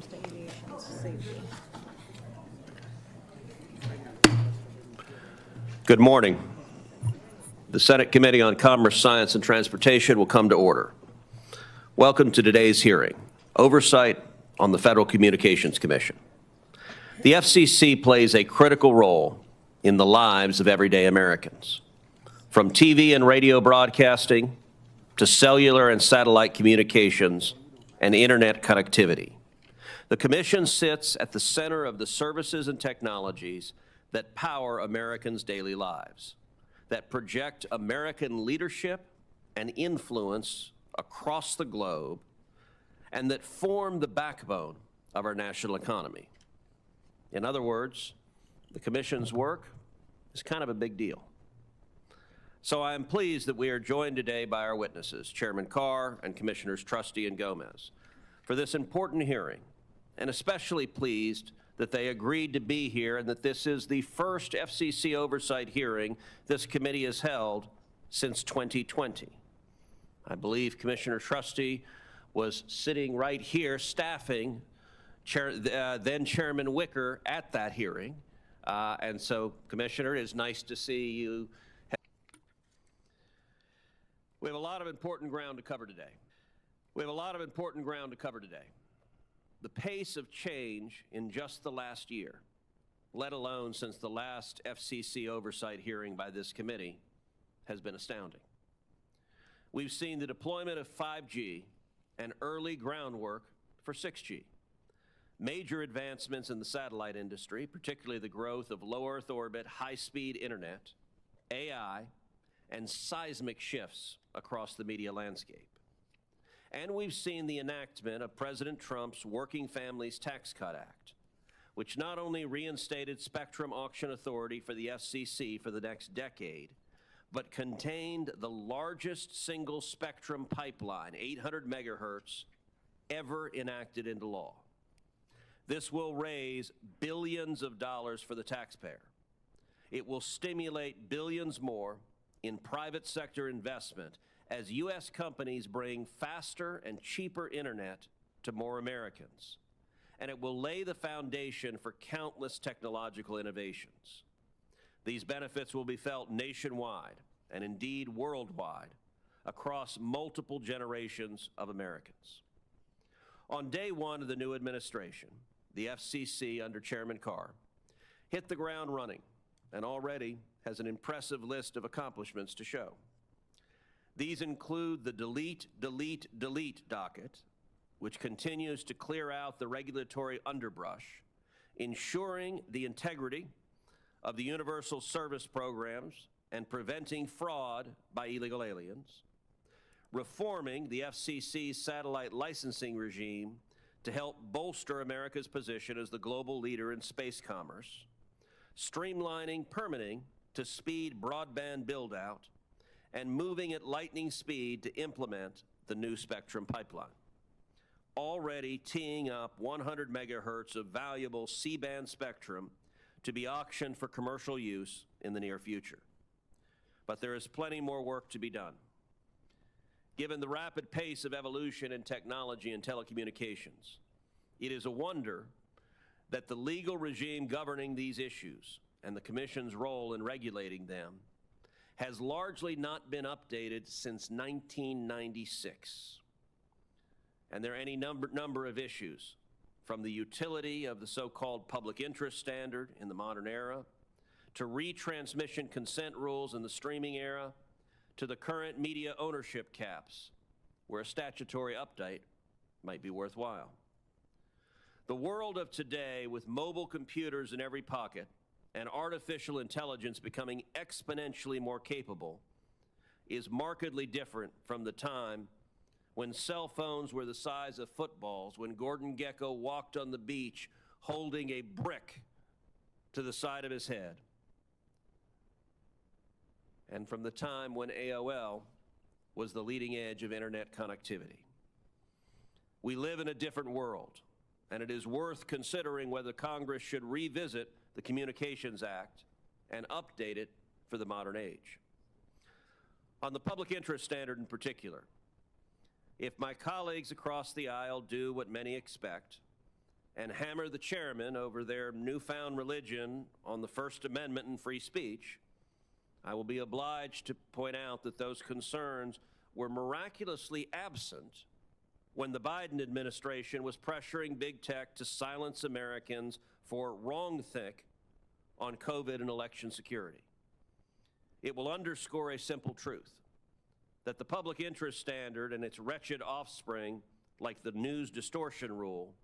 comes to aviation safety. Good morning. The Senate Committee on Commerce, Science, and Transportation will come to order. Welcome to today's hearing, Oversight on the Federal Communications Commission. The FCC plays a critical role in the lives of everyday Americans. From TV and radio broadcasting to cellular and satellite communications and internet connectivity, the Commission sits at the center of the services and technologies that power Americans' daily lives, that project American leadership and influence across the globe, and that form the backbone of our national economy. In other words, the Commission's work is kind of a big deal. So I am pleased that we are joined today by our witnesses, Chairman Carr and Commissioners Trusty and Gomez, for this important hearing, and especially pleased that they agreed to be here and that this is the first FCC oversight hearing this committee has held since 2020. I believe Commissioner Trusty was sitting right here staffing then Chairman Wicker at that hearing. And so, Commissioner, it is nice to see you. We have a lot of important ground to cover today. The pace of change in just the last year, let alone since the last FCC oversight hearing by this committee, has been astounding. We've seen the deployment of 5G and early groundwork for 6G. Major advancements in the satellite industry, particularly the growth of low Earth orbit, high-speed internet, AI, and seismic shifts across the media landscape. And we've seen the enactment of President Trump's Working Families Tax Cut Act, which not only reinstated spectrum auction authority for the FCC for the next decade, but contained the largest single spectrum pipeline, 800 megahertz, ever enacted into law. This will raise billions of dollars for the taxpayer. It will stimulate billions more in private sector investment as U.S. companies bring faster and cheaper internet to more Americans. And it will lay the foundation for countless technological innovations. These benefits will be felt nationwide and indeed worldwide across multiple generations of Americans. On day one of the new administration, the FCC under Chairman Carr hit the ground running and already has an impressive list of accomplishments to show. These include the delete, delete, delete docket, which continues to clear out the regulatory underbrush, ensuring the integrity of the universal service programs and preventing fraud by illegal aliens, reforming the FCC's satellite licensing regime to help bolster America's position as the global leader in space commerce, streamlining permitting to speed broadband build-out, and moving at lightning speed to implement the new spectrum pipeline. Already teeing up 100 megahertz of valuable C-band spectrum to be auctioned for commercial use in the near future. But there is plenty more work to be done. Given the rapid pace of evolution in technology and telecommunications, it is a wonder that the legal regime governing these issues and the Commission's role in regulating them has largely not been updated since 1996. And there are any number of issues, from the utility of the so-called public interest standard in the modern era, to retransmission consent rules in the streaming era, to the current media ownership caps, where a statutory update might be worthwhile. The world of today, with mobile computers in every pocket and artificial intelligence becoming exponentially more capable, is markedly different from the time when cell phones were the size of footballs, when Gordon Gekko walked on the beach holding a brick to the side of his head, and from the time when AOL was the leading edge of internet connectivity. We live in a different world, and it is worth considering whether Congress should revisit the Communications Act and update it for the modern age. On the public interest standard in particular, if my colleagues across the aisle do what many expect and hammer the chairman over their newfound religion on the First Amendment and free speech, I will be obliged to point out that those concerns were miraculously absent when the Biden administration was pressuring big tech to silence Americans for wrongthink on COVID and election security. It will underscore a simple truth, that the public interest standard and its wretched offspring, like the news distortion rule,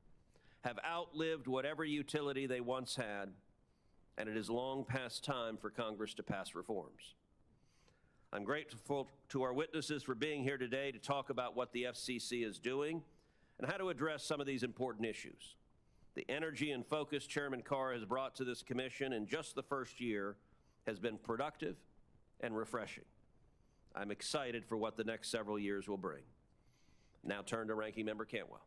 have outlived whatever utility they once had, and it is long past time for Congress to pass reforms. I'm grateful to our witnesses for being here today to talk about what the FCC is doing and how to address some of these important issues. The energy and focus Chairman Carr has brought to this commission in just the first year has been productive and refreshing. I'm excited for what the next several years will bring. Now turn to Ranking Member Cantwell.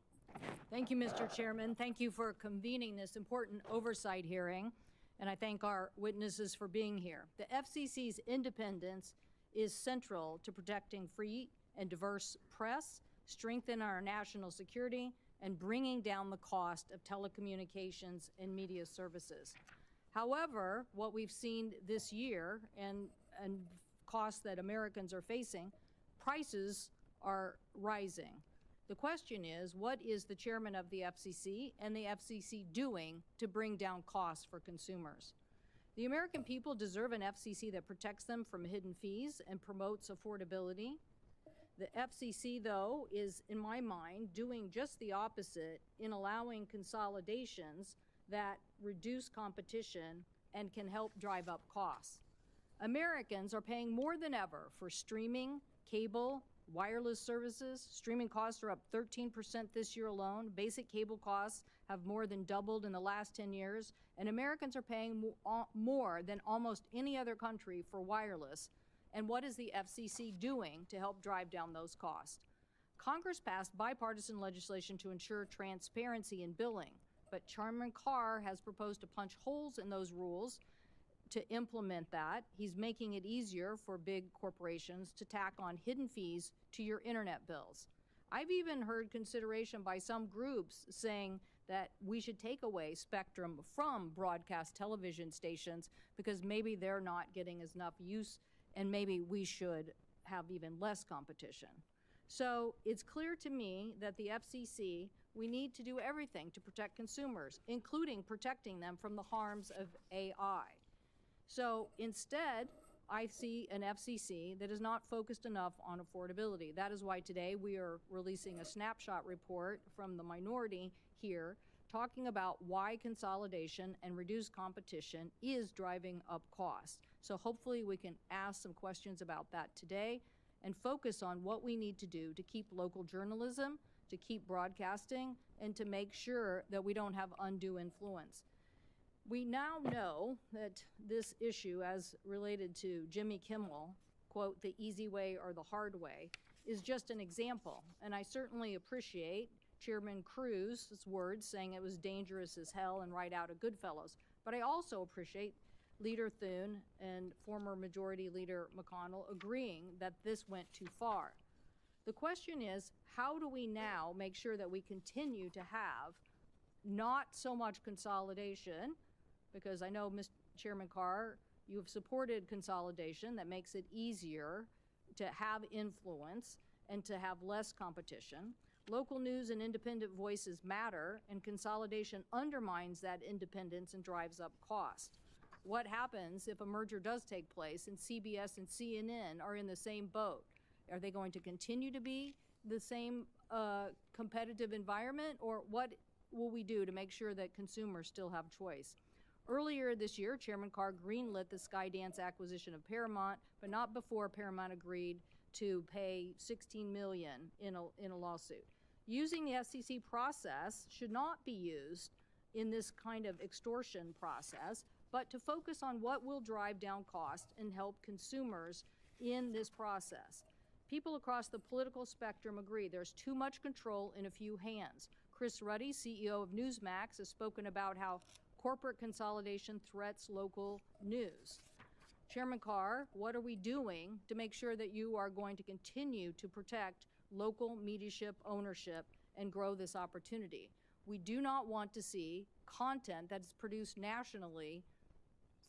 Thank you, Mr. Chairman. Thank you for convening this important oversight hearing, and I thank our witnesses for being here. The FCC's independence is central to protecting free and diverse press, strengthen our national security, and bringing down the cost of telecommunications and media services. However, what we've seen this year and costs that Americans are facing, prices are rising. The question is, what is the chairman of the FCC and the FCC doing to bring down costs for consumers? The American people deserve an FCC that protects them from hidden fees and promotes affordability. The FCC, though, is, in my mind, doing just the opposite in allowing consolidations that reduce competition and can help drive up costs. Americans are paying more than ever for streaming, cable, wireless services. Streaming costs are up 13% this year alone. Basic cable costs have more than doubled in the last 10 years, and Americans are paying more than almost any other country for wireless. And what is the FCC doing to help drive down those costs? Congress passed bipartisan legislation to ensure transparency in billing, but Chairman Carr has proposed to punch holes in those rules to implement that. He's making it easier for big corporations to tack on hidden fees to your internet bills. I've even heard consideration by some groups saying that we should take away spectrum from broadcast television stations because maybe they're not getting enough use and maybe we should have even less competition. So it's clear to me that the FCC, we need to do everything to protect consumers, including protecting them from the harms of AI. So instead, I see an FCC that is not focused enough on affordability. That is why today we are releasing a snapshot report from the minority here talking about why consolidation and reduced competition is driving up costs. So hopefully we can ask some questions about that today and focus on what we need to do to keep local journalism, to keep broadcasting, and to make sure that we don't have undue influence. We now know that this issue, as related to Jimmy Kimmel, quote, the easy way or the hard way, is just an example. And I certainly appreciate Chairman Cruz's words saying it was dangerous as hell and right out of Goodfellas. But I also appreciate Leader Thune and former Majority Leader McConnell agreeing that this went too far. The question is, how do we now make sure that we continue to have not so much consolidation, because I know, Mr. Chairman Carr, you have supported consolidation that makes it easier to have influence and to have less competition. Local news and independent voices matter, and consolidation undermines that independence and drives up cost. What happens if a merger does take place and CBS and CNN are in the same boat? Are they going to continue to be the same competitive environment, or what will we do to make sure that consumers still have choice? Earlier this year, Chairman Carr greenlit the Skydance acquisition of Paramount, but not before Paramount agreed to pay $16 million in a lawsuit. Using the FCC process should not be used in this kind of extortion process, but to focus on what will drive down cost and help consumers in this process. People across the political spectrum agree there's too much control in a few hands. Chris Ruddy, CEO of Newsmax, has spoken about how corporate consolidation threats local news. Chairman Carr, what are we doing to make sure that you are going to continue to protect local mediaship ownership and grow this opportunity? We do not want to see content that is produced nationally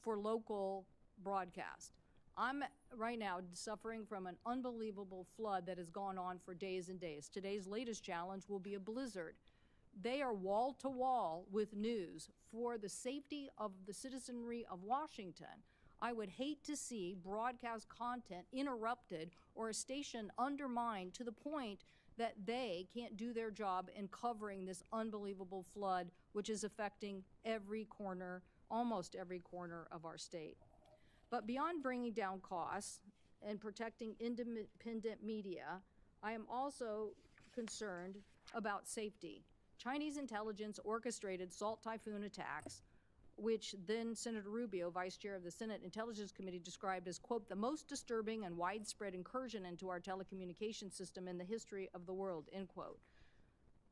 for local broadcast. I'm right now suffering from an unbelievable flood that has gone on for days and days. Today's latest challenge will be a blizzard. They are wall to wall with news for the safety of the citizenry of Washington. I would hate to see broadcast content interrupted or a station undermined to the point that they can't do their job in covering this unbelievable flood, which is affecting every corner, almost every corner of our state. But beyond bringing down costs and protecting independent media, I am also concerned about safety. Chinese intelligence orchestrated Salt Typhoon attacks, which then Senator Rubio, Vice Chair of the Senate Intelligence Committee, described as, quote, the most disturbing and widespread incursion into our telecommunications system in the history of the world, end quote.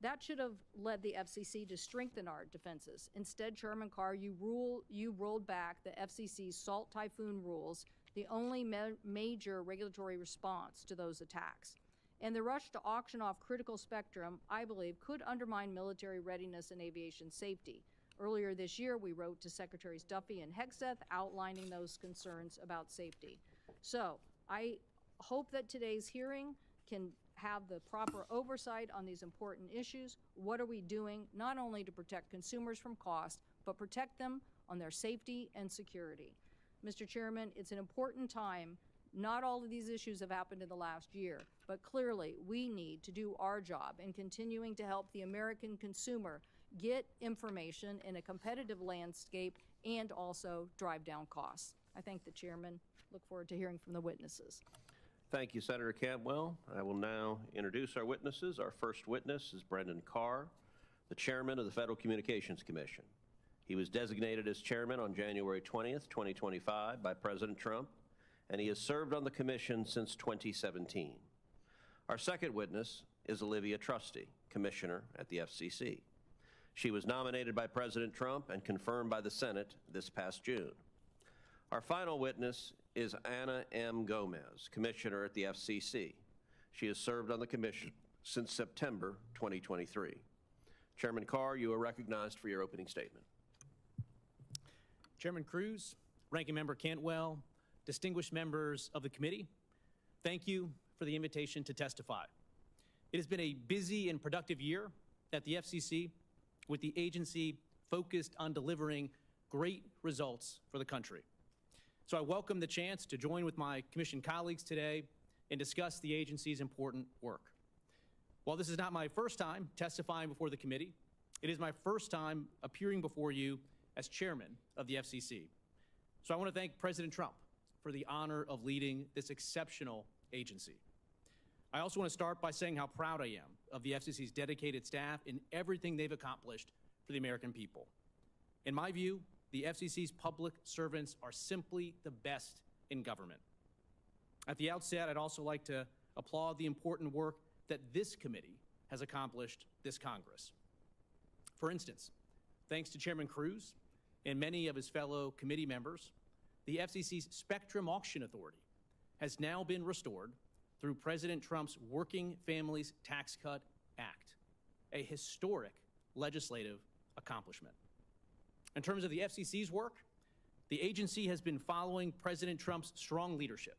That should have led the FCC to strengthen our defenses. Instead, Chairman Carr, you rolled back the FCC's Salt Typhoon rules, the only major regulatory response to those attacks. And the rush to auction off critical spectrum, I believe, could undermine military readiness and aviation safety. Earlier this year, we wrote to Secretaries Duffy and Hegseth outlining those concerns about safety. So I hope that today's hearing can have the proper oversight on these important issues. What are we doing not only to protect consumers from cost, but protect them on their safety and security? Mr. Chairman, it's an important time. Not all of these issues have happened in the last year, but clearly we need to do our job in continuing to help the American consumer get information in a competitive landscape and also drive down costs. I thank the chairman. Look forward to hearing from the witnesses. Thank you, Senator Cantwell. I will now introduce our witnesses. Our first witness is Brendan Carr, the chairman of the Federal Communications Commission. He was designated as chairman on January 20th, 2025 by President Trump, and he has served on the commission since 2017. Our second witness is Olivia Trusty, commissioner at the FCC. She was nominated by President Trump and confirmed by the Senate this past June. Our final witness is Anna M. Gomez, commissioner at the FCC. She has served on the commission since September 2023. Chairman Carr, you are recognized for your opening statement. Chairman Cruz, Ranking Member Cantwell, distinguished members of the committee, thank you for the invitation to testify. It has been a busy and productive year at the FCC, with the agency focused on delivering great results for the country. So I welcome the chance to join with my commission colleagues today and discuss the agency's important work. While this is not my first time testifying before the committee, it is my first time appearing before you as chairman of the FCC. So I want to thank President Trump for the honor of leading this exceptional agency. I also want to start by saying how proud I am of the FCC's dedicated staff and everything they've accomplished for the American people. In my view, the FCC's public servants are simply the best in government. At the outset, I'd also like to applaud the important work that this committee has accomplished this Congress. For instance, thanks to Chairman Cruz and many of his fellow committee members, the FCC's Spectrum Auction Authority has now been restored through President Trump's Working Families Tax Cut Act, a historic legislative accomplishment. In terms of the FCC's work, the agency has been following President Trump's strong leadership,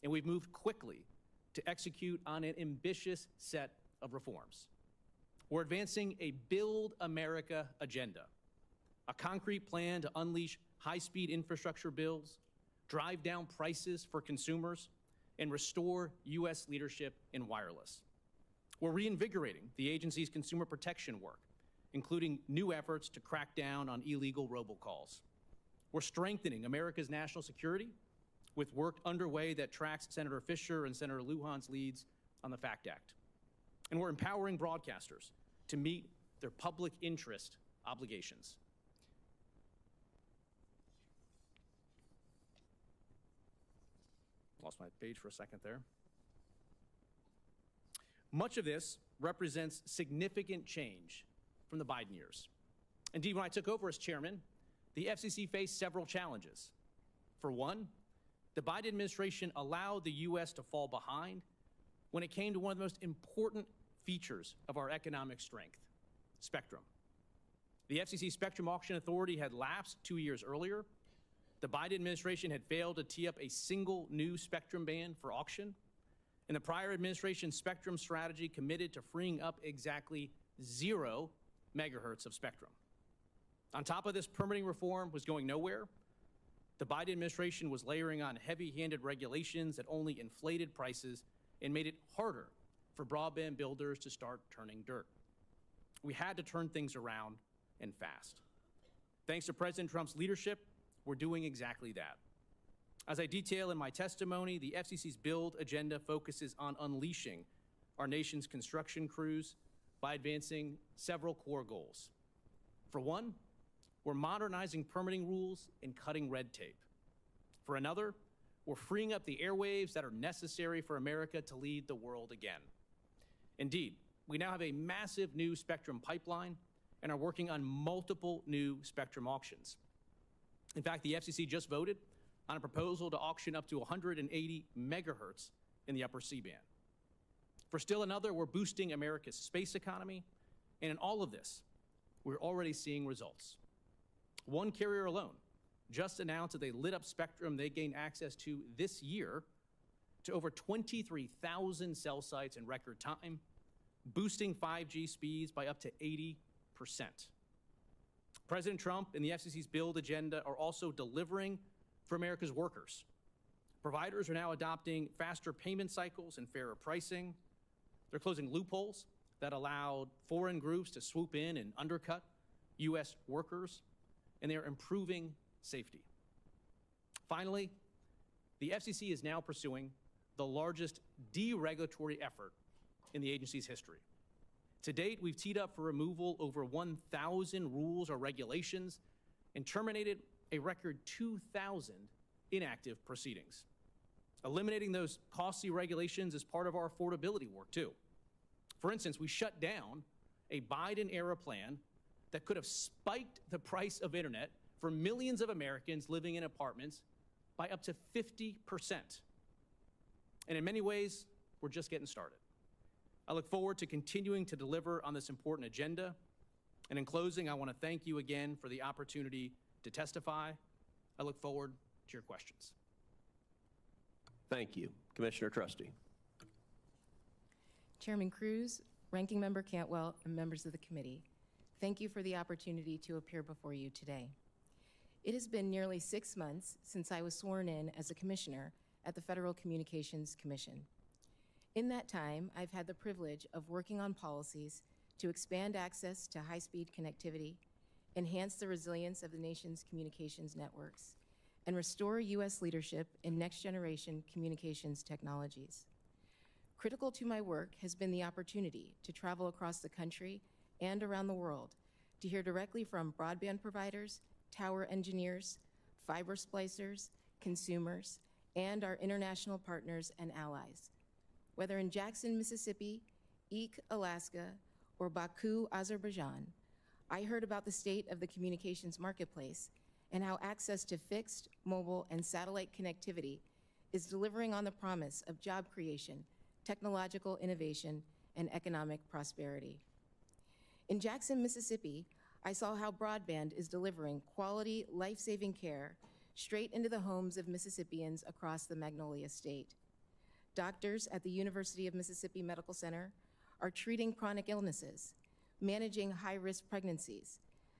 and we've moved quickly to execute on an ambitious set of reforms. We're advancing a Build America agenda, a concrete plan to unleash high-speed infrastructure builds, drive down prices for consumers, and restore U.S. leadership in wireless. We're reinvigorating the agency's consumer protection work, including new efforts to crack down on illegal robocalls. We're strengthening America's national security with work underway that tracks Senator Fisher and Senator Lujan's leads on the FACT Act. And we're empowering broadcasters to meet their public interest obligations. Lost my page for a second there. Much of this represents significant change from the Biden years. Indeed, when I took over as chairman, the FCC faced several challenges. For one, the Biden administration allowed the U.S. to fall behind when it came to one of the most important features of our economic strength, spectrum. The FCC Spectrum Auction Authority had lapsed 2 years earlier. The Biden administration had failed to tee up a single new spectrum band for auction. And the prior administration's spectrum strategy committed to freeing up exactly 0 megahertz of spectrum. On top of this, permitting reform was going nowhere. The Biden administration was layering on heavy-handed regulations that only inflated prices and made it harder for broadband builders to start turning dirt. We had to turn things around, and fast. Thanks to President Trump's leadership, we're doing exactly that. As I detail in my testimony, the FCC's build agenda focuses on unleashing our nation's construction crews by advancing several core goals. For one, we're modernizing permitting rules and cutting red tape. For another, we're freeing up the airwaves that are necessary for America to lead the world again. Indeed, we now have a massive new spectrum pipeline and are working on multiple new spectrum auctions. In fact, the FCC just voted on a proposal to auction up to 180 megahertz in the upper C-band. For still another, we're boosting America's space economy, and in all of this, we're already seeing results. One carrier alone just announced that they lit up spectrum they gained access to this year to over 23,000 cell sites in record time, boosting 5G speeds by up to 80%. President Trump and the FCC's build agenda are also delivering for America's workers. Providers are now adopting faster payment cycles and fairer pricing. They're closing loopholes that allowed foreign groups to swoop in and undercut U.S. workers, and they're improving safety. Finally, the FCC is now pursuing the largest deregulatory effort in the agency's history. To date, we've teed up for removal over 1,000 rules or regulations and terminated a record 2,000 inactive proceedings. Eliminating those costly regulations is part of our affordability work, too. For instance, we shut down a Biden-era plan that could have spiked the price of internet for millions of Americans living in apartments by up to 50%. And in many ways, we're just getting started. I look forward to continuing to deliver on this important agenda. And in closing, I want to thank you again for the opportunity to testify. I look forward to your questions. Thank you. Commissioner Trusty. Chairman Cruz, Ranking Member Cantwell, and members of the committee, thank you for the opportunity to appear before you today. It has been nearly 6 months since I was sworn in as a commissioner at the Federal Communications Commission. In that time, I've had the privilege of working on policies to expand access to high-speed connectivity, enhance the resilience of the nation's communications networks, and restore U.S. leadership in next-generation communications technologies. Critical to my work has been the opportunity to travel across the country and around the world to hear directly from broadband providers, tower engineers, fiber splicers, consumers, and our international partners and allies. Whether in Jackson, Mississippi, Eek, Alaska, or Baku, Azerbaijan, I heard about the state of the communications marketplace and how access to fixed, mobile, and satellite connectivity is delivering on the promise of job creation, technological innovation, and economic prosperity. In Jackson, Mississippi, I saw how broadband is delivering quality, life-saving care straight into the homes of Mississippians across the Magnolia State. Doctors at the University of Mississippi Medical Center are treating chronic illnesses, managing high-risk pregnancies,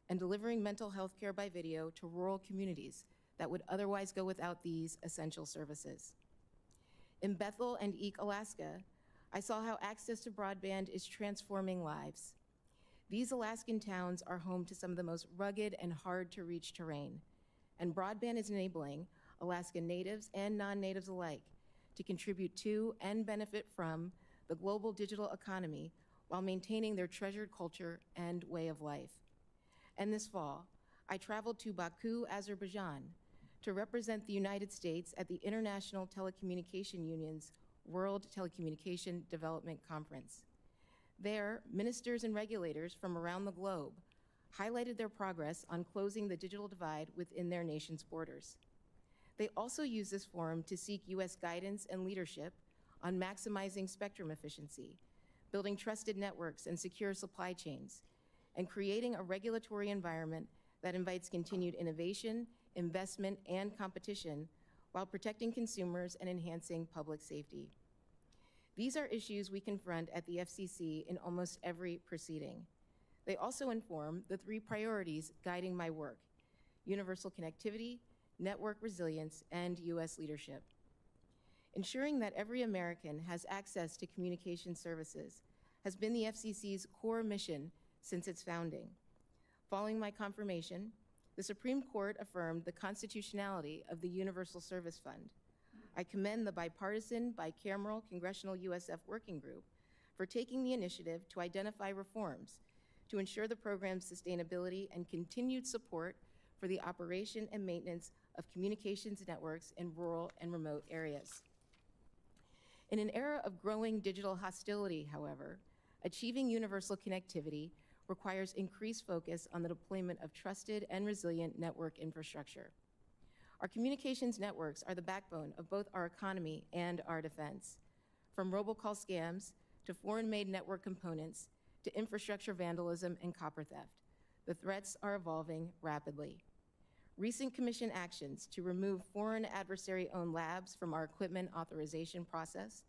and delivering mental health care by video to rural communities that would otherwise go without these essential services. In Bethel and Eek, Alaska, I saw how access to broadband is transforming lives. These Alaskan towns are home to some of the most rugged and hard-to-reach terrain, and broadband is enabling Alaskan natives and non-natives alike to contribute to and benefit from the global digital economy while maintaining their treasured culture and way of life. And this fall, I traveled to Baku, Azerbaijan, to represent the United States at the International Telecommunication Union's World Telecommunication Development Conference. There, ministers and regulators from around the globe highlighted their progress on closing the digital divide within their nation's borders. They also used this forum to seek U.S. guidance and leadership on maximizing spectrum efficiency, building trusted networks and secure supply chains, and creating a regulatory environment that invites continued innovation, investment, and competition while protecting consumers and enhancing public safety. These are issues we confront at the FCC in almost every proceeding. They also inform the 3 priorities guiding my work: universal connectivity, network resilience, and U.S. leadership. Ensuring that every American has access to communication services has been the FCC's core mission since its founding. Following my confirmation, the Supreme Court affirmed the constitutionality of the Universal Service Fund. I commend the bipartisan, bicameral Congressional USF Working Group for taking the initiative to identify reforms to ensure the program's sustainability and continued support for the operation and maintenance of communications networks in rural and remote areas. In an era of growing digital hostility, however, achieving universal connectivity requires increased focus on the deployment of trusted and resilient network infrastructure. Our communications networks are the backbone of both our economy and our defense. From robocall scams to foreign-made network components to infrastructure vandalism and copper theft, the threats are evolving rapidly. Recent Commission actions to remove foreign adversary-owned labs from our equipment authorization process,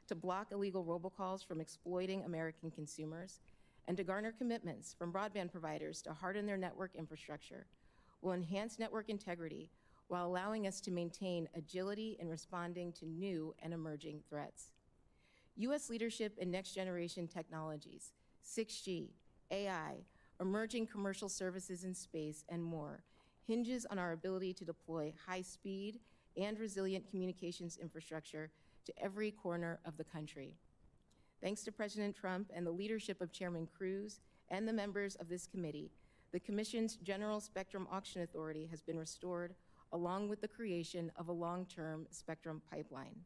to block illegal robocalls from exploiting American consumers, and to garner commitments from broadband providers to harden their network infrastructure will enhance network integrity while allowing us to maintain agility in responding to new and emerging threats. U.S. leadership in next-generation technologies, 6G, AI, emerging commercial services in space, and more, hinges on our ability to deploy high-speed and resilient communications infrastructure to every corner of the country. Thanks to President Trump and the leadership of Chairman Cruz and the members of this committee, the Commission's General Spectrum Auction Authority has been restored, along with the creation of a long-term spectrum pipeline.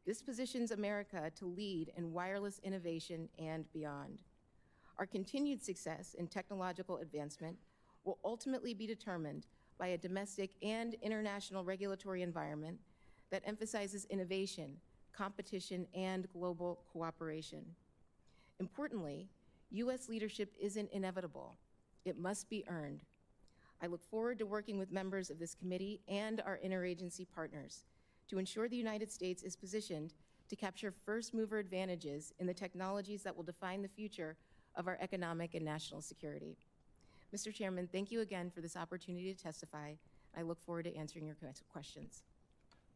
This positions America to lead in wireless innovation and beyond. Our continued success in technological advancement will ultimately be determined by a domestic and international regulatory environment that emphasizes innovation, competition, and global cooperation. Importantly, U.S. leadership isn't inevitable. It must be earned. I look forward to working with members of this committee and our interagency partners to ensure the United States is positioned to capture first-mover advantages in the technologies that will define the future of our economic and national security. Mr. Chairman, thank you again for this opportunity to testify. I look forward to answering your questions.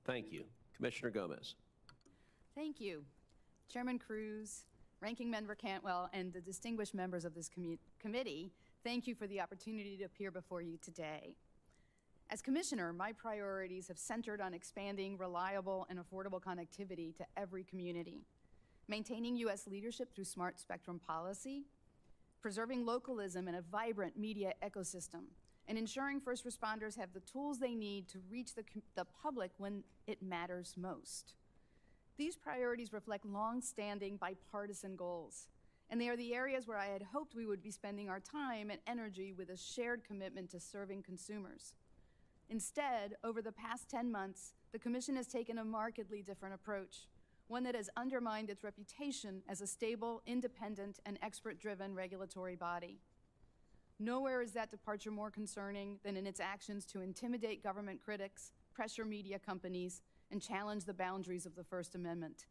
Thank you. Commissioner Gomez. Thank you. Chairman Cruz, Ranking Member Cantwell, and the distinguished members of this committee, thank you for the opportunity to appear before you today. As Commissioner, my priorities have centered on expanding reliable and affordable connectivity to every community, maintaining U.S. leadership through smart spectrum policy, preserving localism in a vibrant media ecosystem, and ensuring first responders have the tools they need to reach the public when it matters most. These priorities reflect long-standing bipartisan goals, and they are the areas where I had hoped we would be spending our time and energy with a shared commitment to serving consumers. Instead, over the past 10 months, the Commission has taken a markedly different approach, one that has undermined its reputation as a stable, independent, and expert-driven regulatory body. Nowhere is that departure more concerning than in its actions to intimidate government critics, pressure media companies, and challenge the boundaries of the First Amendment.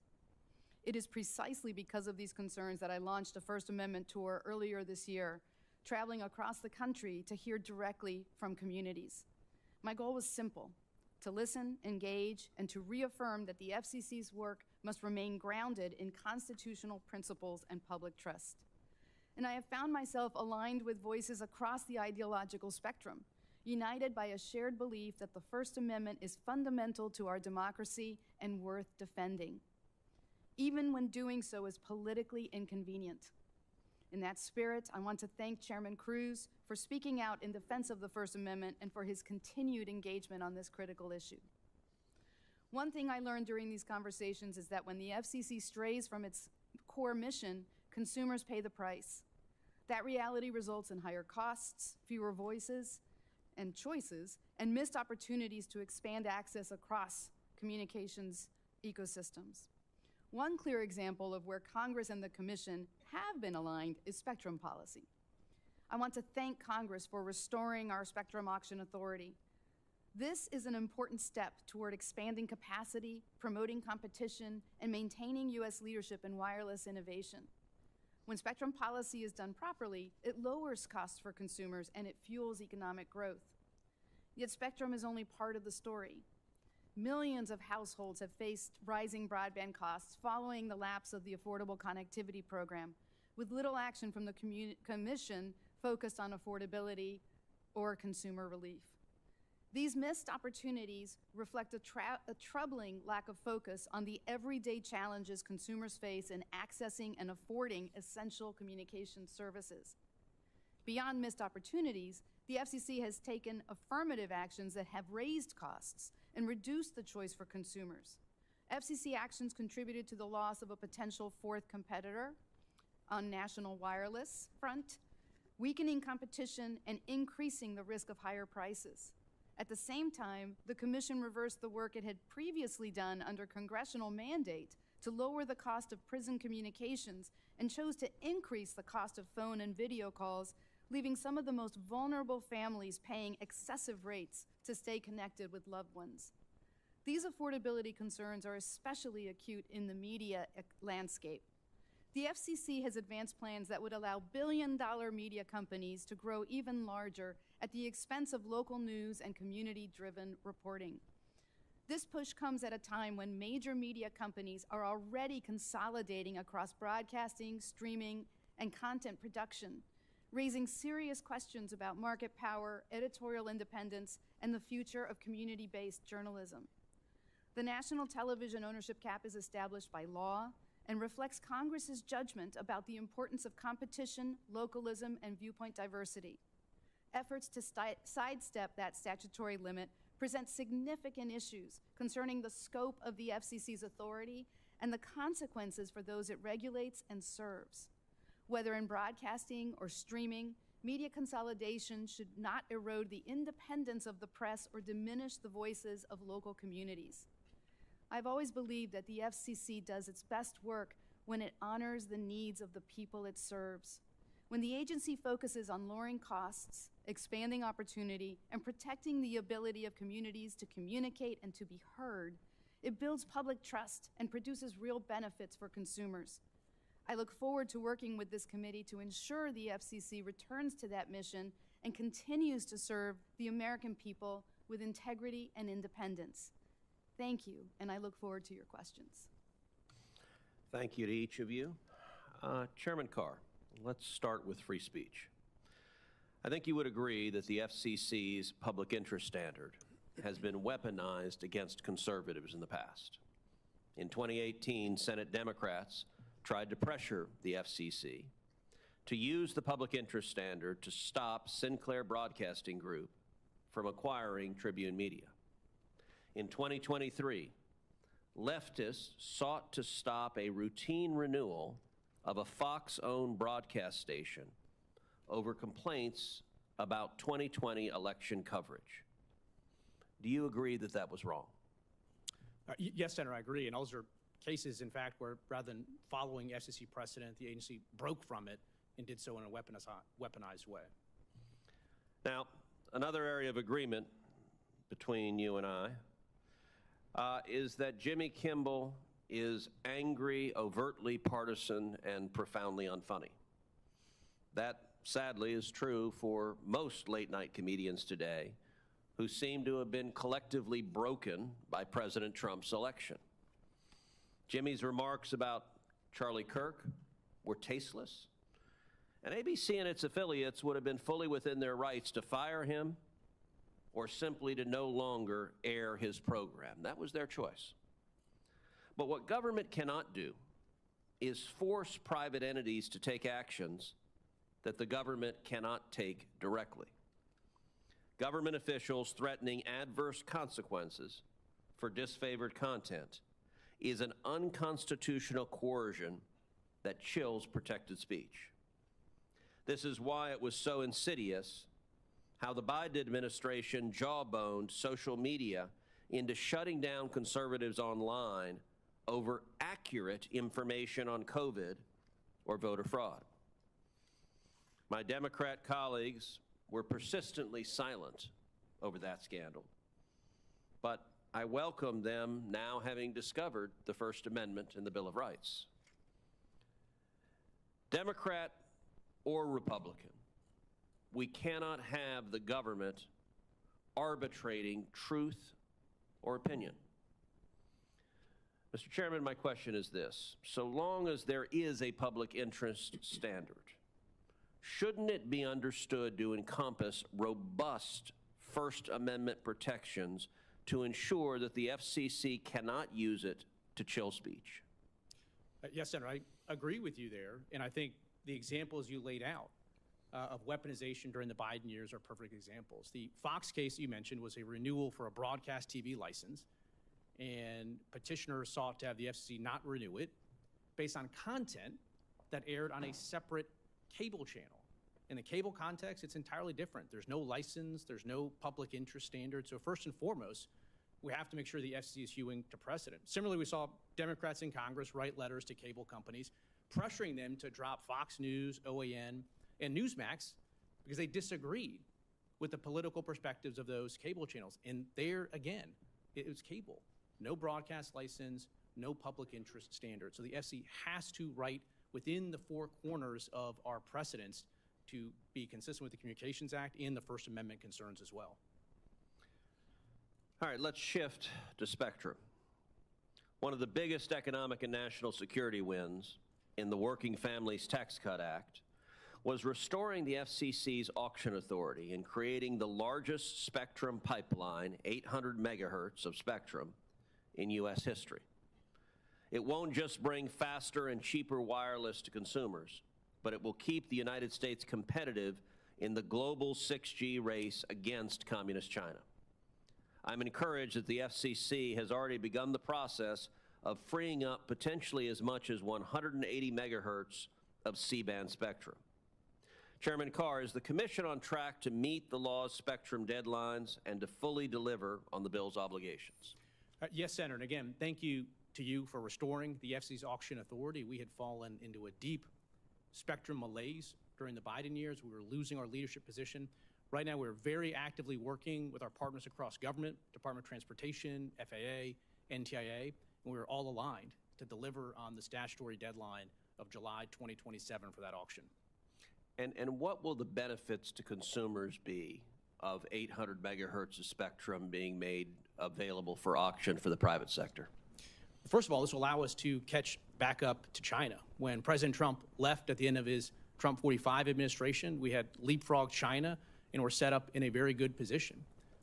It is precisely because of these concerns that I launched a First Amendment tour earlier this year, traveling across the country to hear directly from communities. My goal was simple: to listen, engage, and to reaffirm that the FCC's work must remain grounded in constitutional principles and public trust. And I have found myself aligned with voices across the ideological spectrum, united by a shared belief that the First Amendment is fundamental to our democracy and worth defending, even when doing so is politically inconvenient. In that spirit, I want to thank Chairman Cruz for speaking out in defense of the First Amendment and for his continued engagement on this critical issue. One thing I learned during these conversations is that when the FCC strays from its core mission, consumers pay the price. That reality results in higher costs, fewer voices and choices, and missed opportunities to expand access across communications ecosystems. One clear example of where Congress and the Commission have been aligned is spectrum policy. I want to thank Congress for restoring our spectrum auction authority. This is an important step toward expanding capacity, promoting competition, and maintaining U.S. leadership in wireless innovation. When spectrum policy is done properly, it lowers costs for consumers and it fuels economic growth. Yet spectrum is only part of the story. Millions of households have faced rising broadband costs following the lapse of the Affordable Connectivity Program, with little action from the Commission focused on affordability or consumer relief. These missed opportunities reflect a troubling lack of focus on the everyday challenges consumers face in accessing and affording essential communication services. Beyond missed opportunities, the FCC has taken affirmative actions that have raised costs and reduced the choice for consumers. FCC actions contributed to the loss of a potential fourth competitor on national wireless front, weakening competition and increasing the risk of higher prices. At the same time, the Commission reversed the work it had previously done under congressional mandate to lower the cost of prison communications and chose to increase the cost of phone and video calls, leaving some of the most vulnerable families paying excessive rates to stay connected with loved ones. These affordability concerns are especially acute in the media landscape. The FCC has advanced plans that would allow billion-dollar media companies to grow even larger at the expense of local news and community-driven reporting. This push comes at a time when major media companies are already consolidating across broadcasting, streaming, and content production, raising serious questions about market power, editorial independence, and the future of community-based journalism. The national television ownership cap is established by law and reflects Congress's judgment about the importance of competition, localism, and viewpoint diversity. Efforts to sidestep that statutory limit present significant issues concerning the scope of the FCC's authority and the consequences for those it regulates and serves. Whether in broadcasting or streaming, media consolidation should not erode the independence of the press or diminish the voices of local communities. I've always believed that the FCC does its best work when it honors the needs of the people it serves. When the agency focuses on lowering costs, expanding opportunity, and protecting the ability of communities to communicate and to be heard, it builds public trust and produces real benefits for consumers. I look forward to working with this committee to ensure the FCC returns to that mission and continues to serve the American people with integrity and independence. Thank you, and I look forward to your questions. Thank you to each of you. Chairman Carr, let's start with free speech. I think you would agree that the FCC's public interest standard has been weaponized against conservatives in the past. In 2018, Senate Democrats tried to pressure the FCC to use the public interest standard to stop Sinclair Broadcasting Group from acquiring Tribune Media. In 2023, leftists sought to stop a routine renewal of a Fox-owned broadcast station over complaints about 2020 election coverage. Do you agree that that was wrong? Yes, Senator, I agree. And those are cases, in fact, where rather than following FCC precedent, the agency broke from it and did so in a weaponized way. Now, another area of agreement between you and I is that Jimmy Kimmel is angry, overtly partisan, and profoundly unfunny. That, sadly, is true for most late-night comedians today who seem to have been collectively broken by President Trump's election. Jimmy's remarks about Charlie Kirk were tasteless, and ABC and its affiliates would have been fully within their rights to fire him or simply to no longer air his program. That was their choice. But what government cannot do is force private entities to take actions that the government cannot take directly. Government officials threatening adverse consequences for disfavored content is an unconstitutional coercion that chills protected speech. This is why it was so insidious how the Biden administration jawboned social media into shutting down conservatives online over accurate information on COVID or voter fraud. My Democrat colleagues were persistently silent over that scandal. But I welcome them now having discovered the First Amendment in the Bill of Rights. Democrat or Republican, we cannot have the government arbitrating truth or opinion. Mr. Chairman, my question is this. So long as there is a public interest standard, shouldn't it be understood to encompass robust First Amendment protections to ensure that the FCC cannot use it to chill speech? Yes, Senator, I agree with you there, and I think the examples you laid out of weaponization during the Biden years are perfect examples. The Fox case you mentioned was a renewal for a broadcast TV license, and petitioners sought to have the FCC not renew it based on content that aired on a separate cable channel. In the cable context, it's entirely different. There's no license, there's no public interest standard. So first and foremost, we have to make sure the FCC is hewing to precedent. Similarly, we saw Democrats in Congress write letters to cable companies, pressuring them to drop Fox News, OAN, and Newsmax because they disagreed with the political perspectives of those cable channels. And there, again, it was cable. No broadcast license, no public interest standard. So the FCC has to write within the four corners of our precedents to be consistent with the Communications Act and the First Amendment concerns as well. All right, let's shift to spectrum. One of the biggest economic and national security wins in the Working Families Tax Cut Act was restoring the FCC's auction authority and creating the largest spectrum pipeline, 800 megahertz of spectrum, in U.S. history. It won't just bring faster and cheaper wireless to consumers, but it will keep the United States competitive in the global 6G race against Communist China. I'm encouraged that the FCC has already begun the process of freeing up potentially as much as 180 megahertz of C-band spectrum. Chairman Carr, is the Commission on track to meet the law's spectrum deadlines and to fully deliver on the bill's obligations? Yes, Senator, and again, thank you to you for restoring the FCC's auction authority. We had fallen into a deep spectrum malaise during the Biden years. We were losing our leadership position. Right now, we're very actively working with our partners across government, Department of Transportation, FAA, NTIA, and we're all aligned to deliver on the statutory deadline of July 2027 for that auction. And what will the benefits to consumers be of 800 megahertz of spectrum being made available for auction for the private sector? First of all, this will allow us to catch back up to China. When President Trump left at the end of his Trump 45 administration, we had leapfrogged China and were set up in a very good position.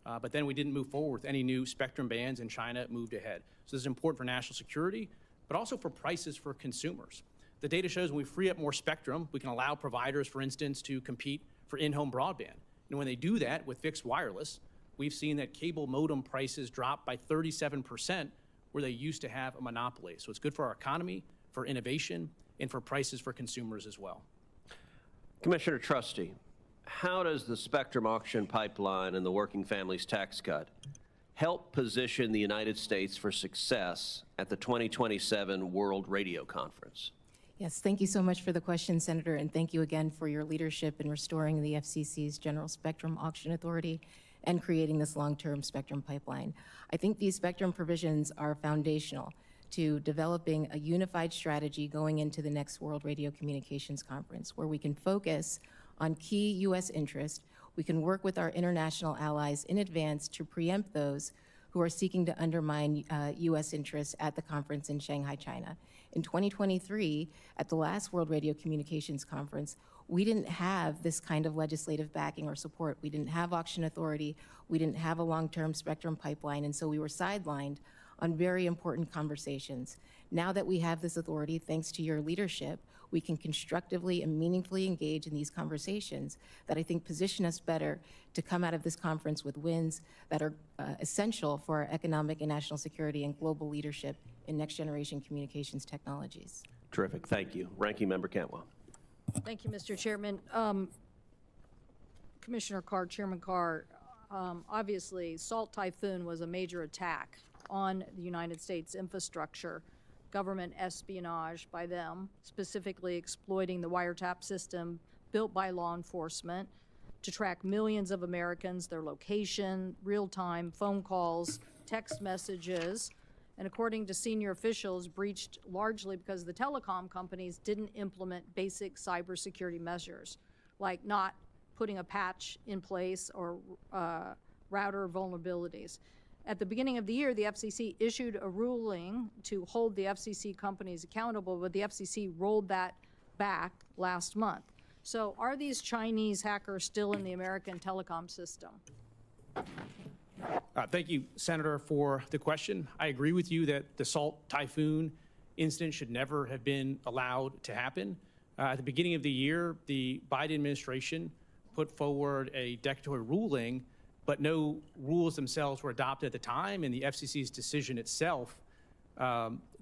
But then we didn't move forward with any new spectrum bands, and China moved ahead. So this is important for national security, but also for prices for consumers. The data shows when we free up more spectrum, we can allow providers, for instance, to compete for in-home broadband. And when they do that with fixed wireless, we've seen that cable modem prices drop by 37% where they used to have a monopoly. So it's good for our economy, for innovation, and for prices for consumers as well. Commissioner Trusty, how does the spectrum auction pipeline and the Working Families Tax Cut help position the United States for success at the 2027 World Radio Conference? Yes, thank you so much for the question, Senator, and thank you again for your leadership in restoring the FCC's General Spectrum Auction Authority and creating this long-term spectrum pipeline. I think these spectrum provisions are foundational to developing a unified strategy going into the next World Radio Communications Conference, where we can focus on key U.S. interests. We can work with our international allies in advance to preempt those who are seeking to undermine U.S. interests at the conference in Shanghai, China. In 2023, at the last World Radio Communications Conference, we didn't have this kind of legislative backing or support. We didn't have auction authority. We didn't have a long-term spectrum pipeline, and so we were sidelined on very important conversations. Now that we have this authority, thanks to your leadership, we can constructively and meaningfully engage in these conversations that I think position us better to come out of this conference with wins that are essential for our economic and national security and global leadership in next-generation communications technologies. Terrific, thank you. Ranking Member Cantwell. Thank you, Mr. Chairman. Commissioner Carr, Chairman Carr, obviously, Salt Typhoon was a major attack on the United States infrastructure, government espionage by them, specifically exploiting the wiretap system built by law enforcement to track millions of Americans, their location, real-time phone calls, text messages, and according to senior officials, breached largely because the telecom companies didn't implement basic cybersecurity measures, like not putting a patch in place or router vulnerabilities. At the beginning of the year, the FCC issued a ruling to hold the FCC companies accountable, but the FCC rolled that back last month. So are these Chinese hackers still in the American telecom system? Thank you, Senator, for the question. I agree with you that the Salt Typhoon incident should never have been allowed to happen. At the beginning of the year, the Biden administration put forward a declaratory ruling, but no rules themselves were adopted at the time, and the FCC's decision itself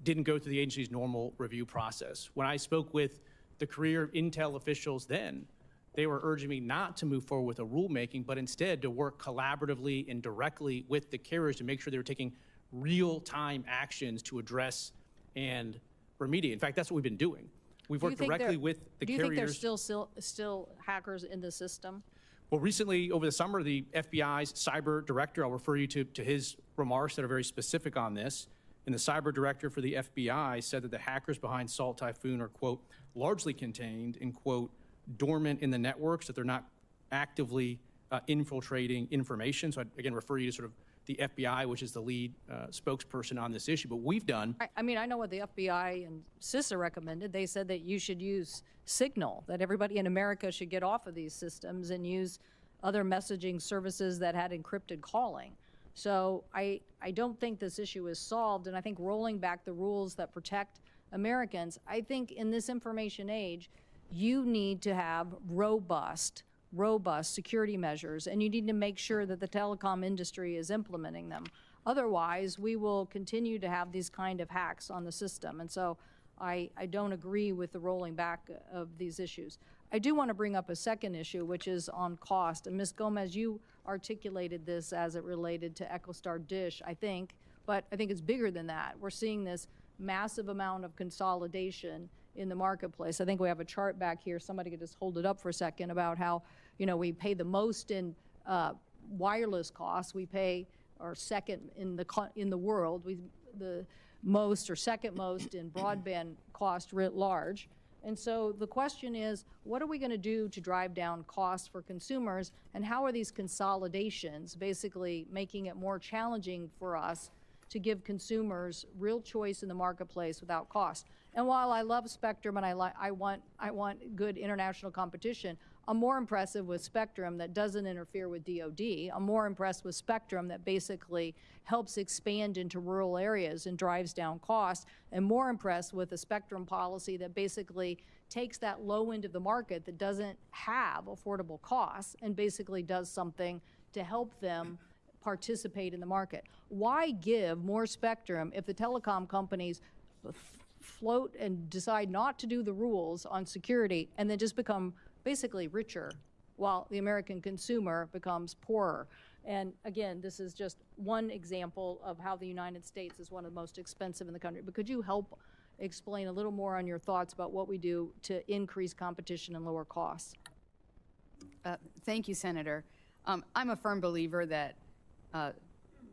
didn't go through the agency's normal review process. When I spoke with the career Intel officials then, they were urging me not to move forward with a rulemaking, but instead to work collaboratively and directly with the carriers to make sure they were taking real-time actions to address and remediate. In fact, that's what we've been doing. We've worked directly with the carriers. Do you think there's still hackers in the system? Well, recently, over the summer, the FBI's cyber director, I'll refer you to his remarks that are very specific on this, and the cyber director for the FBI said that the hackers behind Salt Typhoon are, quote, largely contained in, quote, dormant in the networks, that they're not actively infiltrating information. So I'd, again, refer you to sort of the FBI, which is the lead spokesperson on this issue. But we've done... I mean, I know what the FBI and CISA recommended. They said that you should use Signal, that everybody in America should get off of these systems and use other messaging services that had encrypted calling. So I don't think this issue is solved, and I think rolling back the rules that protect Americans, I think in this information age, you need to have robust security measures, and you need to make sure that the telecom industry is implementing them. Otherwise, we will continue to have these kind of hacks on the system. And so I don't agree with the rolling back of these issues. I do want to bring up a second issue, which is on cost. And Ms. Gomez, you articulated this as it related to EchoStar Dish, I think, but I think it's bigger than that. We're seeing this massive amount of consolidation in the marketplace. I think we have a chart back here. Somebody could just hold it up for a second about how, you know, we pay the most in wireless costs. We pay our second in the world. The most or second most in broadband cost writ large. And so the question is, what are we going to do to drive down costs for consumers, and how are these consolidations basically making it more challenging for us to give consumers real choice in the marketplace without cost? And while I love Spectrum and I want good international competition, I'm more impressive with Spectrum that doesn't interfere with DoD. I'm more impressed with Spectrum that basically helps expand into rural areas and drives down costs, and more impressed with a Spectrum policy that basically takes that low end of the market that doesn't have affordable costs and basically does something to help them participate in the market. Why give more Spectrum if the telecom companies float and decide not to do the rules on security and then just become basically richer while the American consumer becomes poorer? And again, this is just one example of how the United States is one of the most expensive in the country. But could you help explain a little more on your thoughts about what we do to increase competition and lower costs? Thank you, Senator. I'm a firm believer that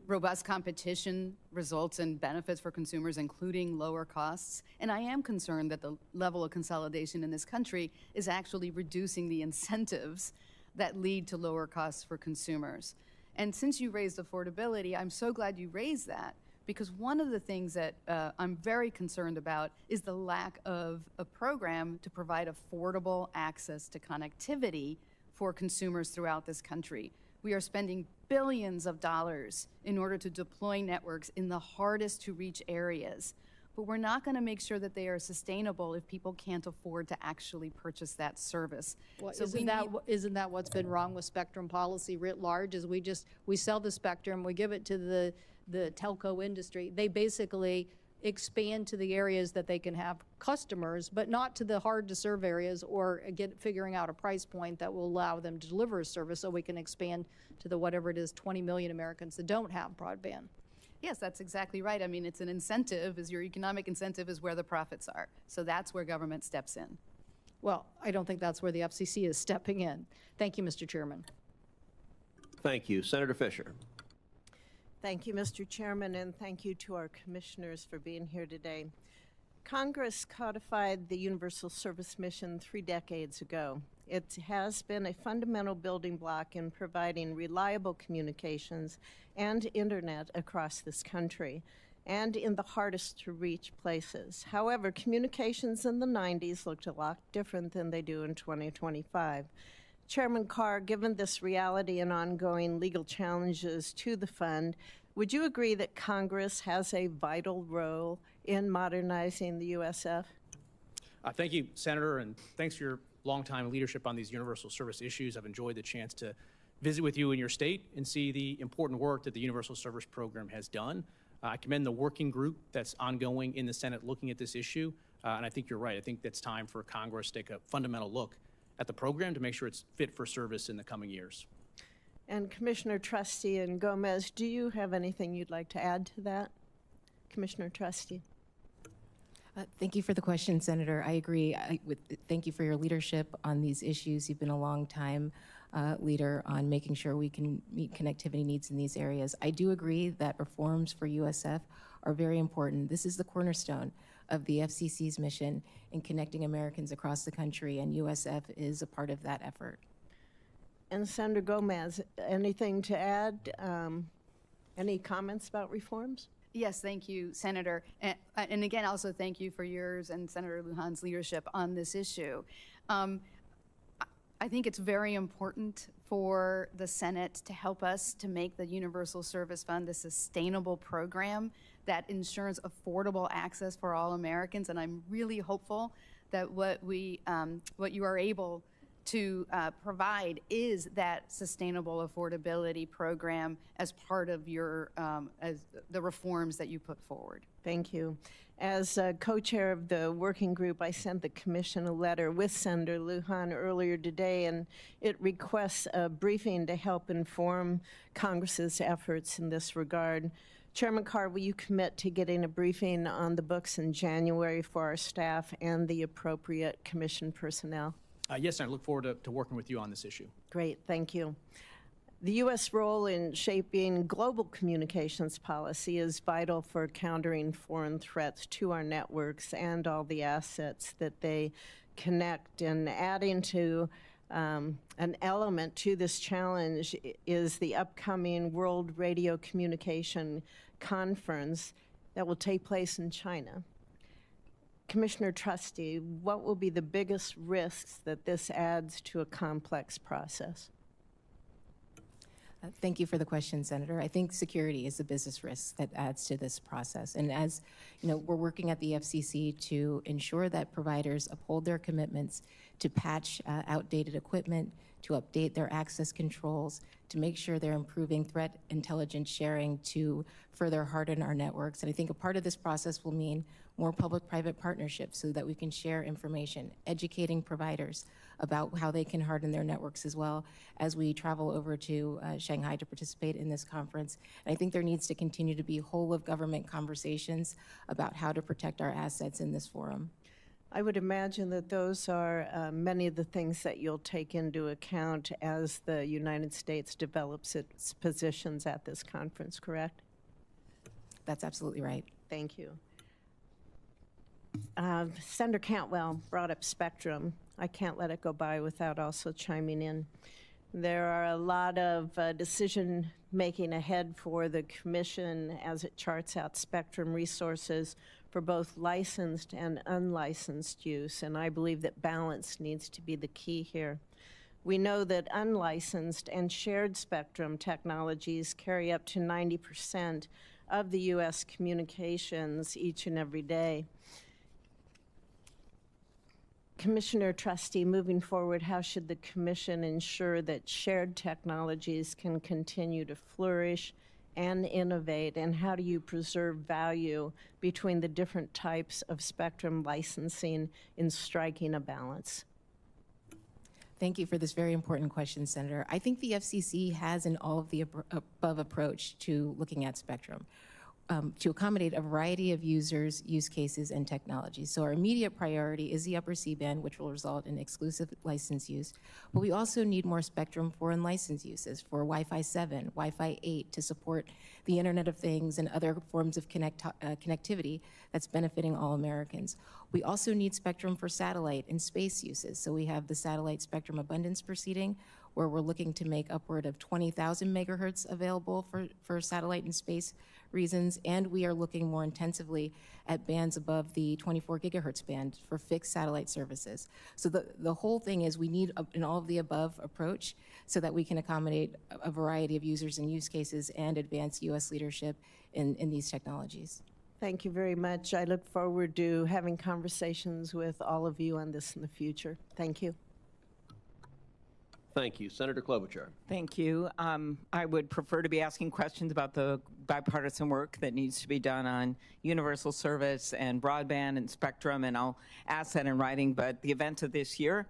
robust competition results in benefits for consumers, including lower costs. And I am concerned that the level of consolidation in this country is actually reducing the incentives that lead to lower costs for consumers. And since you raised affordability, I'm so glad you raised that, because one of the things that I'm very concerned about is the lack of a program to provide affordable access to connectivity for consumers throughout this country. We are spending billions of dollars in order to deploy networks in the hardest to reach areas, but we're not going to make sure that they are sustainable if people can't afford to actually purchase that service. Well, so isn't that what's been wrong with Spectrum policy writ large? Is we sell the Spectrum, we give it to the telco industry. They basically expand to the areas that they can have customers, but not to the hard to serve areas, or figuring out a price point that will allow them to deliver a service so we can expand to the whatever it is 20 million Americans that don't have broadband. Yes, that's exactly right. I mean, it's an incentive, your economic incentive is where the profits are. So that's where government steps in. Well, I don't think that's where the FCC is stepping in. Thank you, Mr. Chairman. Thank you. Senator Fisher. Thank you, Mr. Chairman, and thank you to our commissioners for being here today. Congress codified the Universal Service Mission 3 decades ago. It has been a fundamental building block in providing reliable communications and internet across this country and in the hardest to reach places. However, communications in the 90s looked a lot different than they do in 2025. Chairman Carr, given this reality and ongoing legal challenges to the fund, would you agree that Congress has a vital role in modernizing the USF? Thank you, Senator, and thanks for your longtime leadership on these universal service issues. I've enjoyed the chance to visit with you in your state and see the important work that the Universal Service Program has done. I commend the working group that's ongoing in the Senate looking at this issue, and I think you're right. I think it's time for Congress to take a fundamental look at the program to make sure it's fit for service in the coming years. And Commissioner Trusty and Gomez, do you have anything you'd like to add to that? Commissioner Trusty. Thank you for the question, Senator. I agree. Thank you for your leadership on these issues. You've been a long time leader on making sure we can meet connectivity needs in these areas. I do agree that reforms for USF are very important. This is the cornerstone of the FCC's mission in connecting Americans across the country, and USF is a part of that effort. And Senator Gomez, anything to add? Any comments about reforms? Yes, thank you, Senator. And again, also thank you for yours and Senator Lujan's leadership on this issue. I think it's very important for the Senate to help us to make the Universal Service Fund a sustainable program that ensures affordable access for all Americans. And I'm really hopeful that what you are able to provide is that sustainable affordability program as part of your as the reforms that you put forward. Thank you. As co-chair of the working group, I sent the commission a letter with Senator Lujan earlier today, and it requests a briefing to help inform Congress's efforts in this regard. Chairman Carr, will you commit to getting a briefing on the books in January for our staff and the appropriate commission personnel? Yes, I look forward to working with you on this issue. Great, thank you. The U.S. role in shaping global communications policy is vital for countering foreign threats to our networks and all the assets that they connect. And adding to an element to this challenge is the upcoming World Radio Communication Conference that will take place in China. Commissioner Trusty, what will be the biggest risks that this adds to a complex process? Thank you for the question, Senator. I think security is the business risk that adds to this process. And as you know, we're working at the FCC to ensure that providers uphold their commitments to patch outdated equipment, to update their access controls, to make sure they're improving threat intelligence sharing to further harden our networks. And I think a part of this process will mean more public-private partnerships so that we can share information, educating providers about how they can harden their networks as well as we travel over to Shanghai to participate in this conference. And I think there needs to continue to be whole-of-government conversations about how to protect our assets in this forum. I would imagine that those are many of the things that you'll take into account as the United States develops its positions at this conference, correct? That's absolutely right. Thank you. Senator Cantwell brought up spectrum. I can't let it go by without also chiming in. There are a lot of decision-making ahead for the Commission as it charts out spectrum resources for both licensed and unlicensed use, and I believe that balance needs to be the key here. We know that unlicensed and shared spectrum technologies carry up to 90% of the U.S. communications each and every day. Commissioner Trusty, moving forward, how should the Commission ensure that shared technologies can continue to flourish and innovate, and how do you preserve value between the different types of spectrum licensing in striking a balance? Thank you for this very important question, Senator. I think the FCC has an all of the above approach to looking at spectrum. to accommodate a variety of users, use cases, and technologies. So our immediate priority is the upper C-band, which will result in exclusive license use. But we also need more spectrum for unlicensed uses, for Wi-Fi 7, Wi-Fi 8, to support the Internet of Things and other forms of connectivity that's benefiting all Americans. We also need spectrum for satellite and space uses. So we have the Satellite Spectrum Abundance Proceeding, where we're looking to make upward of 20,000 megahertz available for satellite and space reasons, and we are looking more intensively at bands above the 24 gigahertz band for fixed satellite services. So the whole thing is we need an all of the above approach so that we can accommodate a variety of users and use cases and advance U.S. leadership in these technologies. Thank you very much. I look forward to having conversations with all of you on this in the future. Thank you. Thank you. Senator Klobuchar. Thank you. I would prefer to be asking questions about the bipartisan work that needs to be done on universal service and broadband and spectrum, and I'll ask that in writing. But the events of this year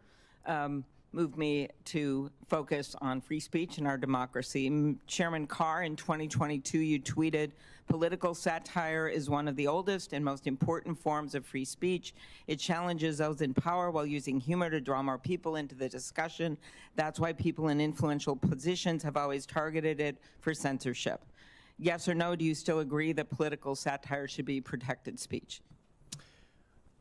moved me to focus on free speech and our democracy. Chairman Carr, in 2022, you tweeted, "Political satire is one of the oldest and most important forms of free speech. It challenges those in power while using humor to draw more people into the discussion. That's why people in influential positions have always targeted it for censorship." Yes or no, do you still agree that political satire should be protected speech?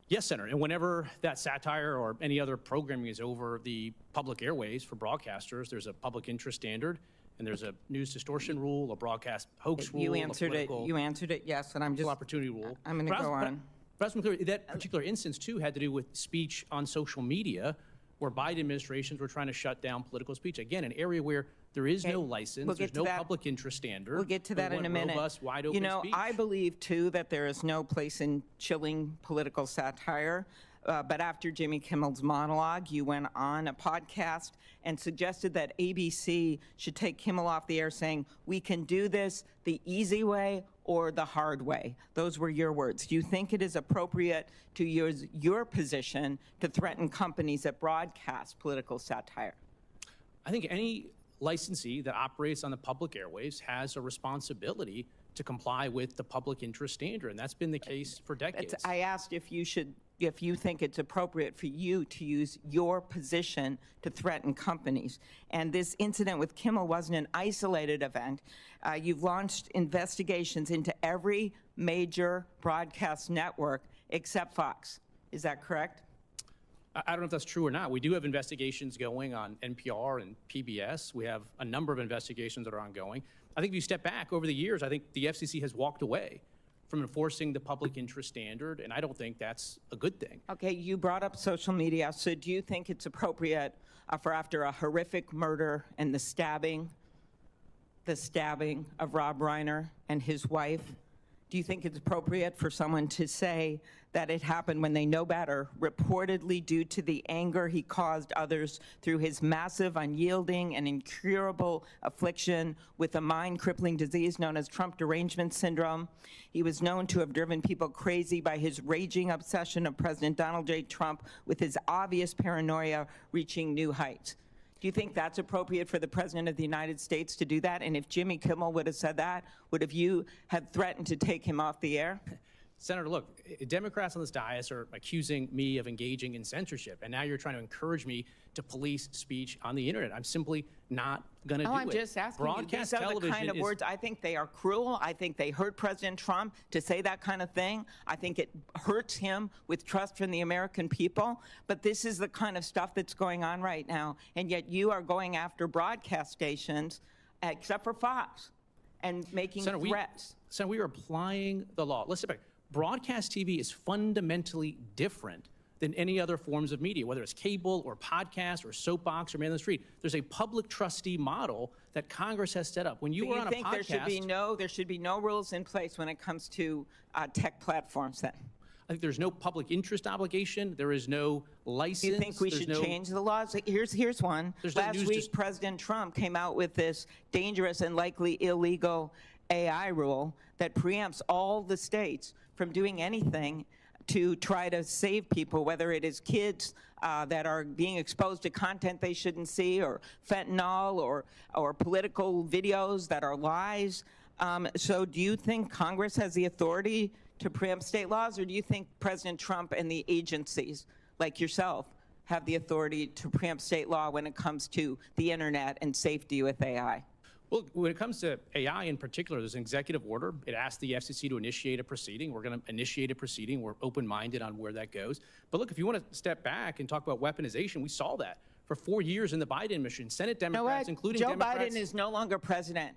Yes, Senator, and whenever that satire or any other programming is over the public airways for broadcasters, there's a public interest standard, and there's a news distortion rule, a broadcast hoax rule, You answered a political yes, and I'm equal just, opportunity rule. I'm going to go on. Perhaps I'm clear, that particular instance, too, had to do with speech on social media, where Biden administrations were trying to shut down political speech. Again, an area where there is no license, there's no public interest standard. We'll get to that in a minute. Robust, wide open you know, speech. I believe, too, that there is no place in chilling political satire. But after Jimmy Kimmel's monologue, you went on a podcast and suggested that ABC should take Kimmel off the air, saying, "We can do this the easy way or the hard way." Those were your words. Do you think it is appropriate to use your position to threaten companies that broadcast political satire? I think any licensee that operates on the public airwaves has a responsibility to comply with the public interest standard, and that's been the case for decades. I asked if you think it's appropriate for you to use your position to threaten companies. And this incident with Kimmel wasn't an isolated event. You've launched investigations into every major broadcast network except Fox. Is that correct? I don't know if that's true or not. We do have investigations going on NPR and PBS. We have a number of investigations that are ongoing. I think if you step back over the years, I think the FCC has walked away from enforcing the public interest standard, and I don't think that's a good thing. Okay, you brought up social media. So do you think it's appropriate for after a horrific murder and the stabbing of Rob Reiner and his wife, do you think it's appropriate for someone to say that it happened when they know better, reportedly due to the anger he caused others through his massive, unyielding, and incurable affliction with a mind-crippling disease known as Trump derangement syndrome? He was known to have driven people crazy by his raging obsession of President Donald J. Trump, with his obvious paranoia reaching new heights. Do you think that's appropriate for the President of the United States to do that? And if Jimmy Kimmel would have said that, would have you have threatened to take him off the air? Senator, look, Democrats on this dais are accusing me of engaging in censorship, and now you're trying to encourage me to police speech on the internet. I'm simply not going to do it. I'm just asking Broadcast you. These are the television kind of words, I think they are cruel. I think they hurt President Trump to say that kind of thing. I think it hurts him with trust from the American people. But this is the kind of stuff that's going on right now. And yet you are going after broadcast stations, except for Fox, and making threats. Senator, we are applying the law. Let's step back. Broadcast TV is fundamentally different than any other forms of media, whether it's cable or podcast or soapbox or man on the street. There's a public trustee model that Congress has set up. When you were on a podcast, there should be no rules in place when it comes to tech platforms then? I think there's no public interest obligation. There is no license. Do you think we should change the laws? Here's one. Last week, President Trump came out with this dangerous and likely illegal AI rule that preempts all the states from doing anything to try to save people, whether it is kids that are being exposed to content they shouldn't see, or fentanyl, or political videos that are lies. So do you think Congress has the authority to preempt state laws, or do you think President Trump and the agencies, like yourself, have the authority to preempt state law when it comes to the internet and safety with AI? Well, when it comes to AI in particular, there's an executive order. It asks the FCC to initiate a proceeding. We're going to initiate a proceeding. We're open-minded on where that goes. But look, if you want to step back and talk about weaponization, we saw that for 4 years in the Biden administration. Senate You know Democrats, what? including Joe Democrats. Biden is no longer president.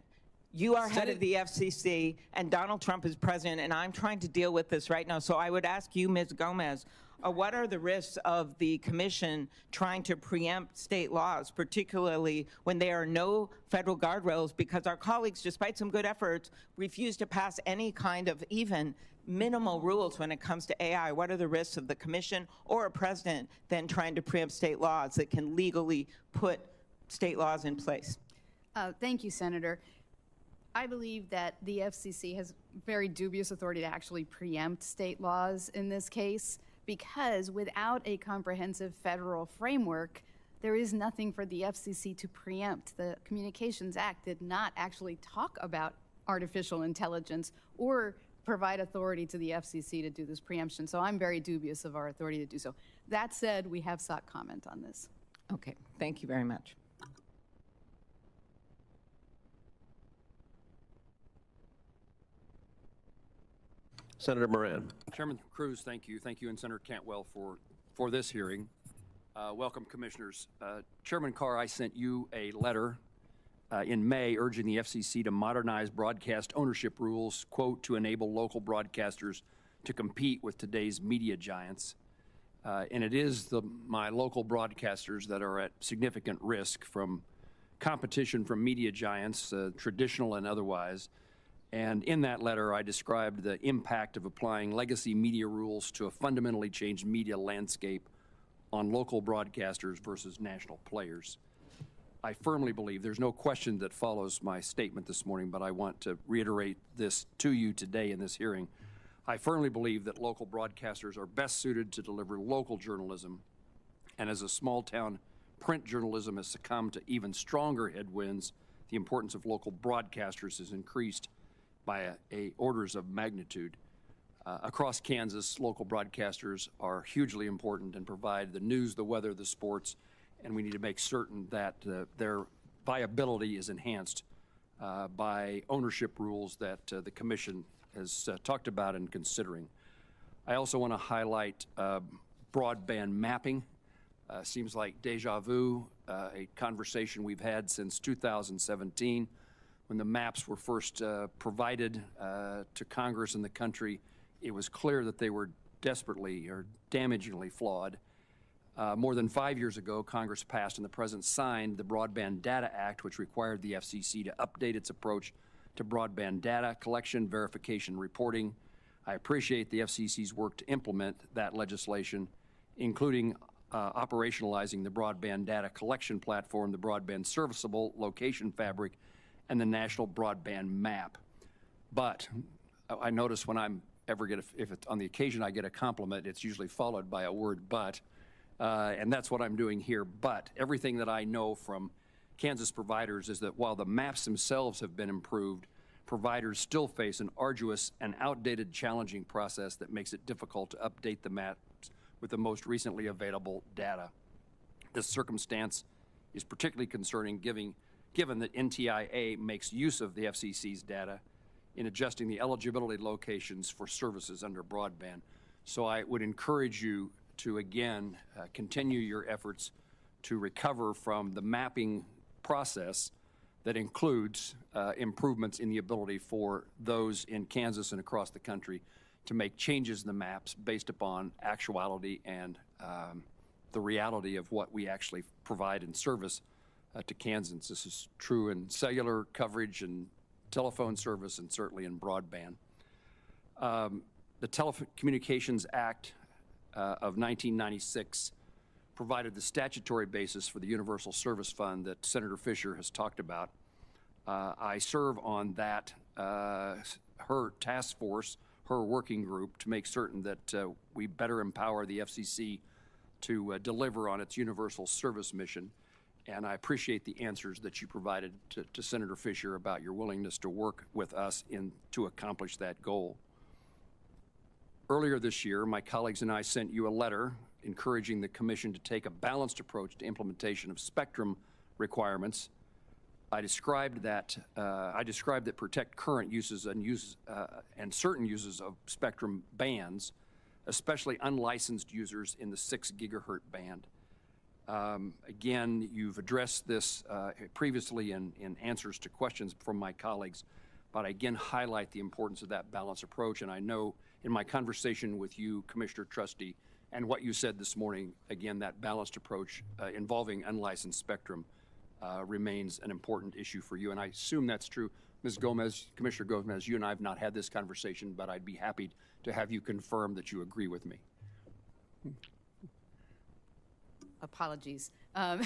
You are head of the FCC, and Donald Trump is president, and I'm trying to deal with this right now. So I would ask you, Ms. Gomez, what are the risks of the commission trying to preempt state laws, particularly when there are no federal guardrails, because our colleagues, despite some good efforts, refuse to pass any kind of even minimal rules when it comes to AI? What are the risks of the commission or a president then trying to preempt state laws that can legally put state laws in place? Thank you, Senator. I believe that the FCC has very dubious authority to actually preempt state laws in this case, because without a comprehensive federal framework, there is nothing for the FCC to preempt. The Communications Act did not actually talk about artificial intelligence or provide authority to the FCC to do this preemption. So I'm very dubious of our authority to do so. That said, we have sought comment on this. Okay, thank you very much. Senator Moran. Chairman Cruz, thank you. Thank you, and Senator Cantwell for this hearing. Welcome, commissioners. Chairman Carr, I sent you a letter in May urging the FCC to modernize broadcast ownership rules, quote, to enable local broadcasters to compete with today's media giants. And it is my local broadcasters that are at significant risk from competition from media giants, traditional and otherwise. And in that letter, I described the impact of applying legacy media rules to a fundamentally changed media landscape on local broadcasters versus national players. I firmly believe, there's no question that follows my statement this morning, but I want to reiterate this to you today in this hearing. I firmly believe that local broadcasters are best suited to deliver local journalism, and as a small-town print journalism has succumbed to even stronger headwinds, the importance of local broadcasters has increased by orders of magnitude. Across Kansas, local broadcasters are hugely important and provide the news, the weather, the sports, and we need to make certain that their viability is enhanced by ownership rules that the Commission has talked about and considering. I also want to highlight broadband mapping. Seems like deja vu, a conversation we've had since 2017. When the maps were first provided to Congress and the country, it was clear that they were desperately or damagingly flawed. More than 5 years ago, Congress passed and the President signed the Broadband Data Act, which required the FCC to update its approach to broadband data collection, verification, reporting. I appreciate the FCC's work to implement that legislation, including operationalizing the broadband data collection platform, the broadband serviceable location fabric, and the national broadband map. But I notice when I'm ever if it's on the occasion I get a compliment, it's usually followed by a word but, and that's what I'm doing here. But everything that I know from Kansas providers is that while the maps themselves have been improved, providers still face an arduous and outdated challenging process that makes it difficult to update the maps with the most recently available data. This circumstance is particularly concerning given that NTIA makes use of the FCC's data in adjusting the eligibility locations for services under broadband. So I would encourage you to, again, continue your efforts to recover from the mapping process that includes improvements in the ability for those in Kansas and across the country to make changes in the maps based upon actuality and the reality of what we actually provide in service to Kansans. This is true in cellular coverage and telephone service and certainly in broadband. The Telecommunications Act of 1996 provided the statutory basis for the Universal Service Fund that Senator Fisher has talked about. I serve on that, her task force, her working group, to make certain that we better empower the FCC to deliver on its universal service mission. and I appreciate the answers that you provided to Senator Fisher about your willingness to work with us to accomplish that goal. Earlier this year, my colleagues and I sent you a letter encouraging the Commission to take a balanced approach to implementation of spectrum requirements. I described that protect current uses and certain uses of spectrum bands, especially unlicensed users in the 6 gigahertz band. Again, you've addressed this previously in answers to questions from my colleagues, but I again highlight the importance of that balanced approach. And I know in my conversation with you, Commissioner Trusty, and what you said this morning, again, that balanced approach involving unlicensed spectrum remains an important issue for you. And I assume that's true. Ms. Gomez, Commissioner Gomez, you and I have not had this conversation, but I'd be happy to have you confirm that you agree with me. Apologies. Happy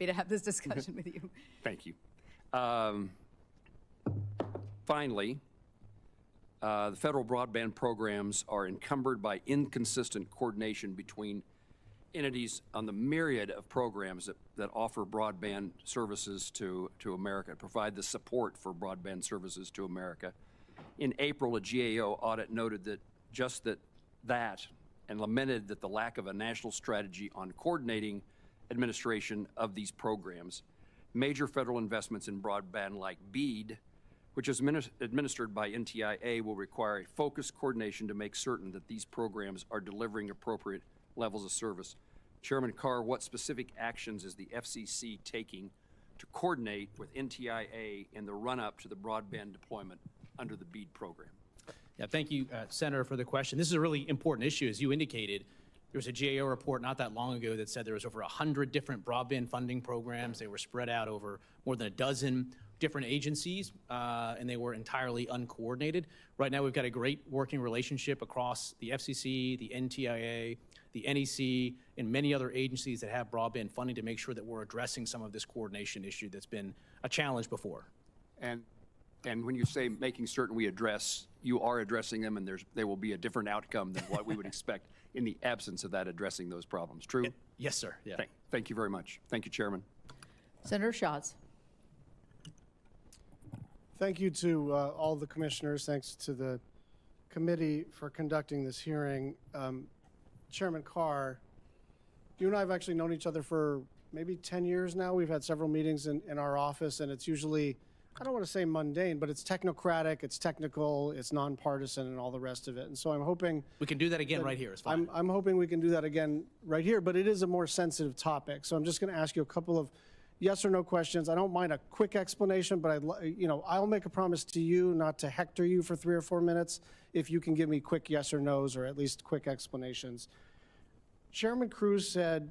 to have this discussion with you. Thank you. Finally, the federal broadband programs are encumbered by inconsistent coordination between entities on the myriad of programs that offer broadband services to America, provide the support for broadband services to America. In April, a GAO audit noted that and lamented that the lack of a national strategy on coordinating administration of these programs. Major federal investments in broadband like BEAD, which is administered by NTIA, will require a focused coordination to make certain that these programs are delivering appropriate levels of service. Chairman Carr, what specific actions is the FCC taking to coordinate with NTIA in the run-up to the broadband deployment under the BEAD program? Yeah, thank you, Senator, for the question. This is a really important issue. As you indicated, there was a GAO report not that long ago that said there was over 100 different broadband funding programs. They were spread out over more than a dozen different agencies, and they were entirely uncoordinated. Right now, we've got a great working relationship across the FCC, the NTIA, the NEC, and many other agencies that have broadband funding to make sure that we're addressing some of this coordination issue that's been a challenge before. And when you say making certain we address, you are addressing them, and there will be a different outcome than what we would expect in the absence of that addressing those problems. True? Yes, sir. Yeah. Thank you very much. Thank you, Chairman. Senator Schatz. Thank you to all the commissioners. Thanks to the committee for conducting this hearing. Chairman Carr, you and I have actually known each other for maybe 10 years now. We've had several meetings in our office, and it's usually, I don't want to say mundane, but it's technocratic, it's technical, it's nonpartisan, and all the rest of it. And so I'm hoping we can do that again right here. It's fine. I'm hoping we can do that again right here, but it is a more sensitive topic. So I'm just going to ask you a couple of yes or no questions. I don't mind a quick explanation, but I'll make a promise to you not to hector you for 3 or 4 minutes if you can give me quick yes or no's or at least quick explanations. Chairman Cruz said,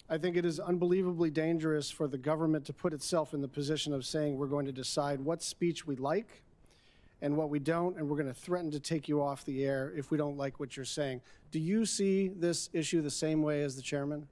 I think it is unbelievably dangerous for the government to put itself in the position of saying we're going to decide what speech we like and what we don't, and we're going to threaten to take you off the air if we don't like what you're saying. Do you see this issue the same way as the chairman?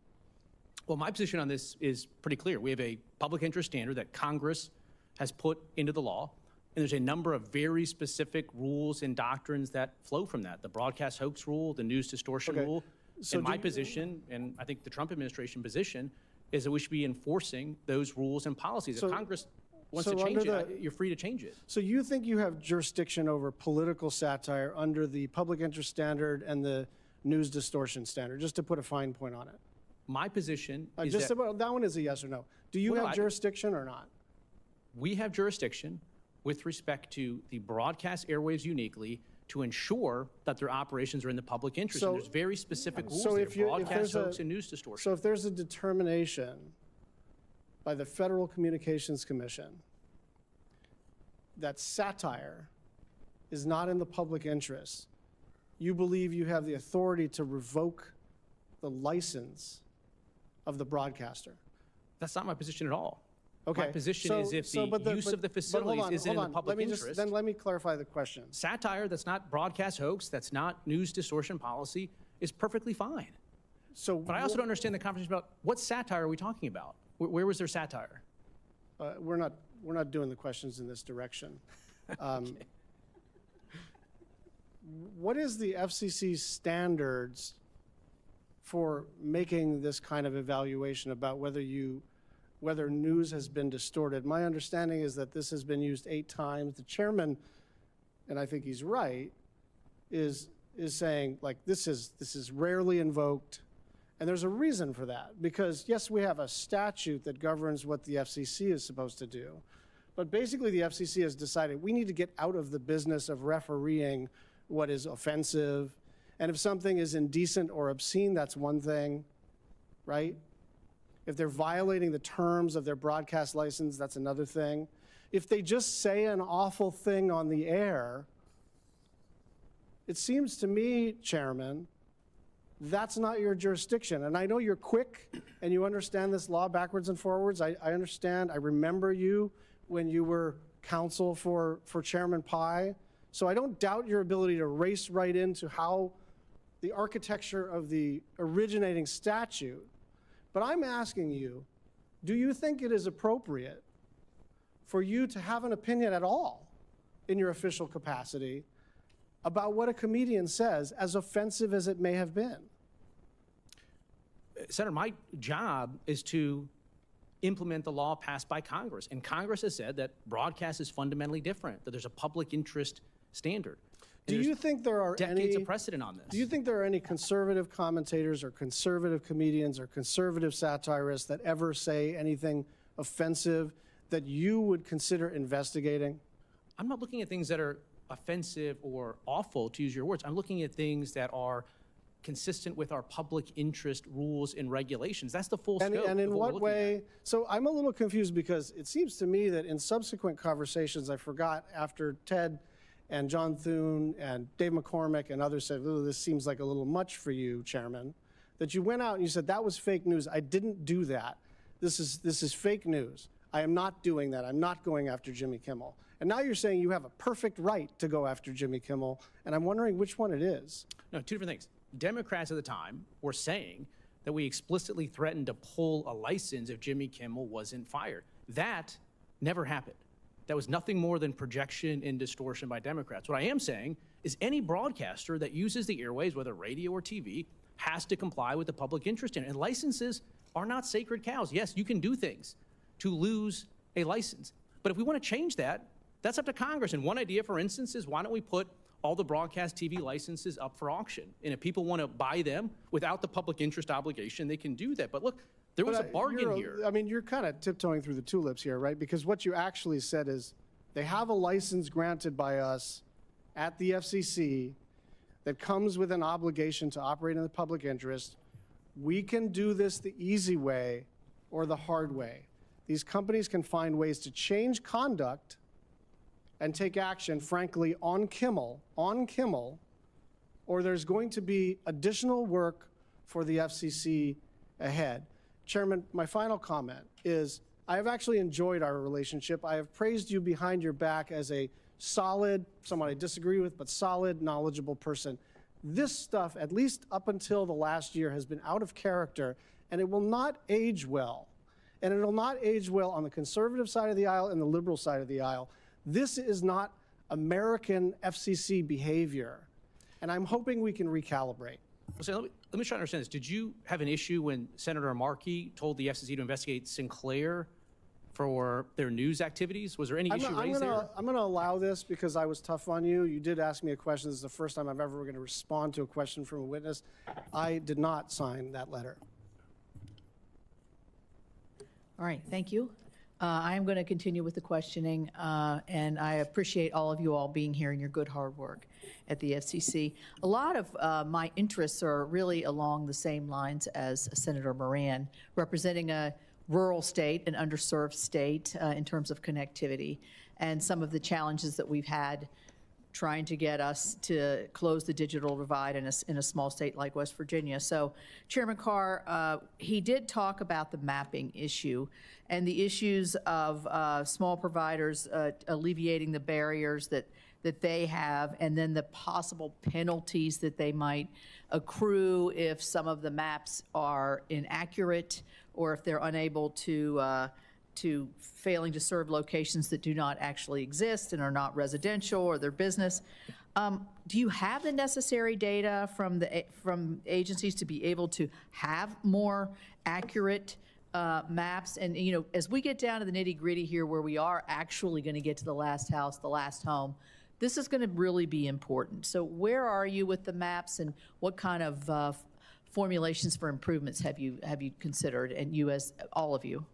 Well, my position on this is pretty clear. We have a public interest standard that Congress has put into the law, and there's a number of very specific rules and doctrines that flow from that. The broadcast hoax rule, the news distortion rule. So my position, and I think the Trump administration position, is that we should be enforcing those rules and policies. If Congress wants to change it, you're free to change it. So you think you have jurisdiction over political satire under the public interest standard and the news distortion standard, just to put a fine point on it? My position is just about that one is a yes or no. Do you have jurisdiction or not? We have jurisdiction with respect to the broadcast airwaves uniquely to ensure that their operations are in the public interest. And there's very specific rules there, broadcast hoax and news distortion. So if there's a determination by the Federal Communications Commission that satire is not in the public interest, you believe you have the authority to revoke the license of the broadcaster? That's not my position at all. Okay. My position is if the use of the facilities isn't in the public interest. Then let me clarify the question. Satire that's not broadcast hoax, that's not news distortion policy, is perfectly fine. But I also don't understand the conversation about what satire are we talking about? Where was there satire? We're not doing the questions in this direction. Okay. What is the FCC's standards for making this kind of evaluation about whether news has been distorted. My understanding is that this has been used 8 times. The chairman, and I think he's right, is saying, like, this is rarely invoked. And there's a reason for that, because yes, we have a statute that governs what the FCC is supposed to do, but basically the FCC has decided we need to get out of the business of refereeing what is offensive, and if something is indecent or obscene, that's one thing, right? If they're violating the terms of their broadcast license, that's another thing. If they just say an awful thing on the air, it seems to me, Chairman, that's not your jurisdiction. And I know you're quick and you understand this law backwards and forwards. I understand. I remember you when you were counsel for Chairman Pai. So I don't doubt your ability to race right into how the architecture of the originating statute. But I'm asking you, do you think it is appropriate for you to have an opinion at all in your official capacity about what a comedian says, as offensive as it may have been? Senator, my job is to implement the law passed by Congress. And Congress has said that broadcast is fundamentally different, that there's a public interest standard. Do you think there are decades of precedent on this? Do you think there are any conservative commentators or conservative comedians or conservative satirists that ever say anything offensive that you would consider investigating? I'm not looking at things that are offensive or awful, to use your words. I'm looking at things that are consistent with our public interest rules and regulations. That's the full scope. And in of what we're way? looking at. So I'm a little confused, because it seems to me that in subsequent conversations, I forgot after Ted and John Thune and Dave McCormick and others said, "Oh, this seems like a little much for you, Chairman," that you went out and you said, "That was fake news. I didn't do that. This is fake news. I am not doing that. I'm not going after Jimmy Kimmel." And now you're saying you have a perfect right to go after Jimmy Kimmel, and I'm wondering which one it is. No, two different things. Democrats at the time were saying that we explicitly threatened to pull a license if Jimmy Kimmel wasn't fired. That never happened. That was nothing more than projection and distortion by Democrats. What I am saying is any broadcaster that uses the airwaves, whether radio or TV, has to comply with the public interest in it. And licenses are not sacred cows. Yes, you can do things to lose a license. But if we want to change that, that's up to Congress. And one idea, for instance, is why don't we put all the broadcast TV licenses up for auction? And if people want to buy them without the public interest obligation, they can do that. But look, there was a bargain here. I mean, you're kind of tiptoeing through the tulips here, right? Because what you actually said is they have a license granted by us at the FCC that comes with an obligation to operate in the public interest. We can do this the easy way or the hard way. These companies can find ways to change conduct and take action, frankly, on Kimmel, or there's going to be additional work for the FCC ahead. Chairman, my final comment is I have actually enjoyed our relationship. I have praised you behind your back as a solid, someone I disagree with, but solid, knowledgeable person. This stuff, at least up until the last year, has been out of character, and it will not age well. And it will not age well on the conservative side of the aisle and the liberal side of the aisle. This is not American FCC behavior, and I'm hoping we can recalibrate. So let me try to understand this. Did you have an issue when Senator Markey told the FCC to investigate Sinclair for their news activities? Was there any issue raised there? I'm going to allow this because I was tough on you. You did ask me a question. This is the first time I've ever going to respond to a question from a witness. I did not sign that letter. All right, thank you. I am going to continue with the questioning, and I appreciate all of you all being here and your good hard work at the FCC. A lot of my interests are really along the same lines as Senator Moran, representing a rural state, an underserved state in terms of connectivity, and some of the challenges that we've had trying to get us to close the digital divide in a small state like West Virginia. So Chairman Carr, he did talk about the mapping issue and the issues of small providers alleviating the barriers that they have, and then the possible penalties that they might accrue if some of the maps are inaccurate or if they're unable to failing to serve locations that do not actually exist and are not residential or their business. Do you have the necessary data from agencies to be able to have more accurate maps? And, you know, as we get down to the nitty-gritty here where we are actually going to get to the last house, the last home, this is going to really be important. So where are you with the maps, and what kind of formulations for improvements have you considered, and you as all of you?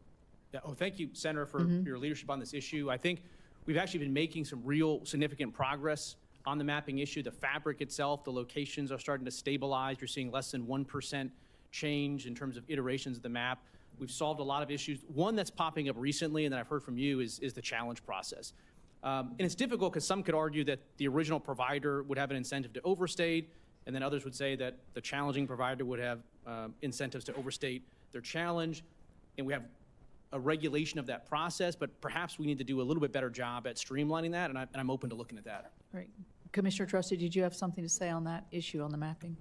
Yeah, thank you, Senator, for your leadership on this issue. I think we've actually been making some real significant progress on the mapping issue. The fabric itself, the locations are starting to stabilize. You're seeing less than 1% change in terms of iterations of the map. We've solved a lot of issues. One that's popping up recently, and that I've heard from you, is the challenge process. And it's difficult because some could argue that the original provider would have an incentive to overstate, and then others would say that the challenging provider would have incentives to overstate their challenge. And we have a regulation of that process, but perhaps we need to do a little bit better job at streamlining that, and I'm open to looking at that. Right. Commissioner Trusty, did you have something to say on that issue, on the mapping?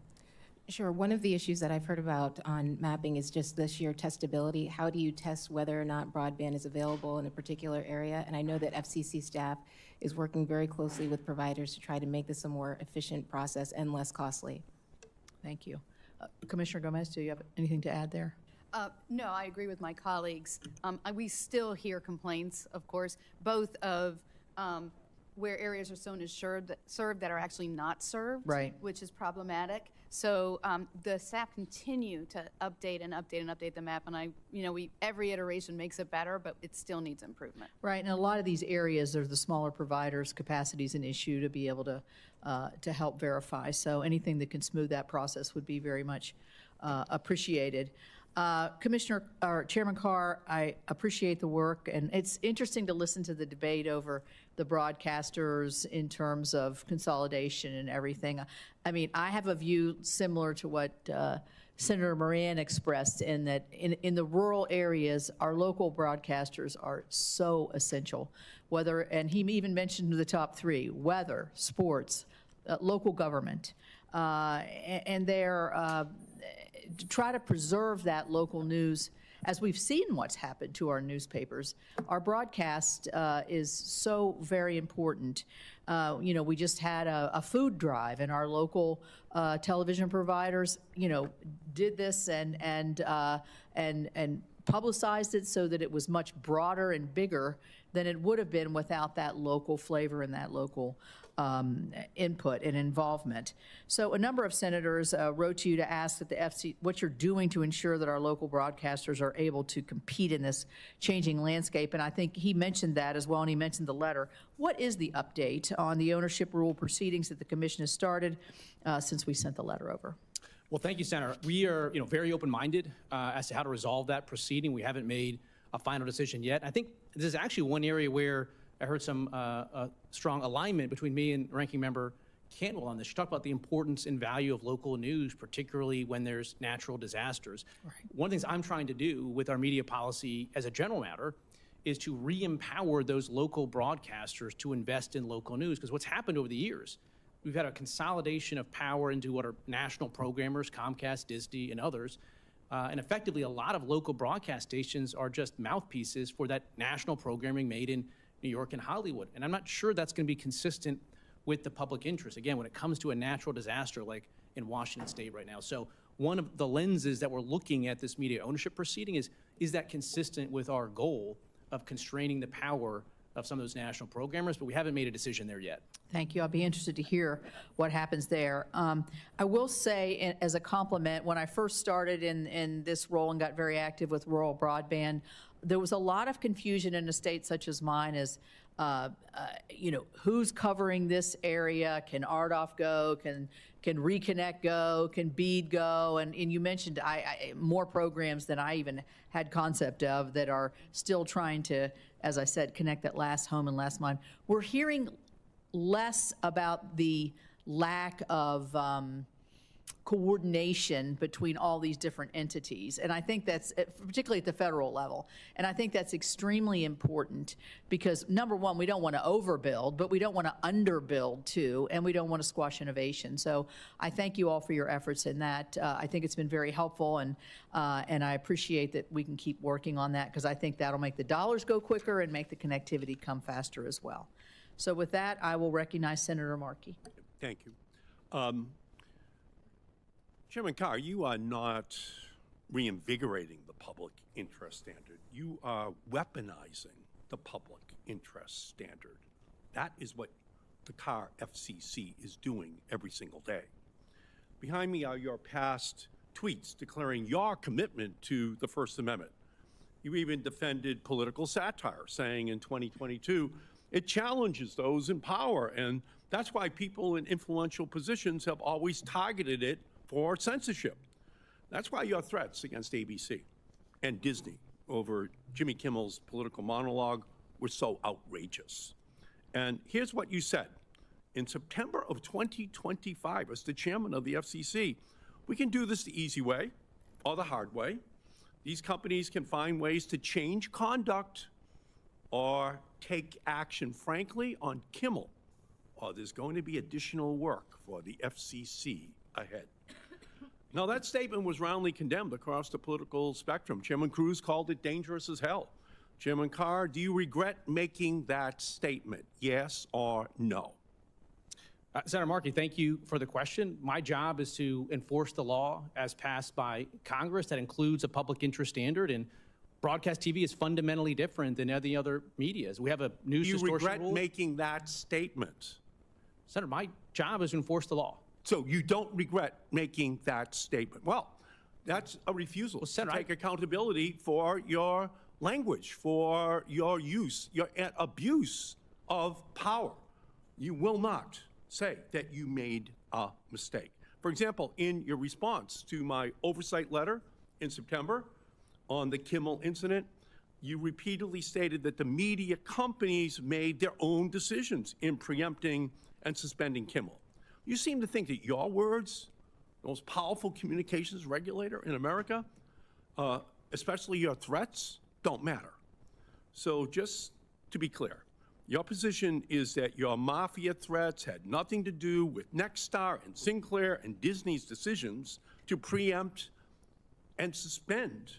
Sure. One of the issues that I've heard about on mapping is just the sheer testability. How do you test whether or not broadband is available in a particular area? And I know that FCC staff is working very closely with providers to try to make this a more efficient process and less costly. Thank you. Commissioner Gomez, do you have anything to add there? No, I agree with my colleagues. We still hear complaints, of course, both of where areas are so served that are actually not served, Right. which is problematic. So the staff continue to update the map, and every iteration makes it better, but it still needs improvement. Right, and a lot of these areas, there's the smaller providers, capacity is an issue to be able to help verify. So anything that can smooth that process would be very much appreciated. Chairman Carr, I appreciate the work, and it's interesting to listen to the debate over the broadcasters in terms of consolidation and everything. I mean, I have a view similar to what Senator Moran expressed, in that in the rural areas, our local broadcasters are so essential. And he even mentioned the top three: weather, sports, local government, and they're to try to preserve that local news. As we've seen what's happened to our newspapers, our broadcast is so very important. We just had a food drive, and our local television providers, did this and publicized it so that it was much broader and bigger than it would have been without that local flavor and that local input and involvement. So a number of senators wrote to you to ask that the FCC, what you're doing to ensure that our local broadcasters are able to compete in this changing landscape. And I think he mentioned that as well, and he mentioned the letter. What is the update on the ownership rule proceedings that the commission has started since we sent the letter over? Well, thank you, Senator. We are, very open-minded as to how to resolve that proceeding. We haven't made a final decision yet. I think this is actually one area where I heard some strong alignment between me and Ranking Member Cantwell on this. She talked about the importance and value of local news, particularly when there's natural disasters. Right. One of the things I'm trying to do with our media policy as a general matter is to re-empower those local broadcasters to invest in local news, because what's happened over the years, we've had a consolidation of power into what are national programmers, Comcast, Disney, and others. And effectively, a lot of local broadcast stations are just mouthpieces for that national programming made in New York and Hollywood. And I'm not sure that's going to be consistent with the public interest, again, when it comes to a natural disaster like in Washington State right now. So one of the lenses that we're looking at this media ownership proceeding is that consistent with our goal of constraining the power of some of those national programmers, but we haven't made a decision there yet. Thank you. I'll be interested to hear what happens there. I will say, as a compliment, when I first started in this role and got very active with rural broadband, there was a lot of confusion in a state such as mine as, who's covering this area? Can RDOF go? Can Reconnect go? Can BEAD go? And you mentioned more programs than I even had concept of that are still trying to, as I said, connect that last home and last mile. We're hearing less about the lack of coordination between all these different entities. And I think that's, particularly at the federal level, and I think that's extremely important because, number one, we don't want to overbuild, but we don't want to underbuild too, and we don't want to squash innovation. So I thank you all for your efforts in that. I think it's been very helpful, and I appreciate that we can keep working on that because I think that'll make the dollars go quicker and make the connectivity come faster as well. So with that, I will recognize Senator Markey. Thank you. Chairman Carr, you are not reinvigorating the public interest standard. You are weaponizing the public interest standard. That is what the Carr FCC is doing every single day. Behind me are your past tweets declaring your commitment to the First Amendment. You even defended political satire, saying in 2022, it challenges those in power, and that's why people in influential positions have always targeted it for censorship. That's why your threats against ABC and Disney over Jimmy Kimmel's political monologue were so outrageous. And here's what you said. In September of 2025, as the chairman of the FCC, we can do this the easy way or the hard way. These companies can find ways to change conduct or take action, frankly, on Kimmel, or there's going to be additional work for the FCC ahead. Now, that statement was roundly condemned across the political spectrum. Chairman Cruz called it dangerous as hell. Chairman Carr, do you regret making that statement, yes or no? Senator Markey, thank you for the question. My job is to enforce the law as passed by Congress. That includes a public interest standard, and broadcast TV is fundamentally different than any other medias. We have a news distortion rule. Do you regret making that statement? Senator, my job is to enforce the law. So you don't regret making that statement? Well, that's a refusal to take accountability for your language, for your use, your abuse of power. You will not say that you made a mistake. For example, in your response to my oversight letter in September on the Kimmel incident, you repeatedly stated that the media companies made their own decisions in preempting and suspending Kimmel. You seem to think that your words, the most powerful communications regulator in America, especially your threats, don't matter. So just to be clear, your position is that your mafia threats had nothing to do with Nexstar and Sinclair and Disney's decisions to preempt and suspend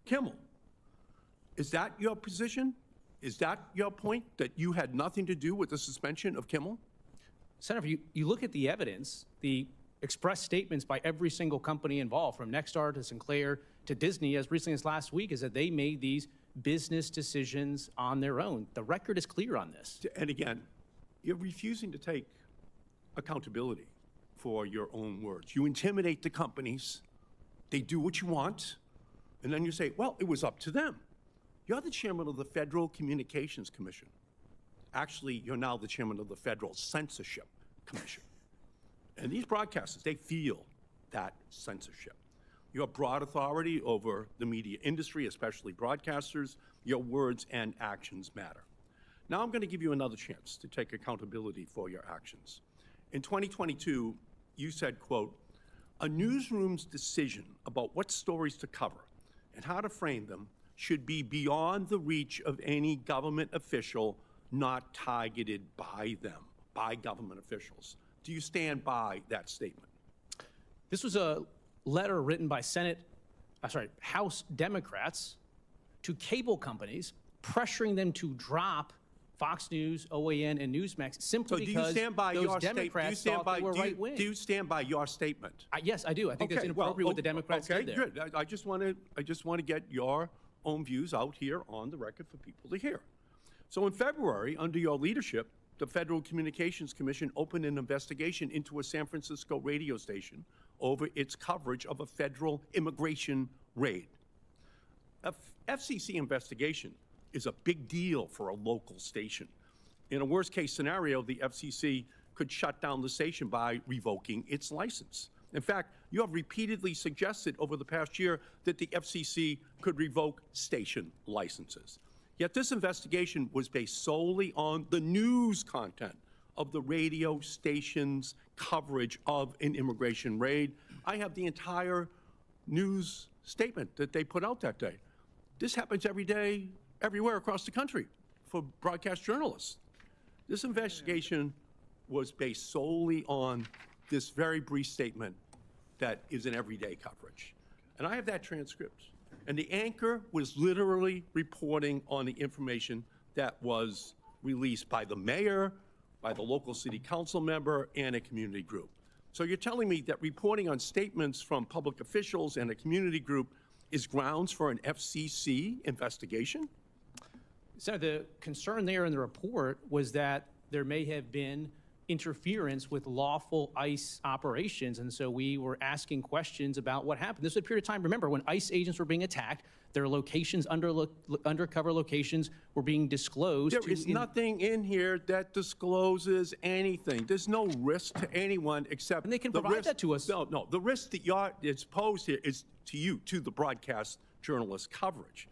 Kimmel. Is that your position? Is that your point, that you had nothing to do with the suspension of Kimmel? Senator, you look at the evidence, the express statements by every single company involved, from Nexstar to Sinclair to Disney, as recently as last week, is that they made these business decisions on their own. The record is clear on this. And again, you're refusing to take accountability for your own words. You intimidate the companies, they do what you want, and then you say, well, it was up to them. You're the chairman of the Federal Communications Commission. Actually, you're now the chairman of the Federal Censorship Commission. And these broadcasters, they feel that censorship. You have broad authority over the media industry, especially broadcasters. Your words and actions matter. Now I'm going to give you another chance to take accountability for your actions. In 2022, you said, quote, a newsroom's decision about what stories to cover and how to frame them should be beyond the reach of any government official not targeted by them, by government officials. Do you stand by that statement? This was a letter written by House Democrats to cable companies, pressuring them to drop Fox News, OAN, and Newsmax simply because those Democrats thought they were right-wing. Do you stand by your statement? Yes, I do. I think it's inappropriate what the Democrats did there. Good. I just want to get your own views out here on the record for people to hear. So in February, under your leadership, the Federal Communications Commission opened an investigation into a San Francisco radio station over its coverage of a federal immigration raid. A FCC investigation is a big deal for a local station. In a worst-case scenario, the FCC could shut down the station by revoking its license. In fact, you have repeatedly suggested over the past year that the FCC could revoke station licenses. Yet this investigation was based solely on the news content of the radio station's coverage of an immigration raid. I have the entire news statement that they put out that day. This happens every day, everywhere across the country for broadcast journalists. This investigation was based solely on this very brief statement that is in everyday coverage. And I have that transcript. And the anchor was literally reporting on the information that was released by the mayor by the local city council member and a community group. So you're telling me that reporting on statements from public officials and a community group is grounds for an FCC investigation? Senator, the concern there in the report was that there may have been interference with lawful ICE operations, and so we were asking questions about what happened. This was a period of time, remember, when ICE agents were being attacked, their locations, undercover locations, were being disclosed. There is nothing in here that discloses anything. There's no risk to anyone except And they can the provide risk, that to us. No. The risk that is posed here is to you, to the broadcast journalist coverage.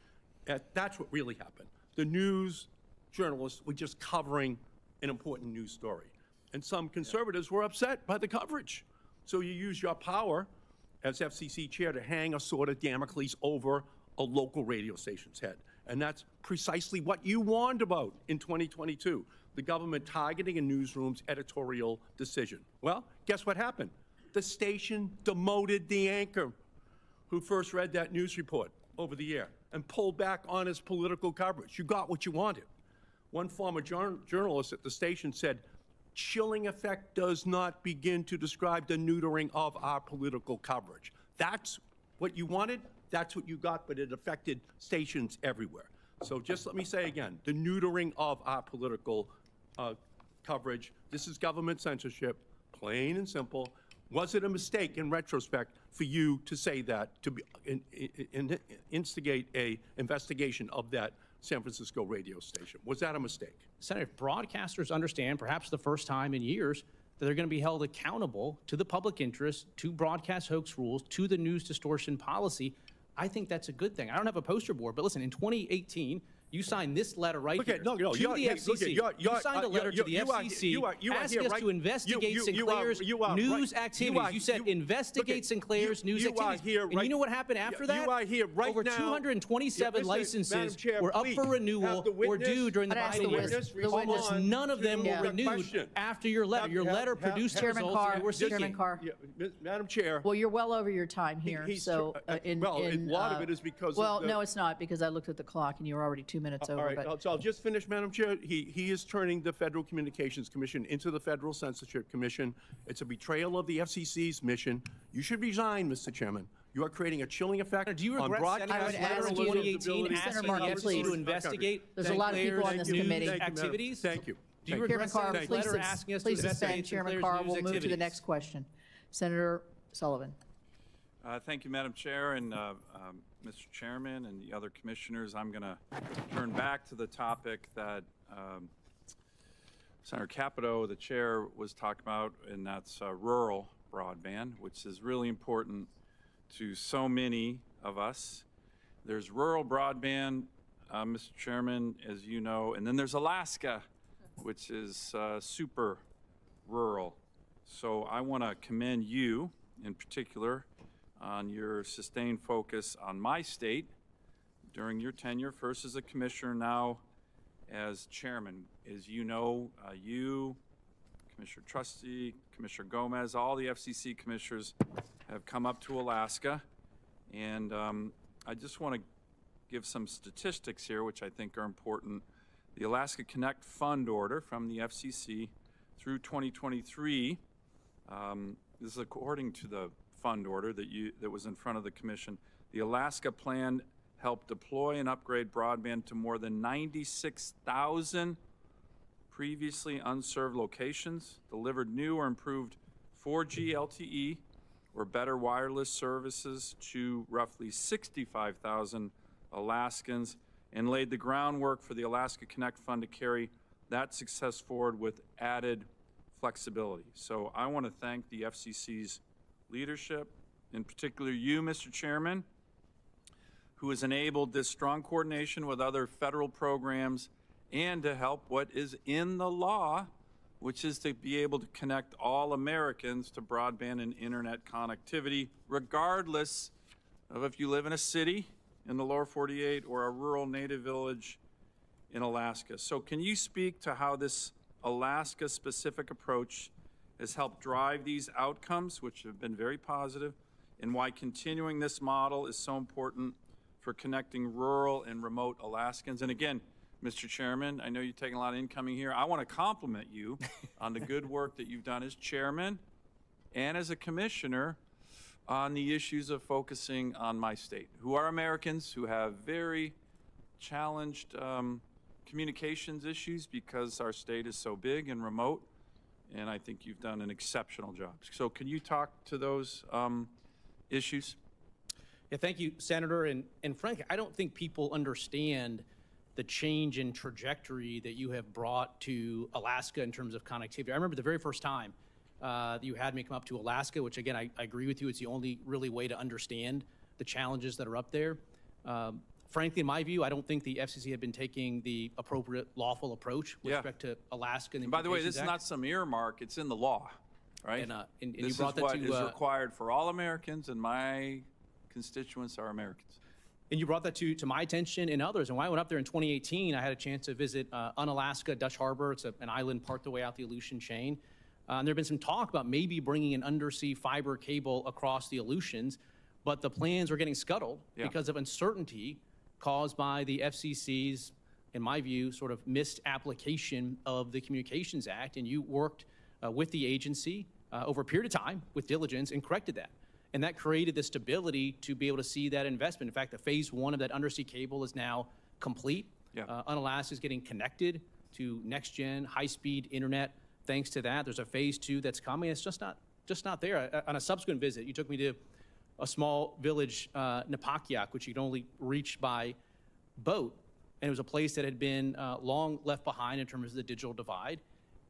That's what really happened. The news journalists were just covering an important news story. And some conservatives were upset by the coverage. So you use your power as FCC chair to hang a sword of Damocles over a local radio station's head. And that's precisely what you warned about in 2022, the government targeting a newsroom's editorial decision. Well, guess what happened? The station demoted the anchor who first read that news report over the air and pulled back on his political coverage. You got what you wanted. One former journalist at the station said, "Chilling effect does not begin to describe the neutering of our political coverage." That's what you wanted, that's what you got, but it affected stations everywhere. So just let me say again, the neutering of our political coverage, this is government censorship, plain and simple. Was it a mistake in retrospect for you to say that, to instigate a investigation of that San Francisco radio station? Was that a mistake? Senator, if broadcasters understand, perhaps the first time in years, that they're going to be held accountable to the public interest, to broadcast hoax rules, to the news distortion policy, I think that's a good thing. I don't have a poster board, but listen, in 2018, you signed this letter right here to the FCC. You signed a letter to the FCC asking us to investigate Sinclair's news activities. You said investigate Sinclair's news activities. And you know what happened after that? Over 227 licenses were up for renewal or due during the Biden years. Almost none of them were renewed after your letter. Your letter produced Chairman results Carr, that we're seeking. Chairman Carr. Madam Chair. Well, you're well over your time here, so. A lot of it is because Well, of the, no, it's not, because I looked at the clock and you were already 2 minutes over. all right, But so I'll just finish, Madam Chair. He is turning the Federal Communications Commission into the Federal Censorship Commission. It's a betrayal of the FCC's mission. You should resign, Mr. Chairman. You are creating a chilling effect Do you on regret broadcast sending I would a letter in ask you- 2018 Senator asking the Markey, FCC please. to investigate There's a lot of people on Sinclair's this committee. news Thank you, madam. activities? Thank you. Do you Thank you. regret Chairman Carr, sending a letter please asking us to suspend. investigate Chairman Sinclair's Carr, news we'll move to the activities? next question. Senator Sullivan. Thank you, Madam Chair, and Mr. Chairman and the other commissioners. I'm going to turn back to the topic that Senator Capito, the chair, was talking about, and that's rural broadband, which is really important to so many of us. There's rural broadband, Mr. Chairman, as you know, and then there's Alaska, which is super rural. So I want to commend you in particular on your sustained focus on my state during your tenure, first as a commissioner, now as chairman. As you know, you, Commissioner Trusty, Commissioner Gomez, all the FCC commissioners have come up to Alaska. And I just want to give some statistics here, which I think are important. The Alaska Connect Fund order from the FCC through 2023, this is according to the fund order that was in front of the commission. The Alaska plan helped deploy and upgrade broadband to more than 96,000 previously unserved locations, delivered new or improved 4G LTE or better wireless services to roughly 65,000 Alaskans, and laid the groundwork for the Alaska Connect Fund to carry that success forward with added flexibility. So I want to thank the FCC's leadership, in particular you, Mr. Chairman, who has enabled this strong coordination with other federal programs and to help what is in the law, which is to be able to connect all Americans to broadband and internet connectivity, regardless of if you live in a city in the lower 48 or a rural native village in Alaska. So can you speak to how this Alaska-specific approach has helped drive these outcomes, which have been very positive, and why continuing this model is so important for connecting rural and remote Alaskans? And again, Mr. Chairman. I know you're taking a lot of incoming here. I want to compliment you on the good work that you've done as chairman and as a commissioner on the issues of focusing on my state, who are Americans, who have very challenged communications issues because our state is so big and remote, and I think you've done an exceptional job. So can you talk to those issues? Yeah, thank you, Senator. And frankly, I don't think people understand the change in trajectory that you have brought to Alaska in terms of connectivity. I remember the very first time that you had me come up to Alaska, which again, I agree with you, it's the only really way to understand the challenges that are up there. Frankly, in my view, I don't think the FCC had been taking the appropriate lawful approach with respect to Alaska. And by the way, this is not some earmark, it's in the law, right? And this you brought is what that is required for all Americans, and my constituents are Americans. And you brought that to my attention and others. And when I went up there in 2018, I had a chance to visit Unalaska, Dutch Harbor. It's an island part the way out the Aleutian chain. And there had been some talk about maybe bringing an undersea fiber cable across the Aleutians, but the plans were getting scuttled because of uncertainty caused by the FCC's, in my view, sort of missed application of the Communications Act. And you worked with the agency over a period of time with diligence and corrected that. And that created the stability to be able to see that investment. In fact, the phase one of that undersea cable is now complete. Unalaska is getting connected to next-gen high-speed internet. Thanks to that, there's a phase two that's coming. It's just not there. On a subsequent visit, you took me to a small village, Napakiak, which you can only reach by boat. And it was a place that had been long left behind in terms of the digital divide.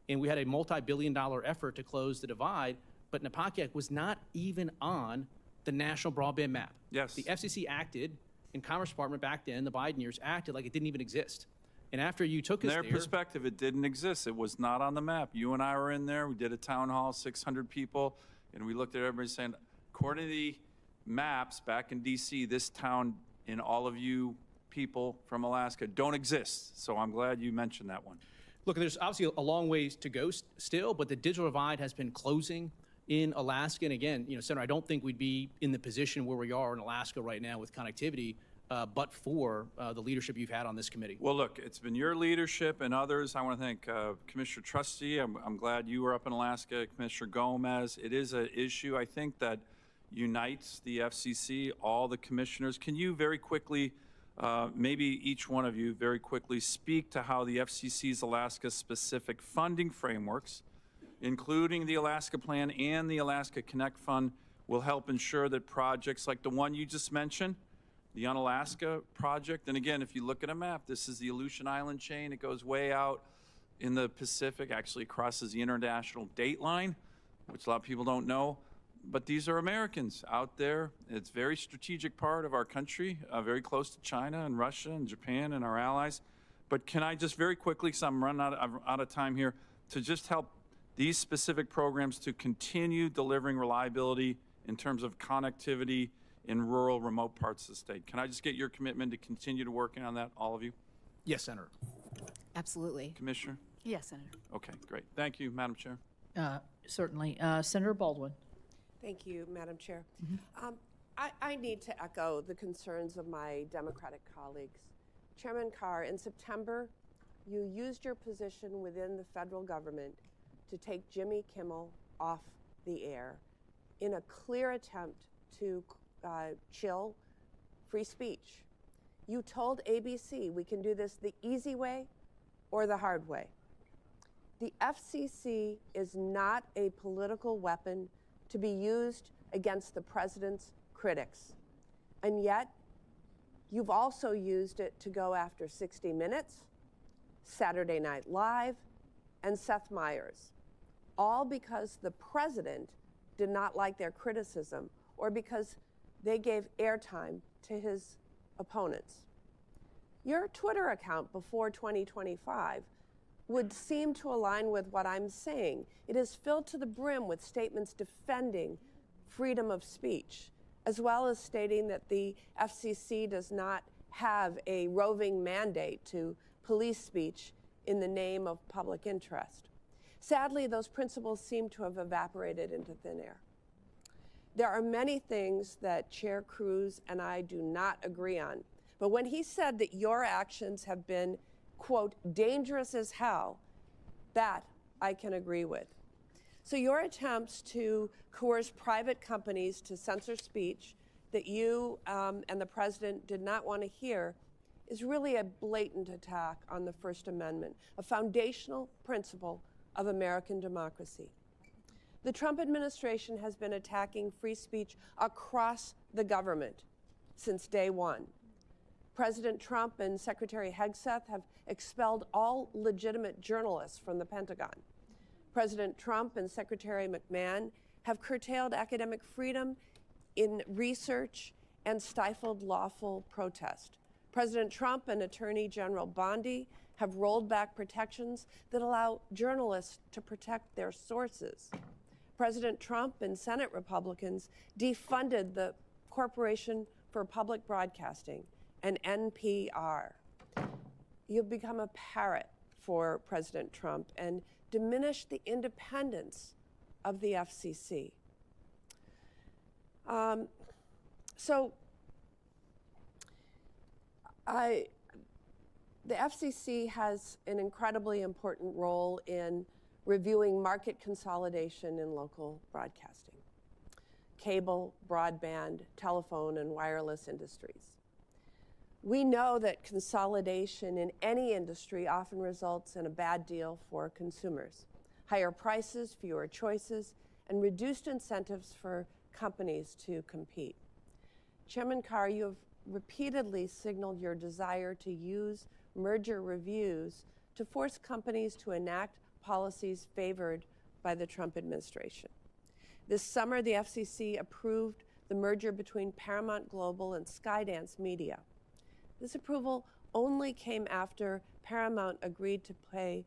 And we had a multi-billion-dollar effort to close the divide, but Napakiak was not even on the national broadband map. Yes. The FCC acted, and Commerce Department back then, the Biden years, acted like it didn't even exist. And after you took us there— From their perspective, it didn't exist. It was not on the map. You and I were in there. We did a town hall, 600 people, and we looked at everybody saying, according to the maps back in D.C., this town and all of you people from Alaska don't exist. So I'm glad you mentioned that one. Look, there's obviously a long ways to go still, but the digital divide has been closing in Alaska. And again, Senator, I don't think we'd be in the position where we are in Alaska right now with connectivity, but for the leadership you've had on this committee. Well, look, it's been your leadership and others. I want to thank Commissioner Trusty. I'm glad you were up in Alaska, Commissioner Gomez. It is an issue, I think, that unites the FCC, all the commissioners. Can you very quickly, maybe each one of you very quickly, speak to how the FCC's Alaska-specific funding frameworks, including the Alaska Plan and the Alaska Connect Fund, will help ensure that projects like the one you just mentioned, the Unalaska project, and again, if you look at a map, this is the Aleutian Island chain. It goes way out in the Pacific, actually crosses the international date line, which a lot of people don't know. But these are Americans out there. It's a very strategic part of our country, very close to China and Russia and Japan and our allies. But can I just very quickly, because I'm running out of time here, to just help these specific programs to continue delivering reliability in terms of connectivity in rural, remote parts of the state. Can I just get your commitment to continue to work on that, all of you? Yes, Senator. Absolutely. Commissioner? Yes, Senator. Okay, great. Thank you, Madam Chair. Certainly. Senator Baldwin. Thank you, Madam Chair. I need to echo the concerns of my Democratic colleagues. Chairman Carr, in September, you used your position within the federal government to take Jimmy Kimmel off the air in a clear attempt to chill free speech. You told ABC we can do this the easy way or the hard way. The FCC is not a political weapon to be used against the president's critics. And yet, you've also used it to go after 60 Minutes, Saturday Night Live, and Seth Meyers, all because the president did not like their criticism or because they gave airtime to his opponents. Your Twitter account before 2025 would seem to align with what I'm saying. It is filled to the brim with statements defending freedom of speech, as well as stating that the FCC does not have a roving mandate to police speech in the name of public interest. Sadly, those principles seem to have evaporated into thin air. There are many things that Chair Cruz and I do not agree on, but when he said that your actions have been, quote, dangerous as hell, that I can agree with. So your attempts to coerce private companies to censor speech that you and the president did not want to hear is really a blatant attack on the First Amendment, a foundational principle of American democracy. The Trump administration has been attacking free speech across the government since day one. President Trump and Secretary Hegseth have expelled all legitimate journalists from the Pentagon. President Trump and Secretary McMahon have curtailed academic freedom in research and stifled lawful protest. President Trump and Attorney General Bondi have rolled back protections that allow journalists to protect their sources. President Trump and Senate Republicans defunded the Corporation for Public Broadcasting, and NPR. You've become a parrot for President Trump and diminished the independence of the FCC. The FCC has an incredibly important role in reviewing market consolidation in local broadcasting, cable, broadband, telephone, and wireless industries. We know that consolidation in any industry often results in a bad deal for consumers. Higher prices, fewer choices, and reduced incentives for companies to compete. Chairman Carr, you have repeatedly signaled your desire to use merger reviews to force companies to enact policies favored by the Trump administration. This summer, the FCC approved the merger between Paramount Global and Skydance Media. This approval only came after Paramount agreed to pay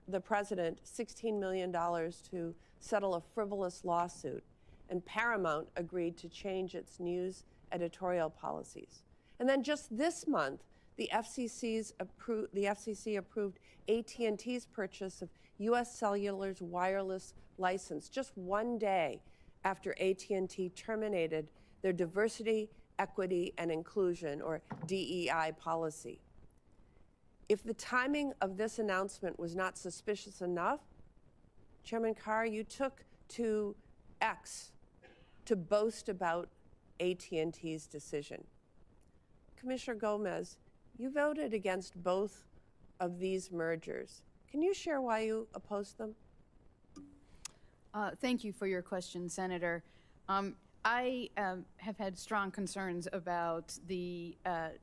the president $16 million to settle a frivolous lawsuit, and Paramount agreed to change its news editorial policies. And then just this month, the FCC approved AT&T's purchase of U.S. Cellular's wireless license just one day after AT&T terminated their diversity, equity, and inclusion, or DEI policy. If the timing of this announcement was not suspicious enough, Chairman Carr, you took to X to boast about AT&T's decision. Commissioner Gomez, you voted against both of these mergers. Can you share why you opposed them? Thank you for your question, Senator. I have had strong concerns about the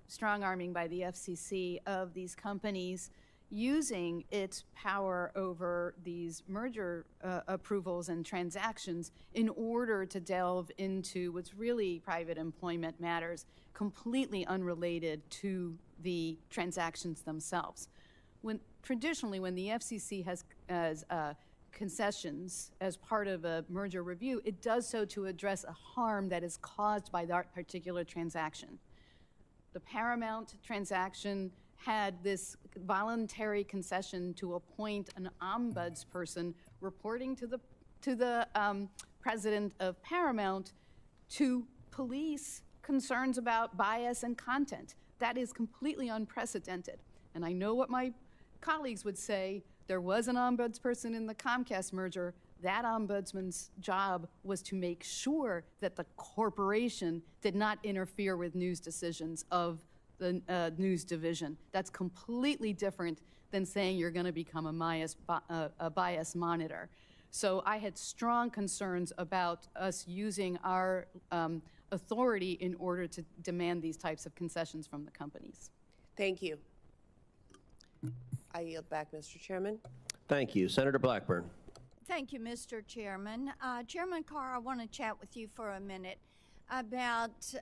strong arming by the FCC of these companies using its power over these merger approvals and transactions in order to delve into what's really private employment matters, completely unrelated to the transactions themselves. Traditionally, when the FCC has concessions as part of a merger review, it does so to address a harm that is caused by that particular transaction. The Paramount transaction had this voluntary concession to appoint an ombudsperson reporting to the president of Paramount to police concerns about bias and content. That is completely unprecedented. And I know what my colleagues would say. There was an ombudsperson in the Comcast merger. That ombudsman's job was to make sure that the corporation did not interfere with news decisions of the news division. That's completely different than saying you're going to become a bias monitor. So I had strong concerns about us using our authority in order to demand these types of concessions from the companies. Thank you. I yield back, Mr. Chairman. Thank you. Senator Blackburn. Thank you, Mr. Chairman. Chairman Carr, I want to chat with you for a minute about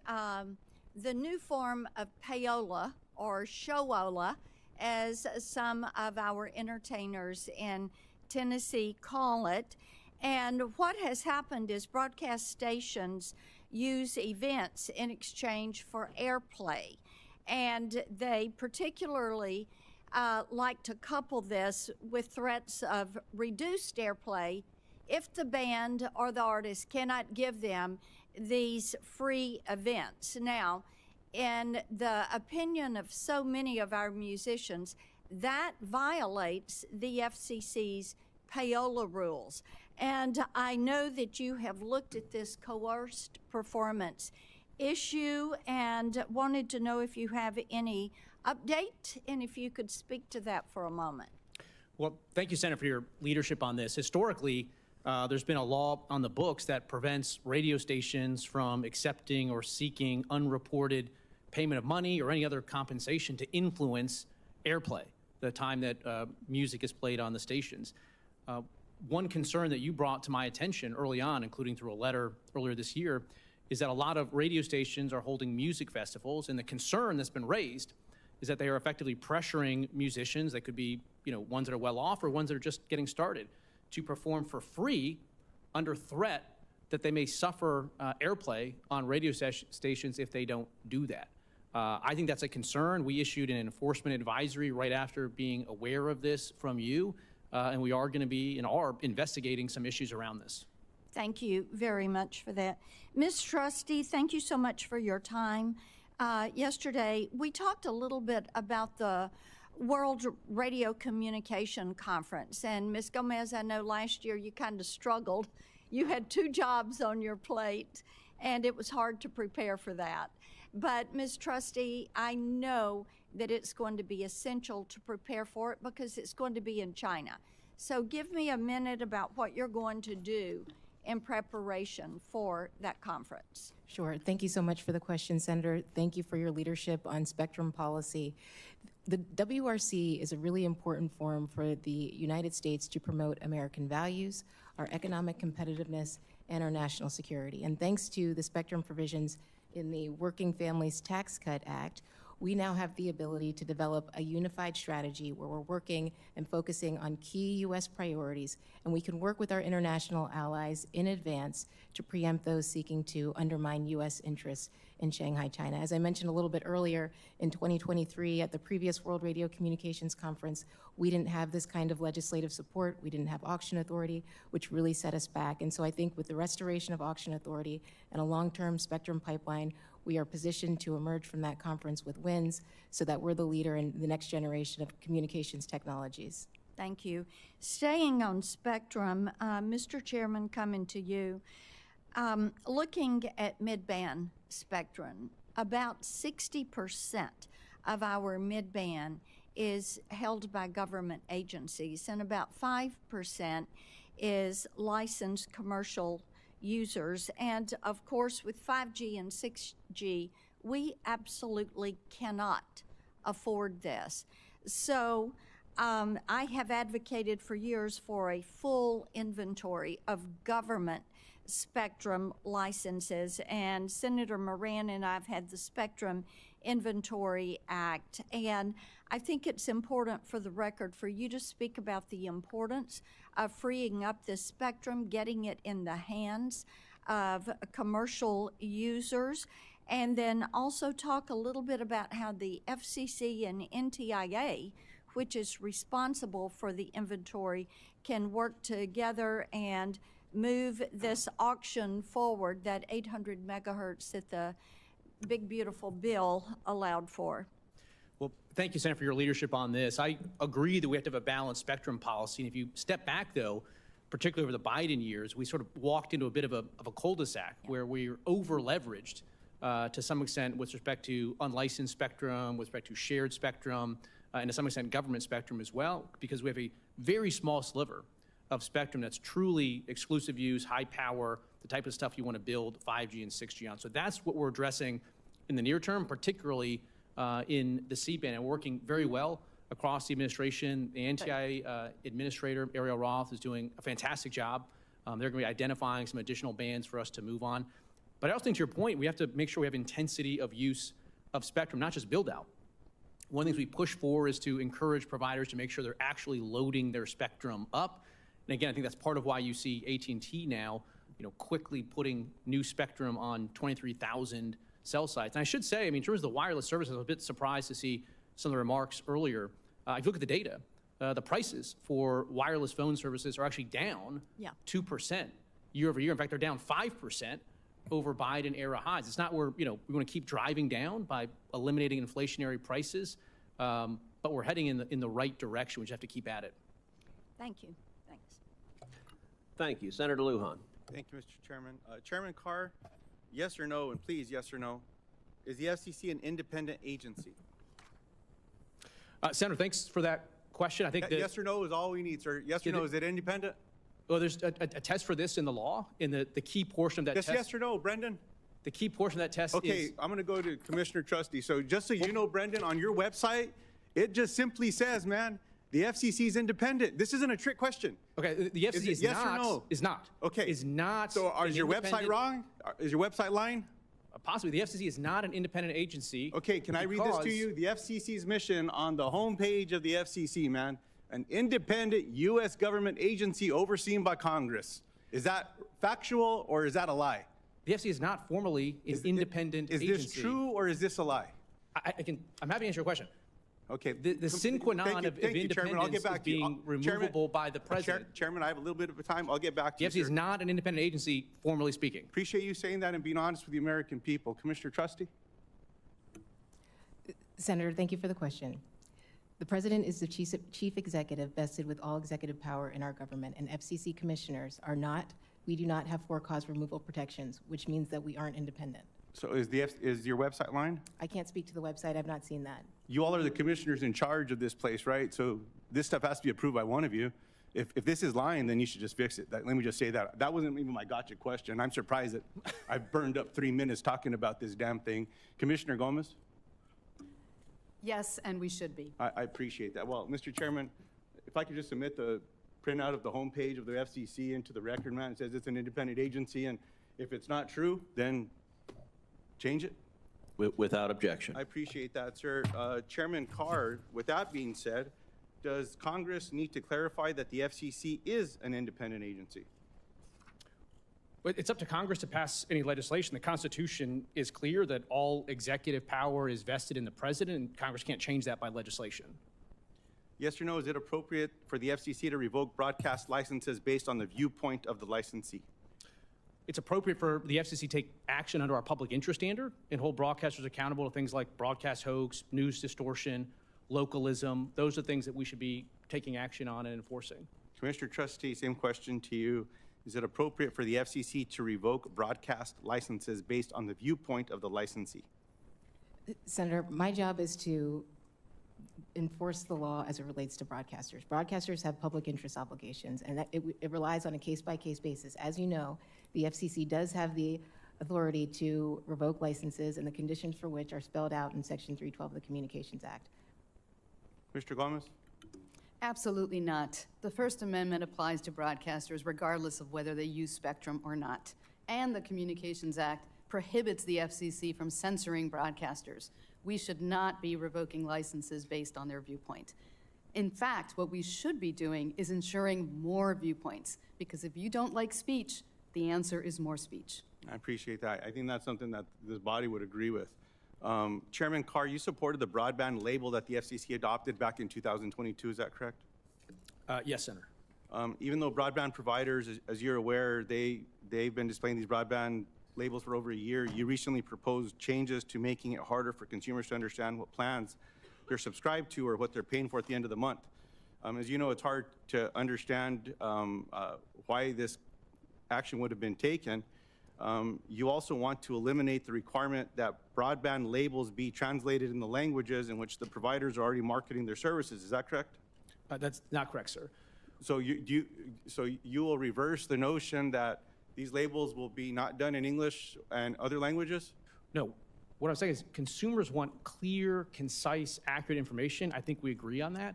the new form of payola, or showola, as some of our entertainers in Tennessee call it. And what has happened is broadcast stations use events in exchange for airplay. And they particularly like to couple this with threats of reduced airplay if the band or the artist cannot give them these free events. Now, in the opinion of so many of our musicians, that violates the FCC's payola rules. And I know that you have looked at this coerced performance issue and wanted to know if you have any update and if you could speak to that for a moment. Well, thank you, Senator, for your leadership on this. Historically, there's been a law on the books that prevents radio stations from accepting or seeking unreported payment of money or any other compensation to influence airplay, the time that music is played on the stations. One concern that you brought to my attention early on, including through a letter earlier this year, is that a lot of radio stations are holding music festivals, and the concern that's been raised is that they are effectively pressuring musicians, that could be ones that are well off or ones that are just getting started, to perform for free under threat that they may suffer airplay on radio stations if they don't do that. I think that's a concern. We issued an enforcement advisory right after being aware of this from you, and we are going to be and are investigating some issues around this. Thank you very much for that. Ms. Trusty, thank you so much for your time. Yesterday, we talked a little bit about the World Radio Communication Conference. And Ms. Gomez, I know last year you kind of struggled. You had 2 jobs on your plate, and it was hard to prepare for that. But Ms. Trusty, I know that it's going to be essential to prepare for it because it's going to be in China. So give me a minute about what you're going to do in preparation for that conference. Sure. Thank you so much for the question, Senator. Thank you for your leadership on spectrum policy. The WRC is a really important forum for the United States to promote American values, our economic competitiveness, and our national security. And thanks to the spectrum provisions in the Working Families Tax Cut Act, we now have the ability to develop a unified strategy where we're working and focusing on key U.S. priorities, and we can work with our international allies in advance to preempt those seeking to undermine U.S. interests in Shanghai, China. As I mentioned a little bit earlier, in 2023 at the previous World Radio Communications Conference, we didn't have this kind of legislative support. We didn't have auction authority, which really set us back. And so I think with the restoration of auction authority and a long-term spectrum pipeline, we are positioned to emerge from that conference with wins so that we're the leader in the next generation of communications technologies. Thank you. Staying on spectrum, Mr. Chairman, coming to you. Looking at mid-band spectrum, about 60% of our mid-band is held by government agencies, and about 5% is licensed commercial users. And of course, with 5G and 6G, we absolutely cannot afford this. So I have advocated for years for a full inventory of government spectrum licenses, and Senator Moran and I have had the Spectrum Inventory Act, and I think it's important for the record for you to speak about the importance of freeing up this spectrum, getting it in the hands of commercial users, and then also talk a little bit about how the FCC and NTIA, which is responsible for the inventory, can work together and move this auction forward, that 800 megahertz that the big beautiful bill allowed for. Well, thank you, Senator, for your leadership on this. I agree that we have to have a balanced spectrum policy. And if you step back, though, particularly over the Biden years, we sort of walked into a bit of a cul-de-sac where we're over-leveraged to some extent with respect to unlicensed spectrum, with respect to shared spectrum, and to some extent government spectrum as well, because we have a very small sliver of spectrum that's truly exclusive use, high power, the type of stuff you want to build 5G and 6G on. So that's what we're addressing in the near term, particularly in the C-band, and working very well across the administration. The NTIA administrator, Ariel Roth, is doing a fantastic job. They're going to be identifying some additional bands for us to move on. But I also think, to your point, we have to make sure we have intensity of use of spectrum, not just build out. One of the things we push for is to encourage providers to make sure they're actually loading their spectrum up. And again, I think that's part of why you see AT&T now, quickly putting new spectrum on 23,000 cell sites. And I should say, in terms of the wireless services, I was a bit surprised to see some of the remarks earlier. If you look at the data, the prices for wireless phone services are actually down 2% year over year. In fact, they're down 5% over Biden era highs. It's not where we want to keep driving down by eliminating inflationary prices, but but we're heading in the right direction. We just have to keep at it. Thank you. Thanks. Thank you. Senator Lujan. Thank you, Mr. Chairman. Chairman Carr, yes or no, and please, yes or no, is the FCC an independent agency? Senator, thanks for that question. I think that, yes or no is all we need, sir. Yes or no, is it independent? well, there's a test for this in the law, and the key portion of that Just test. yes or no, Brendan? The key portion of that test Okay, is. I'm going to go to Commissioner Trusty. So just so you know, Brendan, on your website, it just simply says, man, the FCC is independent. This isn't a trick question. Okay, the FCC is yes not. or no? Is not. Okay. Is not. So an is your website independent- wrong? Is your website lying? Possibly. The FCC is not an independent agency. Okay, can I read this to because- you? The FCC's mission on the homepage of the FCC, man, an independent U.S. government agency overseen by Congress. Is that factual or is that a lie? The FCC is not formally an independent Is agency. this true or is this a lie? I'm happy to answer your question. Okay. The sine qua non of Chairman. I'll independence get is back to you. being removable by the president. Chairman, I have a little bit of time. I'll get back to The you. FCC is sir. not an independent agency, formally speaking. Appreciate you saying that and being honest with the American people. Commissioner Trusty? Senator, thank you for the question. The president is the chief executive vested with all executive power in our government, and FCC commissioners are not, we do not have for-cause removal protections, which means that we aren't independent. So is your website lying? I can't speak to the website. I've not seen that. You all are the commissioners in charge of this place, right? So this stuff has to be approved by one of you. If this is lying, then you should just fix it. Let me just say that. That wasn't even my gotcha question. I'm surprised that I burned up 3 minutes talking about this damn thing. Commissioner Gomez? Yes, and we should be. I appreciate that. Well, Mr. Chairman, if I could just submit the printout of the homepage of the FCC into the record, man, it says it's an independent agency, and if it's not true, then change it. Without objection. I appreciate that, sir. Chairman Carr, with that being said, does Congress need to clarify that the FCC is an independent agency? But it's up to Congress to pass any legislation. The Constitution is clear that all executive power is vested in the president, and Congress can't change that by legislation. Yes or no, is it appropriate for the FCC to revoke broadcast licenses based on the viewpoint of the licensee? It's appropriate for the FCC to take action under our public interest standard and hold broadcasters accountable to things like broadcast hoax, news distortion, localism. Those are things that we should be taking action on and enforcing. Commissioner Trustee, same question to you. Is it appropriate for the FCC to revoke broadcast licenses based on the viewpoint of the licensee? Senator, my job is to enforce the law as it relates to broadcasters. Broadcasters have public interest obligations, and it relies on a case-by-case basis. As you know, the FCC does have the authority to revoke licenses, and the conditions for which are spelled out in Section 312 of the Communications Act. Mr. Gomez? Absolutely not. The First Amendment applies to broadcasters regardless of whether they use spectrum or not. And the Communications Act prohibits the FCC from censoring broadcasters. We should not be revoking licenses based on their viewpoint. In fact, what we should be doing is ensuring more viewpoints, because if you don't like speech, the answer is more speech. I appreciate that. I think that's something that this body would agree with. Chairman Carr, you supported the broadband label that the FCC adopted back in 2022, is that correct? Yes, Senator. Even though broadband providers, as you're aware, they've been displaying these broadband labels for over a year, you recently proposed changes to making it harder for consumers to understand what plans they're subscribed to or what they're paying for at the end of the month. As you know, it's hard to understand why this action would have been taken. You also want to eliminate the requirement that broadband labels be translated in the languages in which the providers are already marketing their services. Is that correct? That's not correct, sir. So you will reverse the notion that these labels will be not done in English and other languages? No. What I'm saying is consumers want clear, concise, accurate information. I think we agree on that.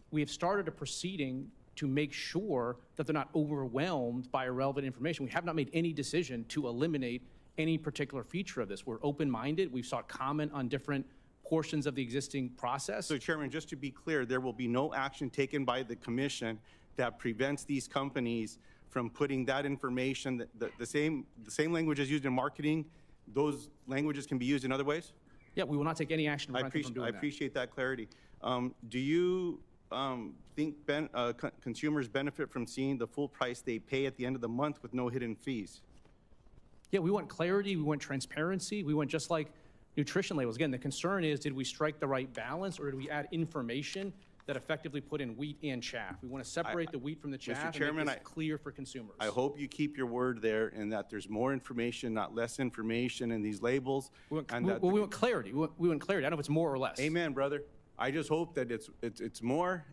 We have started a proceeding to make sure that they're not overwhelmed by irrelevant information. We have not made any decision to eliminate any particular feature of this. We're open-minded. We've sought comment on different portions of the existing process. So, Chairman, just to be clear, there will be no action taken by the Commission that prevents these companies from putting that information, the same languages used in marketing, those languages can be used in other ways? Yeah, we will not take any action to prevent them from doing that. I appreciate that clarity. Do you think consumers benefit from seeing the full price they pay at the end of the month with no hidden fees? Yeah, we want clarity, we want transparency, we want, just like nutrition labels. Again, the concern is, did we strike the right balance, or did we add information that effectively put in wheat and chaff? We want to separate the wheat from the chaff and Chairman, make this clear for consumers. I hope you keep your word there and that there's more information, not less information in these labels. We want clarity. We want clarity. I don't know if it's more or less. Amen, brother. I just hope that it's more,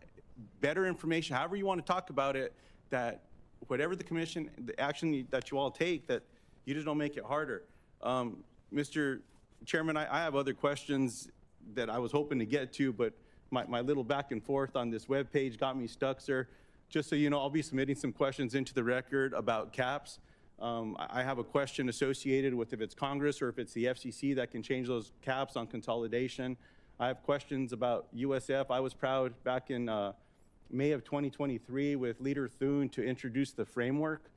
better information, however you want to talk about it, that whatever the commission, the action that you all take, that you just don't make it harder. Mr. Chairman, I have other questions that I was hoping to get to, but my little back and forth on this webpage got me stuck, sir. Just so you know, I'll be submitting some questions into the record about caps. I have a question associated with if it's Congress or if it's the FCC that can change those caps on consolidation. I have questions about USF. I was proud back in May of 2023 with Leader Thune to introduce the framework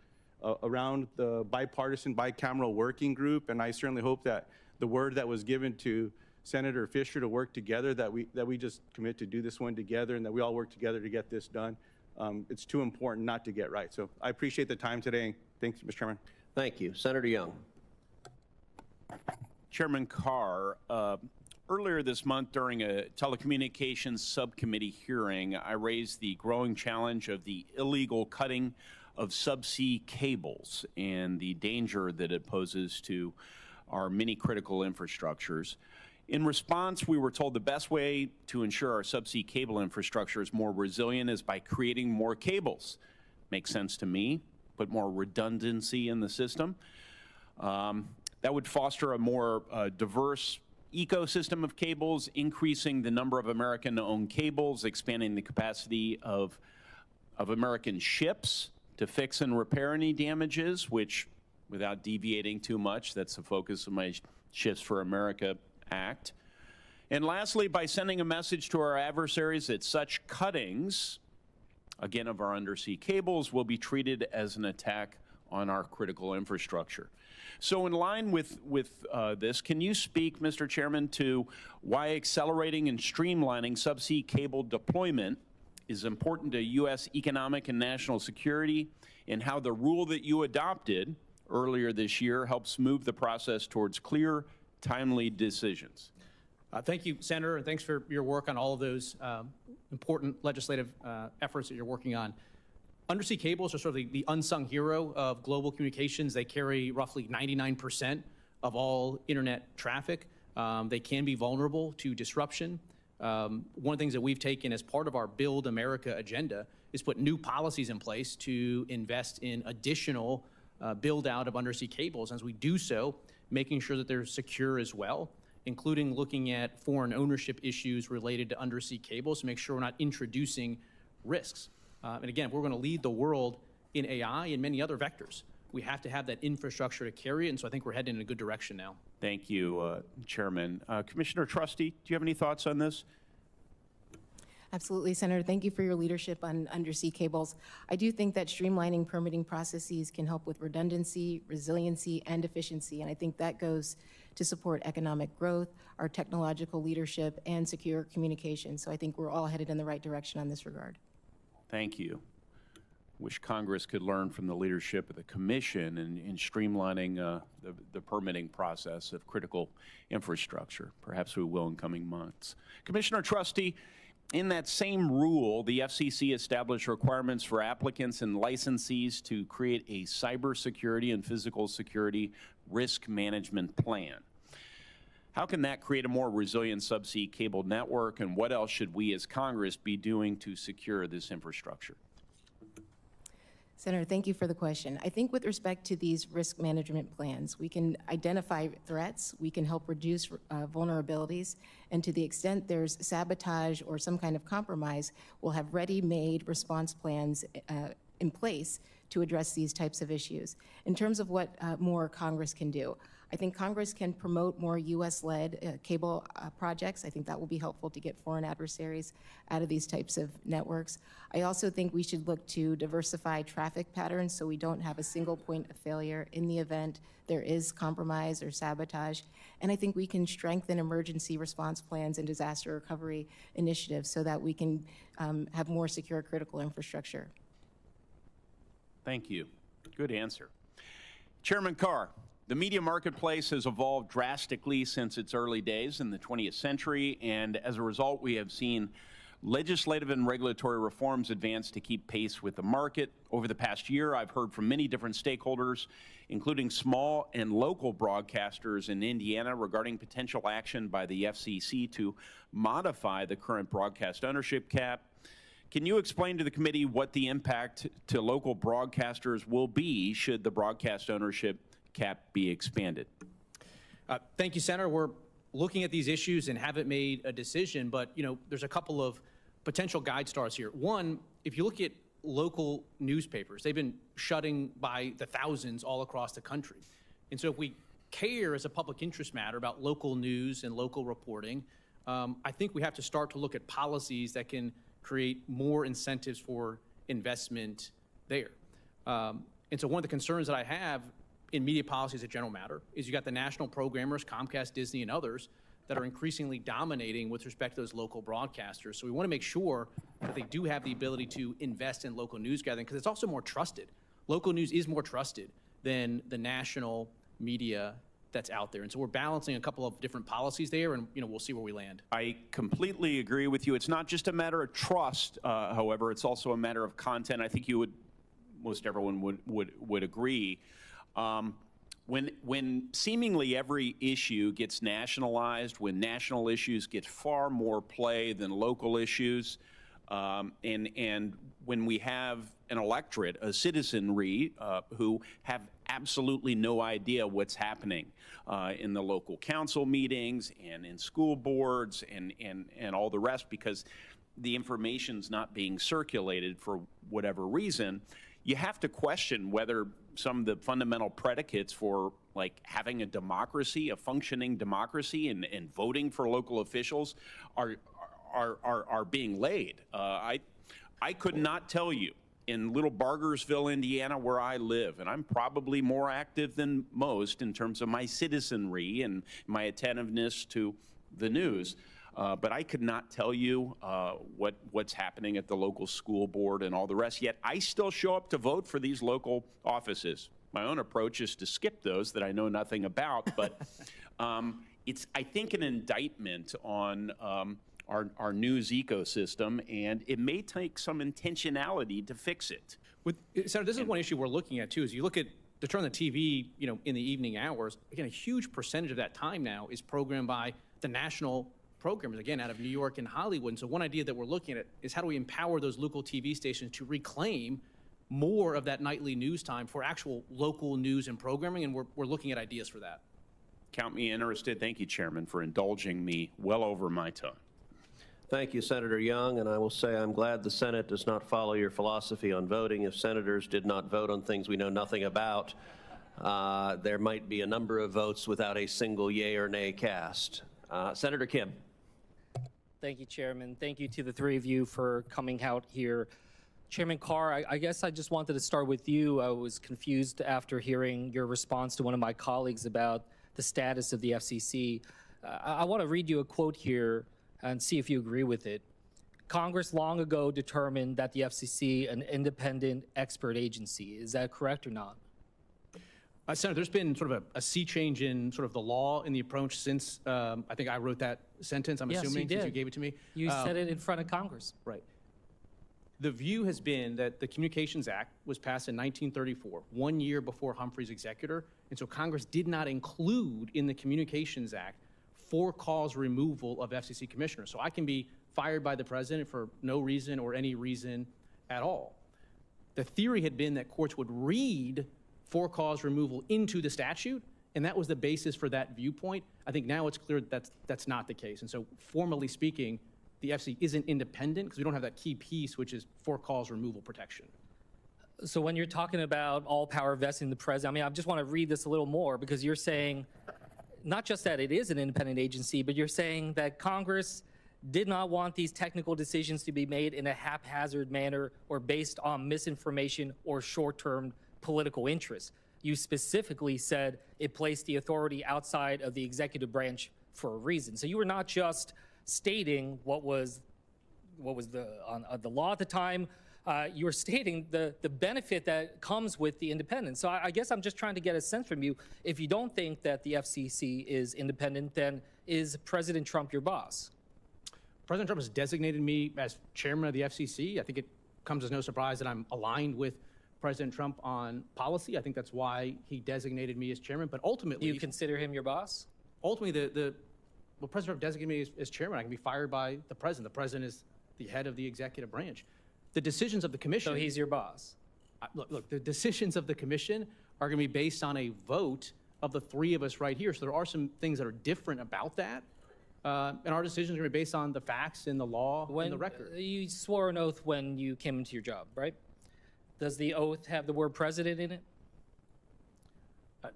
around the bipartisan bicameral working group, and I certainly hope that the word that was given to Senator Fisher to work together, that we just commit to do this one together and that we all work together to get this done. It's too important not to get right. So I appreciate the time today. Thanks, Mr. Chairman. Thank you. Senator Young. Chairman Carr, earlier this month during a telecommunications subcommittee hearing, I raised the growing challenge of the illegal cutting of subsea cables and the danger that it poses to our many critical infrastructures. In response, we were told the best way to ensure our subsea cable infrastructure is more resilient is by creating more cables. Makes sense to me, put more redundancy in the system. That would foster a more diverse ecosystem of cables, increasing the number of American-owned cables, expanding the capacity of American ships to fix and repair any damages, which, without deviating too much, that's the focus of my Ships for America Act. And lastly, by sending a message to our adversaries that such cuttings, again, of our undersea cables, will be treated as an attack on our critical infrastructure. So in line with this, can you speak, Mr. Chairman, to why accelerating and streamlining subsea cable deployment is important to U.S. economic and national security, and how the rule that you adopted earlier this year helps move the process towards clear, timely decisions? Thank you, Senator, and thanks for your work on all of those important legislative efforts that you're working on. Undersea cables are sort of the unsung hero of global communications. They carry roughly 99% of all internet traffic. They can be vulnerable to disruption. One of the things that we've taken as part of our Build America agenda is put new policies in place to invest in additional build out of undersea cables. As we do so, making sure that they're secure as well, including looking at foreign ownership issues related to undersea cables to make sure we're not introducing risks. And again, we're going to lead the world in AI and many other vectors. We have to have that infrastructure to carry it, and so I think we're heading in a good direction now. Thank you, Chairman. Commissioner Trusty, do you have any thoughts on this? Absolutely, Senator. Thank you for your leadership on undersea cables. I do think that streamlining permitting processes can help with redundancy, resiliency, and efficiency, and I think that goes to support economic growth, our technological leadership, and secure communication. So I think we're all headed in the right direction on this regard. Thank you. Wish Congress could learn from the leadership of the Commission in streamlining the permitting process of critical infrastructure. Perhaps we will in coming months. Commissioner Trusty, in that same rule, the FCC established requirements for applicants and licensees to create a cybersecurity and physical security risk management plan. How can that create a more resilient subsea cable network, and what else should we as Congress be doing to secure this infrastructure? Senator, thank you for the question. I think with respect to these risk management plans, we can identify threats, we can help reduce vulnerabilities, and to the extent there's sabotage or some kind of compromise, we'll have ready-made response plans in place to address these types of issues. In terms of what more Congress can do, I think Congress can promote more U.S.-led cable projects. I think that will be helpful to get foreign adversaries out of these types of networks. I also think we should look to diversify traffic patterns so we don't have a single point of failure in the event there is compromise or sabotage. And I think we can strengthen emergency response plans and disaster recovery initiatives so that we can have more secure critical infrastructure. Thank you. Good answer. Chairman Carr, The media marketplace has evolved drastically since its early days in the 20th century, and as a result, we have seen legislative and regulatory reforms advance to keep pace with the market. Over the past year, I've heard from many different stakeholders, including small and local broadcasters in Indiana, regarding potential action by the FCC to modify the current broadcast ownership cap. Can you explain to the committee what the impact to local broadcasters will be should the broadcast ownership cap be expanded? Thank you, Senator. We're looking at these issues and haven't made a decision, but there's a couple of potential guide stars here. One, if you look at local newspapers, they've been shutting by the thousands all across the country. And so if we care as a public interest matter about local news and local reporting, I think we have to start to look at policies that can create more incentives for investment there. And so one of the concerns that I have in media policy as a general matter is you got the national programmers, Comcast, Disney, and others that are increasingly dominating with respect to those local broadcasters. So we want to make sure that they do have the ability to invest in local news gathering because it's also more trusted. Local news is more trusted than the national media that's out there. And so we're balancing a couple of different policies there, and we'll see where we land. I completely agree with you. It's not just a matter of trust, however, it's also a matter of content. I think most everyone would agree. When seemingly every issue gets nationalized, when national issues get far more play than local issues, and when we have an electorate, a citizenry who have absolutely no idea what's happening in the local council meetings and in school boards and all the rest because the information's not being circulated for whatever reason, you have to question whether some of the fundamental predicates for like having a democracy, a functioning democracy, and voting for local officials are being laid. I could not tell you in little Bargersville, Indiana, where I live, and I'm probably more active than most in terms of my citizenry and my attentiveness to the news. But I could not tell you what's happening at the local school board and all the rest, yet I still show up to vote for these local offices. My own approach is to skip those that I know nothing about, but it's, I think, an indictment on our news ecosystem, and it may take some intentionality to fix it. Senator, this is one issue we're looking at, too, is you look at to turn the TV, in the evening hours, again, a huge percentage of that time now is programmed by the national programmers, again, out of New York and Hollywood. And so one idea that we're looking at is how do we empower those local TV stations to reclaim more of that nightly news time for actual local news and programming, and we're looking at ideas for that. Count me interested. Thank you, Chairman, for indulging me well over my time. Thank you, Senator Young, and I will say I'm glad the Senate does not follow your philosophy on voting. If senators did not vote on things we know nothing about, there might be a number of votes without a single yay or nay cast. Senator Kim. Thank you, Chairman. Thank you to the three of you for coming out here. Chairman Carr, I guess I just wanted to start with you. I was confused after hearing your response to one of my colleagues about the status of the FCC. I want to read you a quote here and see if you agree with it. Congress long ago determined that the FCC an independent expert agency. Is that correct or not? Senator, there's been sort of a sea change in sort of the law and the approach since I think I wrote that sentence, I'm assuming, since you gave it to me. You said it in front of Congress. Right. The view has been that the Communications Act was passed in 1934, 1 year before Humphrey's executor, and so Congress did not include in the Communications Act for-cause removal of FCC commissioners. So I can be fired by the president for no reason or any reason at all. The theory had been that courts would read for-cause removal into the statute, and that was the basis for that viewpoint. I think now it's clear that that's not the case. And so formally speaking, the FCC isn't independent because we don't have that key piece, which is for-cause removal protection. So when you're talking about all power vested in the president, I just want to read this a little more because you're saying not just that it is an independent agency, but you're saying that Congress did not want these technical decisions to be made in a haphazard manner or based on misinformation or short-term political interests. You specifically said it placed the authority outside of the executive branch for a reason. So you were not just stating what was the law at the time, you were stating the benefit that comes with the independence. So I guess I'm just trying to get a sense from you. If you don't think that the FCC is independent, then is President Trump your boss? President Trump has designated me as chairman of the FCC. I think it comes as no surprise that I'm aligned with President Trump on policy. I think that's why he designated me as chairman. But ultimately, Do you consider him your boss? Ultimately, well, President Trump designated me as chairman. I can be fired by the president. The president is the head of the executive branch. The decisions of the commission. So he's your boss. Look, the decisions of the commission are going to be based on a vote of the three of us right here. So there are some things that are different about that. And our decisions are going to be based on the facts and the law and the record. You swore an oath when you came into your job, right? Does the oath have the word president in it?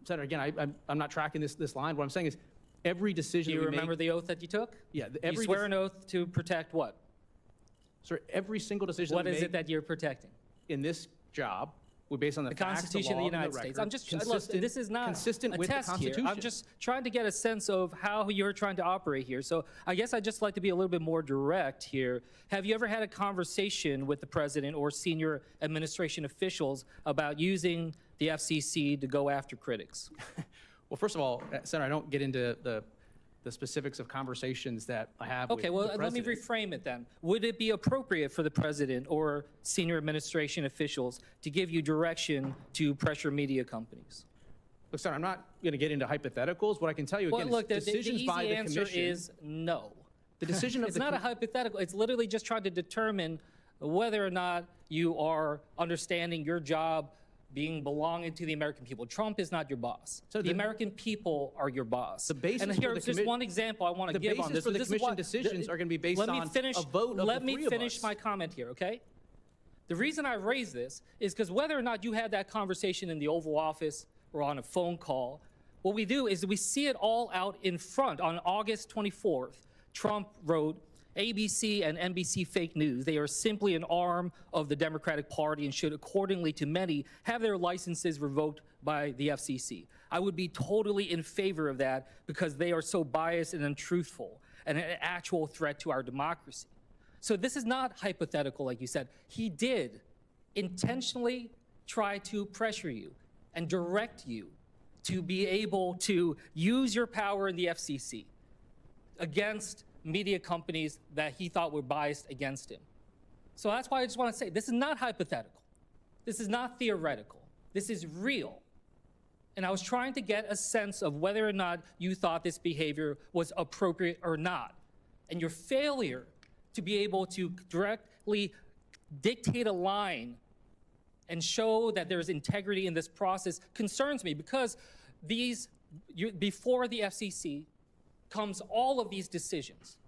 Senator, again, I'm not tracking this line. What I'm saying is every decision Do you remember the oath that you took? Yeah. You swear an oath to protect what? Sir, every single decision What is it that you're protecting? In this job will be based on the facts, Constitution of the law, United and the States. record, I'm just, look, this is not consistent a with test the here. Constitution. I'm just trying to get a sense of how you're trying to operate here. So I guess I'd just like to be a little bit more direct here. Have you ever had a conversation with the president or senior administration officials about using the FCC to go after critics? Well, first of all, Senator, I don't get into the specifics of conversations that I have Okay, with well, the let me president. reframe it then. Would it be appropriate for the president or senior administration officials to give you direction to pressure media companies? Look, Senator, I'm not going to get into hypotheticals. What I can tell you, again, Look, is decisions the by easy the answer commission. is no. The decision of it's not a hypothetical. It's literally just trying to determine whether or not you are understanding your job being belonging to the American people. Trump is not your boss. So the American people are your boss. The basis and for here's the just one example I want to give on this. The basis for the This is commission why- decisions are going to be based let me on finish, a vote of Let the me three of finish us. my comment here, okay? The reason I raise this is because whether or not you had that conversation in the Oval Office or on a phone call, what we do is we see it all out in front. On August 24th, Trump wrote, ABC and NBC fake news. They are simply an arm of the Democratic Party and should, accordingly to many, have their licenses revoked by the FCC. I would be totally in favor of that because they are so biased and untruthful and an actual threat to our democracy. So this is not hypothetical, like you said. He did intentionally try to pressure you and direct you to be able to use your power in the FCC against media companies that he thought were biased against him. So that's why I just want to say, this is not hypothetical. This is not theoretical. This is real. And I was trying to get a sense of whether or not you thought this behavior was appropriate or not. And your failure to be able to directly dictate a line and show that there's integrity in this process concerns me, because before the FCC comes all of these decisions.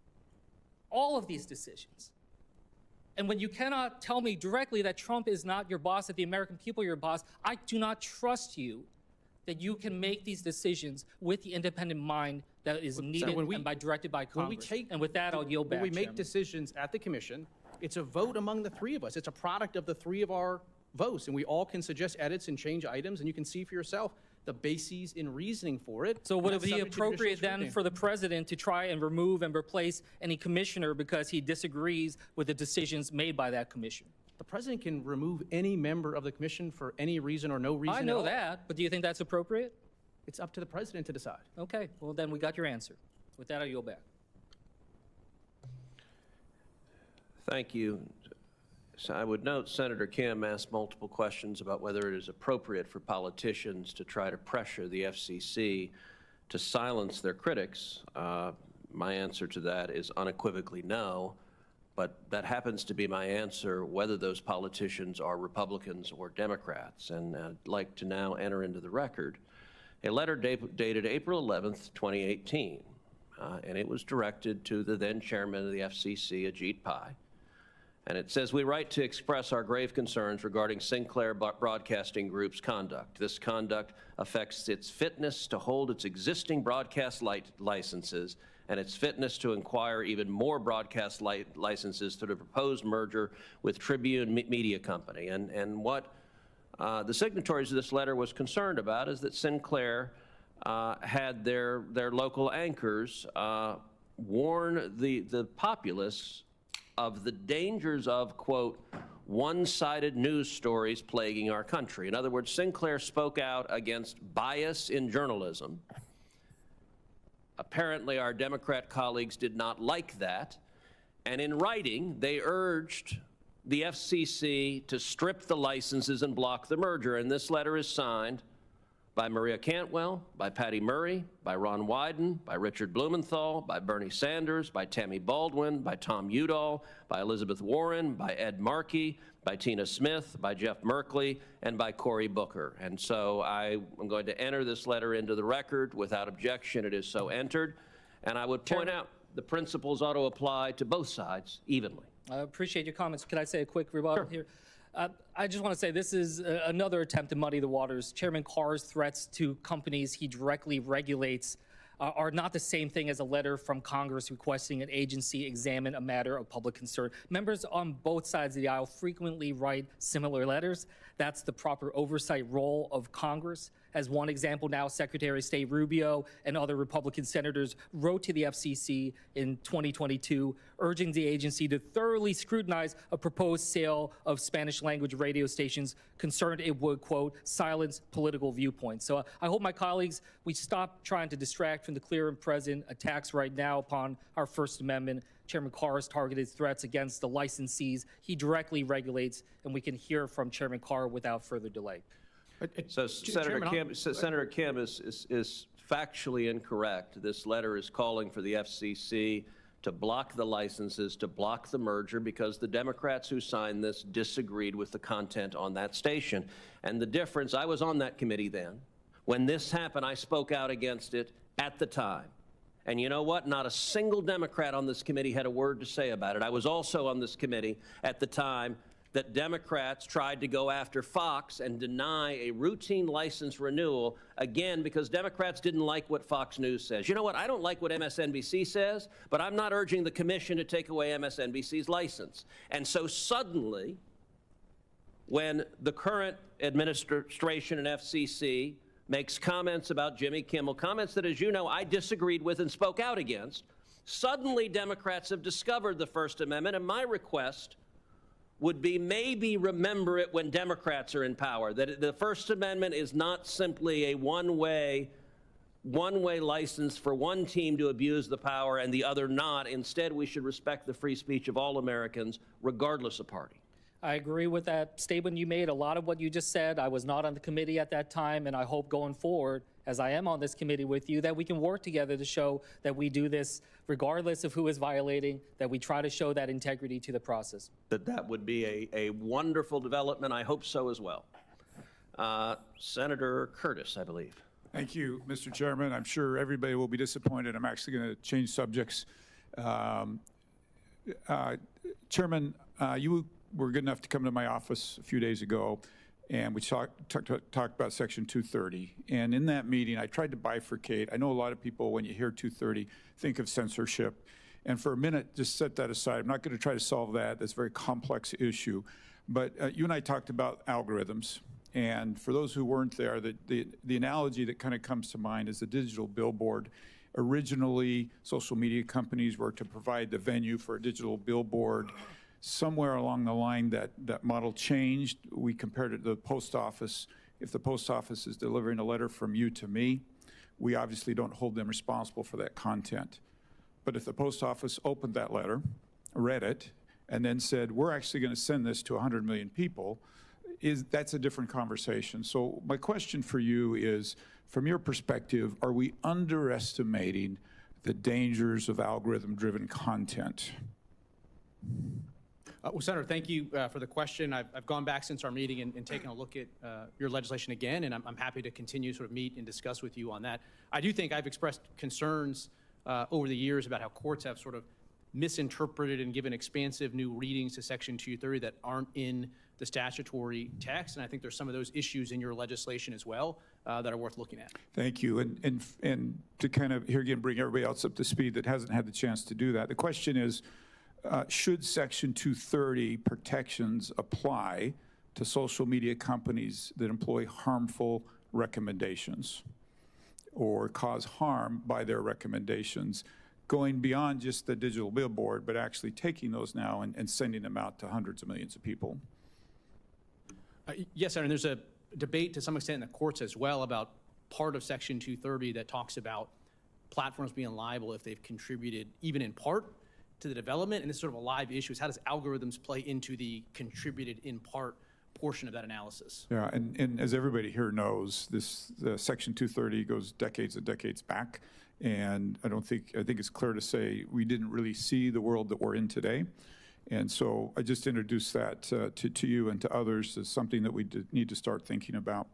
All of these decisions. And when you cannot tell me directly that Trump is not your boss, that the American people are your boss, I do not trust you that you can make these decisions with the independent mind that is needed and directed by Congress. And with that, I'll yield back, When we make Chairman. decisions at the commission, it's a vote among the three of us. It's a product of the three of our votes, and we all can suggest edits and change items, and you can see for yourself the bases in reasoning for it. So would And it be that's subject to judicial appropriate then scrutiny. for the president to try and remove and replace any commissioner because he disagrees with the decisions made by that commission? The president can remove any member of the commission for any reason or no reason I at know all. that, but do you think that's appropriate? It's up to the president to decide. Okay, well then we got your answer. With that, I'll yield back. Thank you. So I would note Senator Kim asked multiple questions about whether it is appropriate for politicians to try to pressure the FCC to silence their critics. My answer to that is unequivocally no, but that happens to be my answer whether those politicians are Republicans or Democrats. And I'd like to now enter into the record a letter dated April 11th, 2018, and it was directed to the then chairman of the FCC, Ajit Pai. And it says, we write to express our grave concerns regarding Sinclair Broadcasting Group's conduct. This conduct affects its fitness to hold its existing broadcast licenses and its fitness to acquire even more broadcast licenses through the proposed merger with Tribune Media Company. And what the signatories of this letter was concerned about is that Sinclair had their local anchors warn the populace of the dangers of, quote, one-sided news stories plaguing our country. In other words, Sinclair spoke out against bias in journalism. Apparently, our Democrat colleagues did not like that, and in writing, they urged the FCC to strip the licenses and block the merger, and this letter is signed by Maria Cantwell, by Patty Murray, by Ron Wyden, by Richard Blumenthal, by Bernie Sanders, by Tammy Baldwin, by Tom Udall, by Elizabeth Warren, by Ed Markey, by Tina Smith, by Jeff Merkley, and by Cory Booker. And so I am going to enter this letter into the record without objection. It is so entered. And I would point out the principles ought to apply to both sides evenly. I appreciate your comments. Could I say a quick rebuttal here? I just want to say this is another attempt to muddy the waters. Chairman Carr's threats to companies he directly regulates are not the same thing as a letter from Congress requesting an agency examine a matter of public concern. Members on both sides of the aisle frequently write similar letters. That's the proper oversight role of Congress. As one example now, Secretary of State Rubio and other Republican senators wrote to the FCC in 2022, urging the agency to thoroughly scrutinize a proposed sale of Spanish language radio stations, concerned it would, quote, silence political viewpoints. So I hope my colleagues, we stop trying to distract from the clear and present attacks right now upon our First Amendment. Chairman Carr's targeted threats against the licensees he directly regulates, and we can hear from Chairman Carr without further delay. So Senator Kim is factually incorrect. This letter is calling for the FCC to block the licenses, to block the merger, because the Democrats who signed this disagreed with the content on that station. And the difference, I was on that committee then. When this happened, I spoke out against it at the time. And you know what? Not a single Democrat on this committee had a word to say about it. I was also on this committee at the time that Democrats tried to go after Fox and deny a routine license renewal, again, because Democrats didn't like what Fox News says. You know what? I don't like what MSNBC says, but I'm not urging the commission to take away MSNBC's license. And so suddenly, when the current administration and FCC makes comments about Jimmy Kimmel, comments that, as you know, I disagreed with and spoke out against, suddenly Democrats have discovered the First Amendment, and my request would be maybe remember it when Democrats are in power, that the First Amendment is not simply a one-way license for one team to abuse the power and the other not. Instead, we should respect the free speech of all Americans, regardless of party. I agree with that statement you made. A lot of what you just said, I was not on the committee at that time, and I hope going forward, as I am on this committee with you, that we can work together to show that we do this regardless of who is violating, that we try to show that integrity to the process. That would be a wonderful development. I hope so as well. Senator Curtis, I believe. Thank you, Mr. Chairman. I'm sure everybody will be disappointed. I'm actually going to change subjects. Chairman, you were good enough to come to my office a few days ago, and we talked about Section 230. And in that meeting, I tried to bifurcate. I know a lot of people, when you hear 230, think of censorship. And for a minute, just set that aside. I'm not going to try to solve that. That's a very complex issue. But you and I talked about algorithms. And for those who weren't there, the analogy that kind of comes to mind is the digital billboard. Originally, social media companies were to provide the venue for a digital billboard. Somewhere along the line, that model changed. We compared it to the post office. If the post office is delivering a letter from you to me, we obviously don't hold them responsible for that content. But if the post office opened that letter, read it, and then said, we're actually going to send this to 100 million people, that's a different conversation. So my question for you is, from your perspective, are we underestimating the dangers of algorithm-driven content? Well, Senator, thank you for the question. I've gone back since our meeting and taken a look at your legislation again, and I'm happy to continue to sort of meet and discuss with you on that. I do think I've expressed concerns over the years about how courts have sort of misinterpreted and given expansive new readings to Section 230 that aren't in the statutory text, and I think there's some of those issues in your legislation as well that are worth looking at. Thank you. And to kind of, here again, bring everybody else up to speed that hasn't had the chance to do that, the question is, should Section 230 protections apply to social media companies that employ harmful recommendations or cause harm by their recommendations? going beyond just the digital billboard, but actually taking those now and sending them out to hundreds of millions of people. Yes, Senator, and there's a debate to some extent in the courts as well about part of Section 230 that talks about platforms being liable if they've contributed, even in part, to the development. And this is sort of a live issue is how does algorithms play into the contributed in part portion of that analysis? Yeah, and as everybody here knows, Section 230 goes decades and decades back. And I think it's clear to say we didn't really see the world that we're in today. And so I just introduced that to you and to others as something that we need to start thinking about.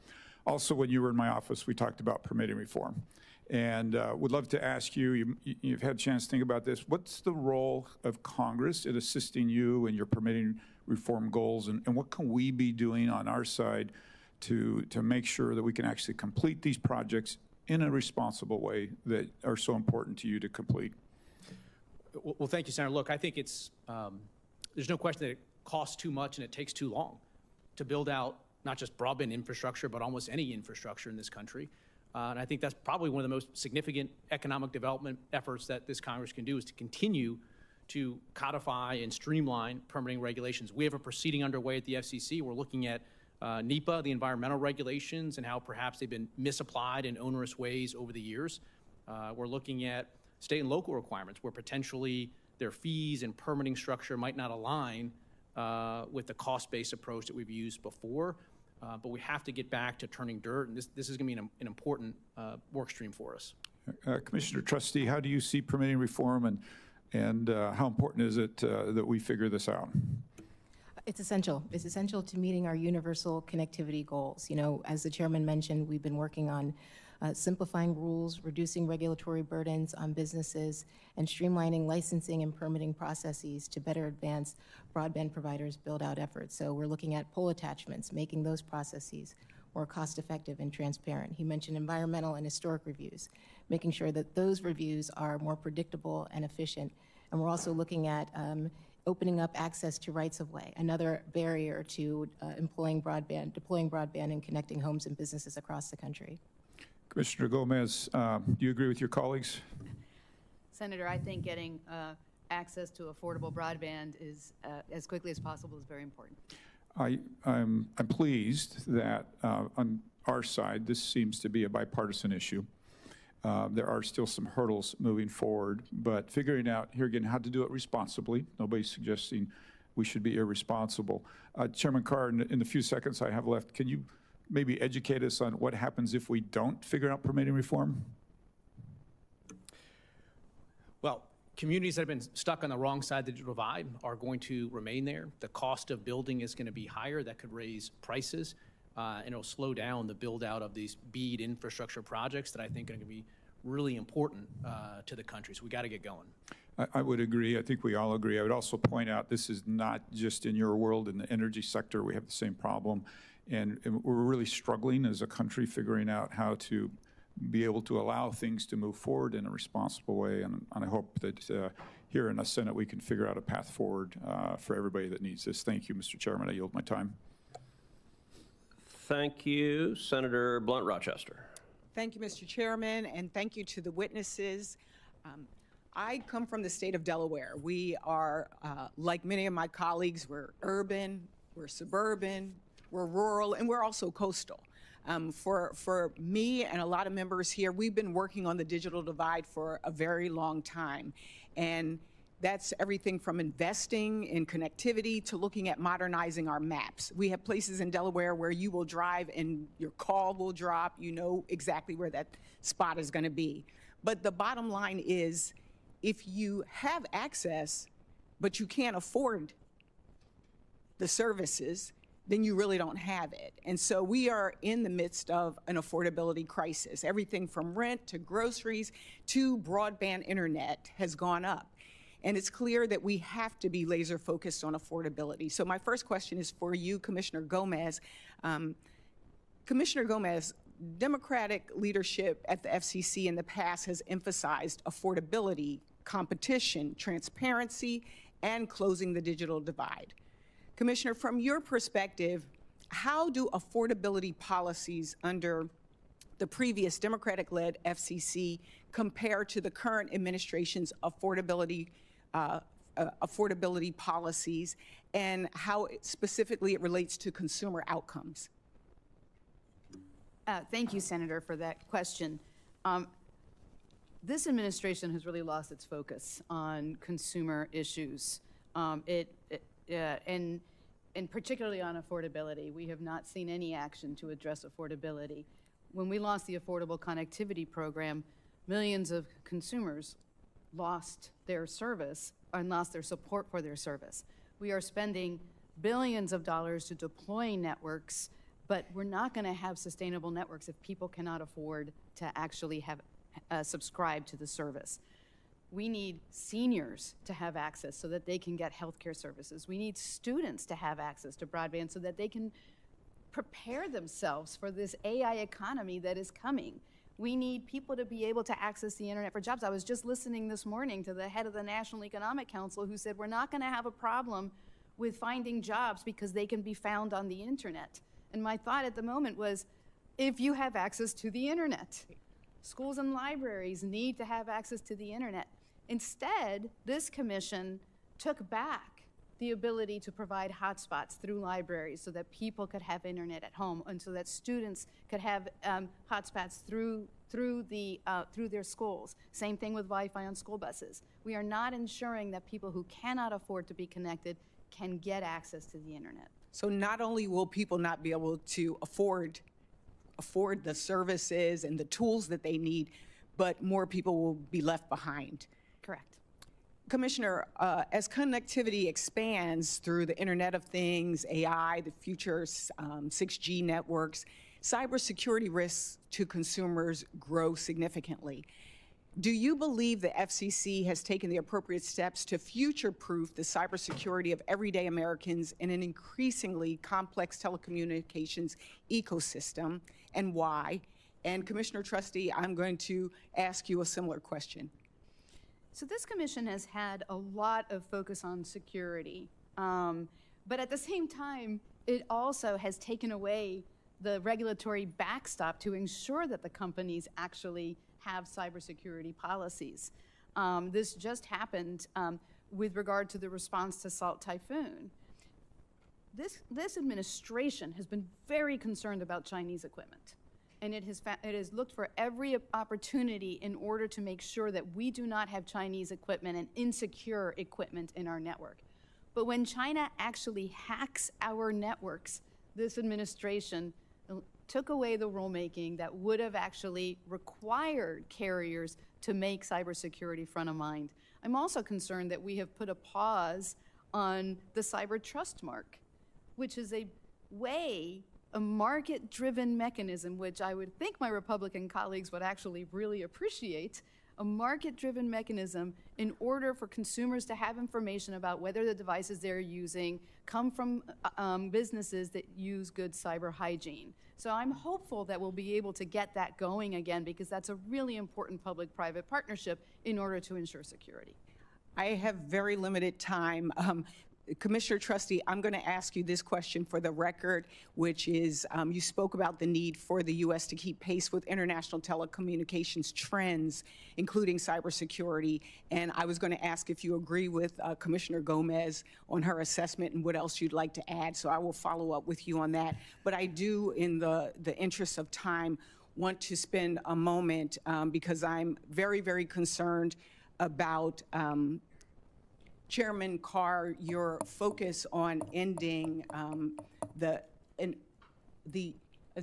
Also, when you were in my office, we talked about permitting reform. And would love to ask you, you've had a chance to think about this, what's the role of Congress in assisting you in your permitting reform goals, and what can we be doing on our side to make sure that we can actually complete these projects in a responsible way that are so important to you to complete? Well, thank you, Senator. Look, I think it's, there's no question that it costs too much and it takes too long to build out not just broadband infrastructure, but almost any infrastructure in this country. And I think that's probably one of the most significant economic development efforts that this Congress can do is to continue to codify and streamline permitting regulations. We have a proceeding underway at the FCC. We're looking at NEPA, the environmental regulations, and how perhaps they've been misapplied in onerous ways over the years. We're looking at state and local requirements where potentially their fees and permitting structure might not align with the cost-based approach that we've used before. But we have to get back to turning dirt, and this is going to be an important work stream for us. Commissioner Trusty, how do you see permitting reform, and how important is it that we figure this out? It's essential. It's essential to meeting our universal connectivity goals. You know, as the chairman mentioned, we've been working on simplifying rules, reducing regulatory burdens on businesses, and streamlining licensing and permitting processes to better advance broadband providers' build-out efforts. So we're looking at pole attachments, making those processes more cost-effective and transparent. He mentioned environmental and historic reviews, making sure that those reviews are more predictable and efficient. And we're also looking at opening up access to rights-of-way, another barrier to deploying broadband and connecting homes and businesses across the country. Commissioner Gomez, do you agree with your colleagues? Senator, I think getting access to affordable broadband is as quickly as possible is very important. I'm pleased that on our side, this seems to be a bipartisan issue. There are still some hurdles moving forward, but figuring out here again how to do it responsibly. Nobody's suggesting we should be irresponsible. Chairman Carr, in the few seconds I have left, can you maybe educate us on what happens if we don't figure out permitting reform? Well, communities that have been stuck on the wrong side of the digital divide are going to remain there. The cost of building is going to be higher. That could raise prices, and it'll slow down the build out of these BEAD infrastructure projects that I think are going to be really important to the country. So we got to get going. I would agree. I think we all agree. I would also point out this is not just in your world. In the energy sector, we have the same problem. And we're really struggling as a country figuring out how to be able to allow things to move forward in a responsible way. And I hope that here in the Senate we can figure out a path forward for everybody that needs this. Thank you, Mr. Chairman. I yield my time. Thank you. Senator Blunt Rochester. Thank you, Mr. Chairman, and thank you to the witnesses. I come from the state of Delaware. We are, like many of my colleagues, we're urban, we're suburban, we're rural, and we're also coastal. For me and a lot of members here, we've been working on the digital divide for a very long time. And that's everything from investing in connectivity to looking at modernizing our maps. We have places in Delaware where you will drive and your call will drop. You know exactly where that spot is going to be. But the bottom line is, if you have access, but you can't afford the services, then you really don't have it. And so we are in the midst of an affordability crisis. Everything from rent to groceries to broadband internet has gone up. And it's clear that we have to be laser focused on affordability. So my first question is for you, Commissioner Gomez. Commissioner Gomez, Democratic leadership at the FCC in the past has emphasized affordability, competition, transparency, and closing the digital divide. Commissioner, from your perspective, how do affordability policies under the previous Democratic-led FCC compare to the current administration's affordability policies, and how specifically it relates to consumer outcomes? Thank you, Senator, for that question. This administration has really lost its focus on consumer issues, and particularly on affordability. We have not seen any action to address affordability. When we lost the Affordable Connectivity Program, millions of consumers lost their service and lost their support for their service. We are spending billions of dollars to deploy networks, but we're not going to have sustainable networks if people cannot afford to actually have subscribe to the service. We need seniors to have access so that they can get healthcare services. We need students to have access to broadband so that they can prepare themselves for this AI economy that is coming. We need people to be able to access the internet for jobs. I was just listening this morning to the head of the National Economic Council who said we're not going to have a problem with finding jobs because they can be found on the internet. And my thought at the moment was, if you have access to the internet, schools and libraries need to have access to the internet. Instead, this commission took back the ability to provide hotspots through libraries so that people could have internet at home, and so that students could have hotspots through their schools. Same thing with Wi-Fi on school buses. We are not ensuring that people who cannot afford to be connected can get access to the internet. So not only will people not be able to afford the services and the tools that they need, but more people will be left behind. Correct. Commissioner, as connectivity expands through the Internet of Things, AI, the future 6G networks, cybersecurity risks to consumers grow significantly. Do you believe the FCC has taken the appropriate steps to future-proof the cybersecurity of everyday Americans in an increasingly complex telecommunications ecosystem, and why? And Commissioner Trusty, I'm going to ask you a similar question. So this commission has had a lot of focus on security, but at the same time, it also has taken away the regulatory backstop to ensure that the companies actually have cybersecurity policies. This just happened with regard to the response to Salt Typhoon. This administration has been very concerned about Chinese equipment, and it has looked for every opportunity in order to make sure that we do not have Chinese equipment and insecure equipment in our network. But when China actually hacks our networks, this administration took away the rulemaking that would have actually required carriers to make cybersecurity front of mind. I'm also concerned that we have put a pause on the cyber trust mark, which is a market-driven mechanism, which I would think my Republican colleagues would actually really appreciate, a market-driven mechanism in order for consumers to have information about whether the devices they're using come from businesses that use good cyber hygiene. So I'm hopeful that we'll be able to get that going again, because that's a really important public-private partnership in order to ensure security. I have very limited time. Commissioner Trusty, I'm going to ask you this question for the record, which is, you spoke about the need for the U.S. to keep pace with international telecommunications trends, including cybersecurity. And I was going to ask if you agree with Commissioner Gomez on her assessment and what else you'd like to add. So I will follow up with you on that. But I do, in the interest of time, want to spend a moment because I'm very, very concerned about Chairman Carr, your focus on ending was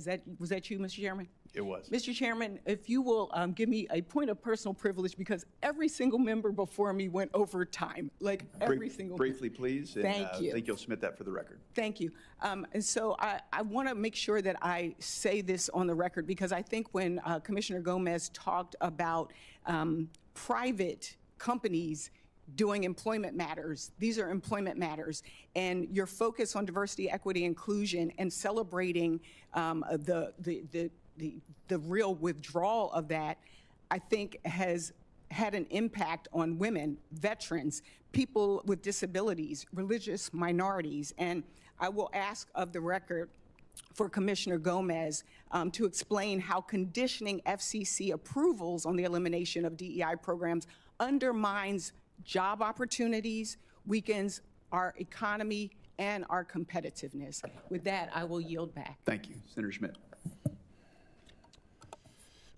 that you, Mr. Chairman? It was. Mr. Chairman, if you will give me a point of personal privilege, because every single member before me went over time, like every single. Briefly, please. And, Thank you. I think you'll submit that for the record. Thank you. And so I want to make sure that I say this on the record, because I think when Commissioner Gomez talked about private companies doing employment matters, these are employment matters, and your focus on diversity, equity, inclusion, and celebrating the real withdrawal of that, I think has had an impact on women, veterans, people with disabilities, religious minorities. And I will ask of the record for Commissioner Gomez to explain how conditioning FCC approvals on the elimination of DEI programs undermines job opportunities, weakens our economy and our competitiveness. With that, I will yield back. Thank you. Senator Schmidt.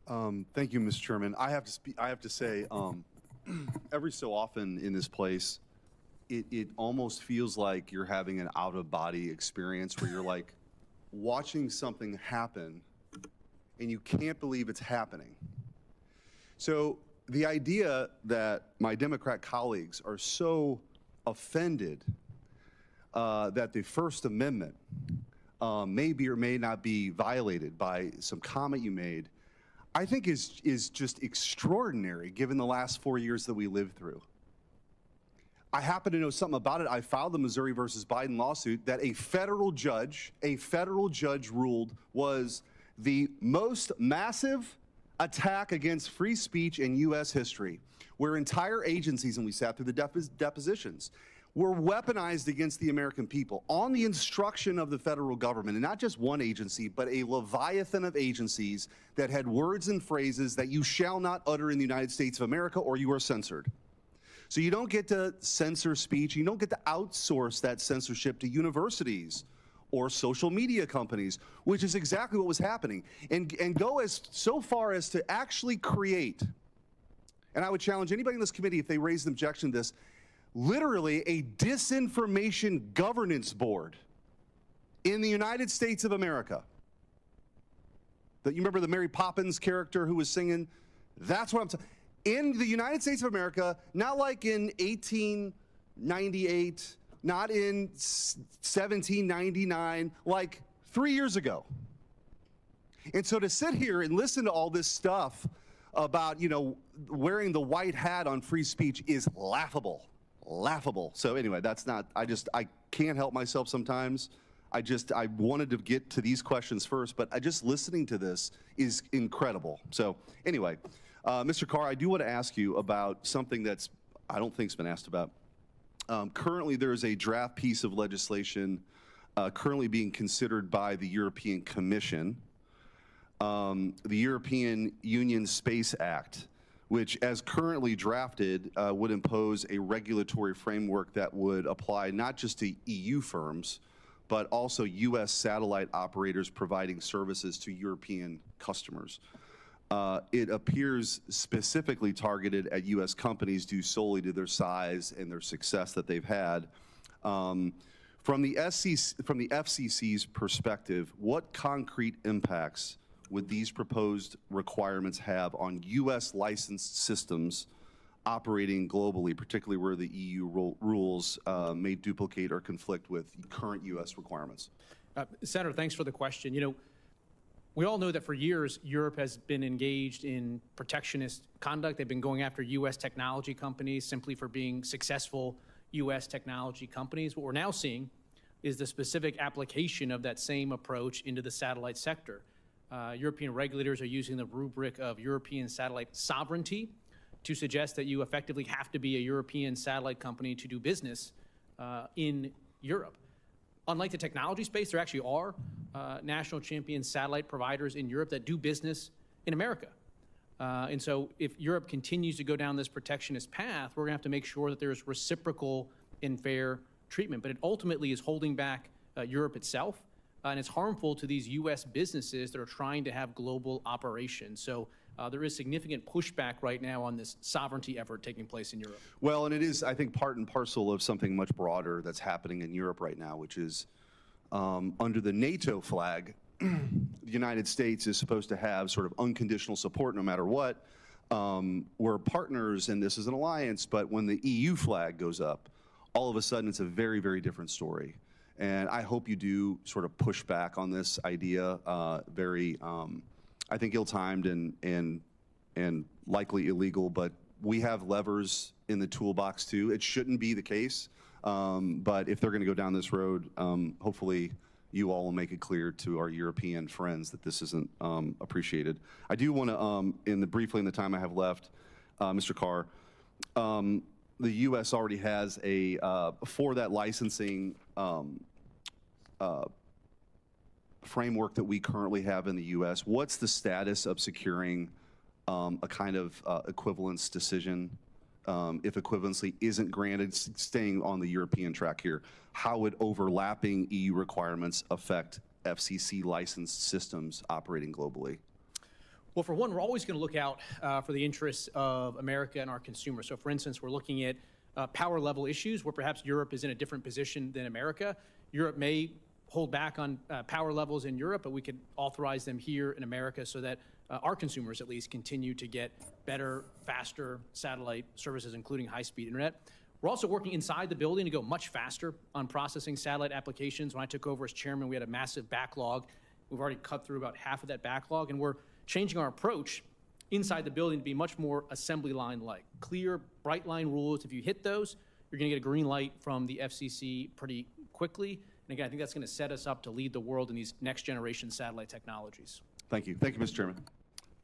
Thank you, Mr. Chairman. I have to say, every so often in this place, it almost feels like you're having an out-of-body experience where you're like watching something happen and you can't believe it's happening. So the idea that my Democrat colleagues are so offended that the First Amendment may be or may not be violated by some comment you made, I think is just extraordinary given the last 4 years that we lived through. I happen to know something about it. I filed the Missouri versus Biden lawsuit that a federal judge ruled was the most massive attack against free speech in U.S. history, where entire agencies, and we sat through the depositions, were weaponized against the American people on the instruction of the federal government, and not just one agency, but a leviathan of agencies that had words and phrases that you shall not utter in the United States of America or you are censored. So you don't get to censor speech, you don't get to outsource that censorship to universities or social media companies, which is exactly what was happening. And go as so far as to actually create, and I would challenge anybody in this committee if they raise an objection to this, literally a disinformation governance board in the United States of America. That you remember the Mary Poppins character who was singing? That's what I'm saying. In the United States of America, not like in 1898, not in 1799, like 3 years ago. And so to sit here and listen to all this stuff about, you know, wearing the white hat on free speech is laughable. Laughable. So anyway, that's not, I can't help myself sometimes. I wanted to get to these questions first, but just listening to this is incredible. So anyway, Mr. Carr, I do want to ask you about something that's, I don't think has been asked about. Currently, there is a draft piece of legislation currently being considered by the European Commission, the European Union Space Act, which as currently drafted would impose a regulatory framework that would apply not just to EU firms, but also U.S. satellite operators providing services to European customers. It appears specifically targeted at U.S. companies due solely to their size and their success that they've had. From the FCC's perspective, what concrete impacts would these proposed requirements have on U.S. licensed systems operating globally, particularly where the EU rules may duplicate or conflict with current U.S. requirements? Senator, thanks for the question. You know, we all know that for years, Europe has been engaged in protectionist conduct. They've been going after U.S. technology companies simply for being successful U.S. technology companies. What we're now seeing is the specific application of that same approach into the satellite sector. European regulators are using the rubric of European satellite sovereignty to suggest that you effectively have to be a European satellite company to do business in Europe. Unlike the technology space, there actually are national champion satellite providers in Europe that do business in America. And so if Europe continues to go down this protectionist path, we're going to have to make sure that there's reciprocal and fair treatment. But it ultimately is holding back Europe itself, and it's harmful to these U.S. businesses that are trying to have global operations. So there is significant pushback right now on this sovereignty effort taking place in Europe. Well, and it is, I think, part and parcel of something much broader that's happening in Europe right now, which is under the NATO flag, the United States is supposed to have sort of unconditional support no matter what. We're partners and this is an alliance, but when the EU flag goes up, all of a sudden it's a very, very different story. And I hope you do sort of push back on this idea, I think ill-timed and likely illegal, but we have levers in the toolbox too. It shouldn't be the case, but if they're going to go down this road, hopefully you all will make it clear to our European friends that this isn't appreciated. I do want to, briefly in the time I have left, Mr. Carr, the U.S. already has a, for that licensing framework that we currently have in the U.S., what's the status of securing a kind of equivalence decision if equivalency isn't granted, staying on the European track here? How would overlapping EU requirements affect FCC licensed systems operating globally? Well, for one, we're always going to look out for the interests of America and our consumers. So, for instance, we're looking at power level issues where perhaps Europe is in a different position than America. Europe may hold back on power levels in Europe, but we could authorize them here in America so that our consumers at least continue to get better, faster satellite services, including high-speed internet. We're also working inside the building to go much faster on processing satellite applications. When I took over as chairman, we had a massive backlog. We've already cut through about half of that backlog, and we're changing our approach inside the building to be much more assembly line-like. Clear, bright line rules. If you hit those, you're going to get a green light from the FCC pretty quickly. And again, I think that's going to set us up to lead the world in these next generation satellite technologies. Thank you. Thank you, Mr. Chairman.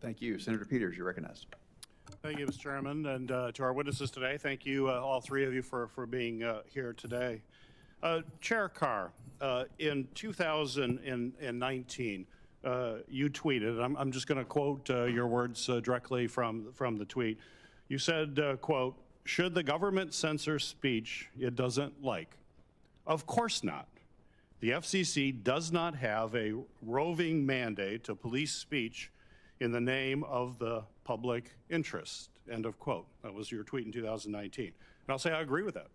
Thank you. Senator Peters, you're recognized. Thank you, Mr. Chairman, and to our witnesses today, thank you, all three of you, for being here today. Chair Carr, in 2019, you tweeted, I'm just going to quote your words directly from the tweet. You said, quote, "Should the government censor speech it doesn't like? Of course not. The FCC does not have a roving mandate to police speech in the name of the public interest," end of quote. That was your tweet in 2019. And I'll say I agree with that.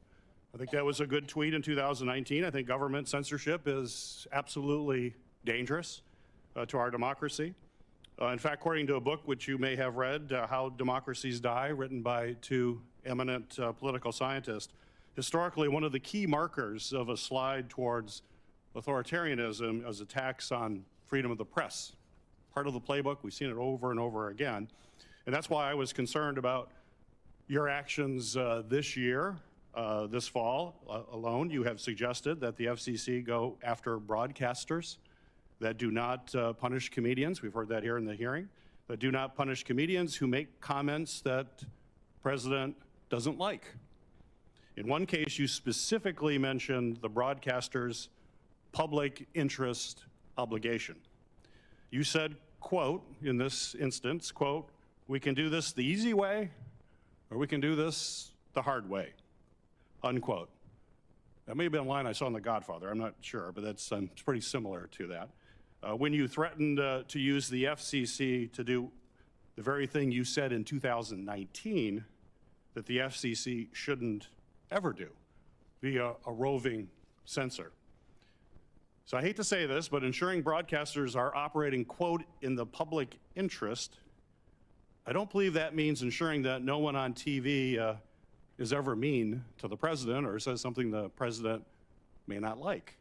I think that was a good tweet in 2019. I think government censorship is absolutely dangerous to our democracy. In fact, according to a book which you may have read, How Democracies Die, written by two eminent political scientists, historically one of the key markers of a slide towards authoritarianism is attacks on freedom of the press. Part of the playbook, we've seen it over and over again. And that's why I was concerned about your actions this year, this fall alone. You have suggested that the FCC go after broadcasters that do not punish comedians. We've heard that here in the hearing. That do not punish comedians who make comments that the president doesn't like. In one case, you specifically mentioned the broadcaster's public interest obligation. You said, quote, in this instance, quote, "We can do this the easy way, or we can do this the hard way," unquote. That may have been a line I saw in The Godfather, I'm not sure, but that's it's pretty similar to that. When you threatened to use the FCC to do the very thing you said in 2019 that the FCC shouldn't ever do, be a roving censor. So I hate to say this, but ensuring broadcasters are operating, quote, "in the public interest," I don't believe that means ensuring that no one on TV is ever mean to the president or says something the president may not like.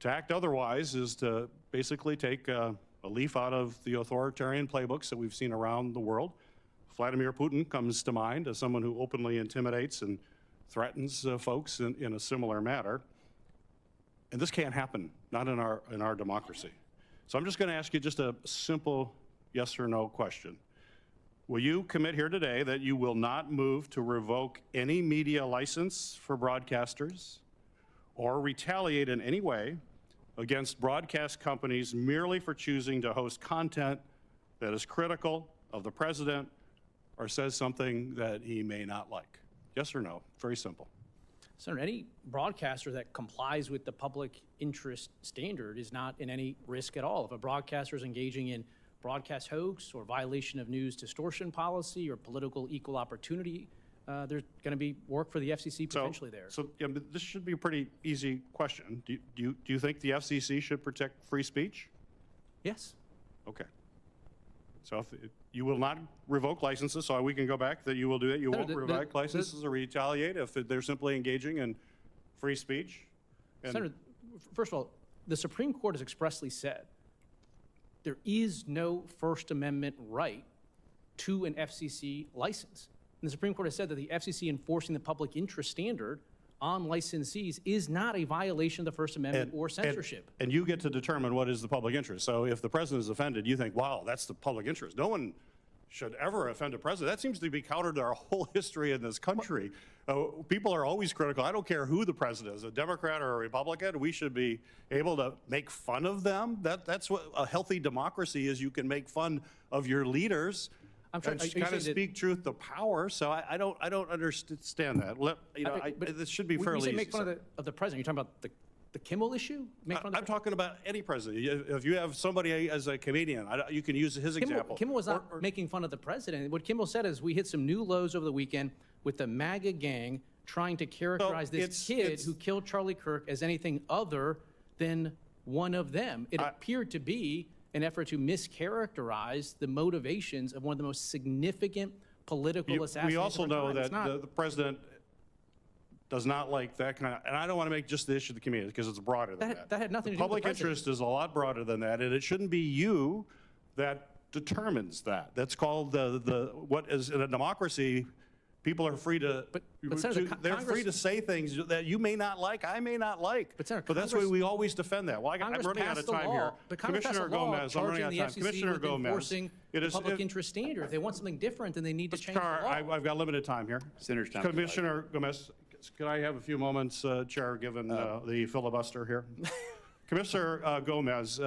To act otherwise is to basically take a leaf out of the authoritarian playbooks that we've seen around the world. Vladimir Putin comes to mind as someone who openly intimidates and threatens folks in a similar manner. And this can't happen, not in our democracy. So I'm just going to ask you just a simple yes or no question. Will you commit here today that you will not move to revoke any media license for broadcasters or retaliate in any way against broadcast companies merely for choosing to host content that is critical of the president or says something that he may not like? Yes or no? Very simple. Senator, any broadcaster that complies with the public interest standard is not in any risk at all. If a broadcaster is engaging in broadcast hoax or violation of news distortion policy or political equal opportunity, there's going to be work for the FCC potentially there. So yeah, but this should be a pretty easy question. Do you think the FCC should protect free speech? Yes. Okay. So if you will not revoke licenses, so we can go back that you will do it. You won't revoke licenses or retaliate if they're simply engaging in free speech? Senator, first of all, the Supreme Court has expressly said there is no First Amendment right to an FCC license. And the Supreme Court has said that the FCC enforcing the public interest standard on licensees is not a violation of the First Amendment or censorship. And you get to determine what is the public interest. So if the president is offended, you think, wow, that's the public interest. No one should ever offend a president. That seems to be counter to our whole history in this country. People are always critical. I don't care who the president is, a Democrat or a Republican. We should be able to make fun of them. That's what a healthy democracy is. You can make fun of your leaders. I'm trying and kind of speak truth to power. So I don't understand that. This should be fairly When you say easy. make fun of the president, you're talking about the Kimmel issue? I'm talking about any president. If you have somebody as a comedian, you can use his example. Kimmel was not making fun of the president. What Kimmel said is we hit some new lows over the weekend with the MAGA gang trying to characterize this kid who killed Charlie Kirk as anything other than one of them. It appeared to be an effort to mischaracterize the motivations of one of the most significant political assassinations. We also know It's that not. the president does not like that kind of, and I don't want to make just the issue of the community because it's broader than that. That had nothing to do with the Public president. interest is a lot broader than that, and it shouldn't be you that determines that. That's called what is in a democracy. People are free to, Senator, they're free to say things that you may not like, I may not like. But that's why we always defend that. Well, I'm Congress running out passed of the time law. here. But Congress passed Commissioner a law Gomez, I'm running charging out of the time. FCC Commissioner with Gomez, enforcing the public interest standard. If they want something different, then they need to change Carr, the law. I've got limited time here. Senator's time. Commissioner Gomez, could I have a few moments, Chair, given the filibuster here? Commissioner Gomez,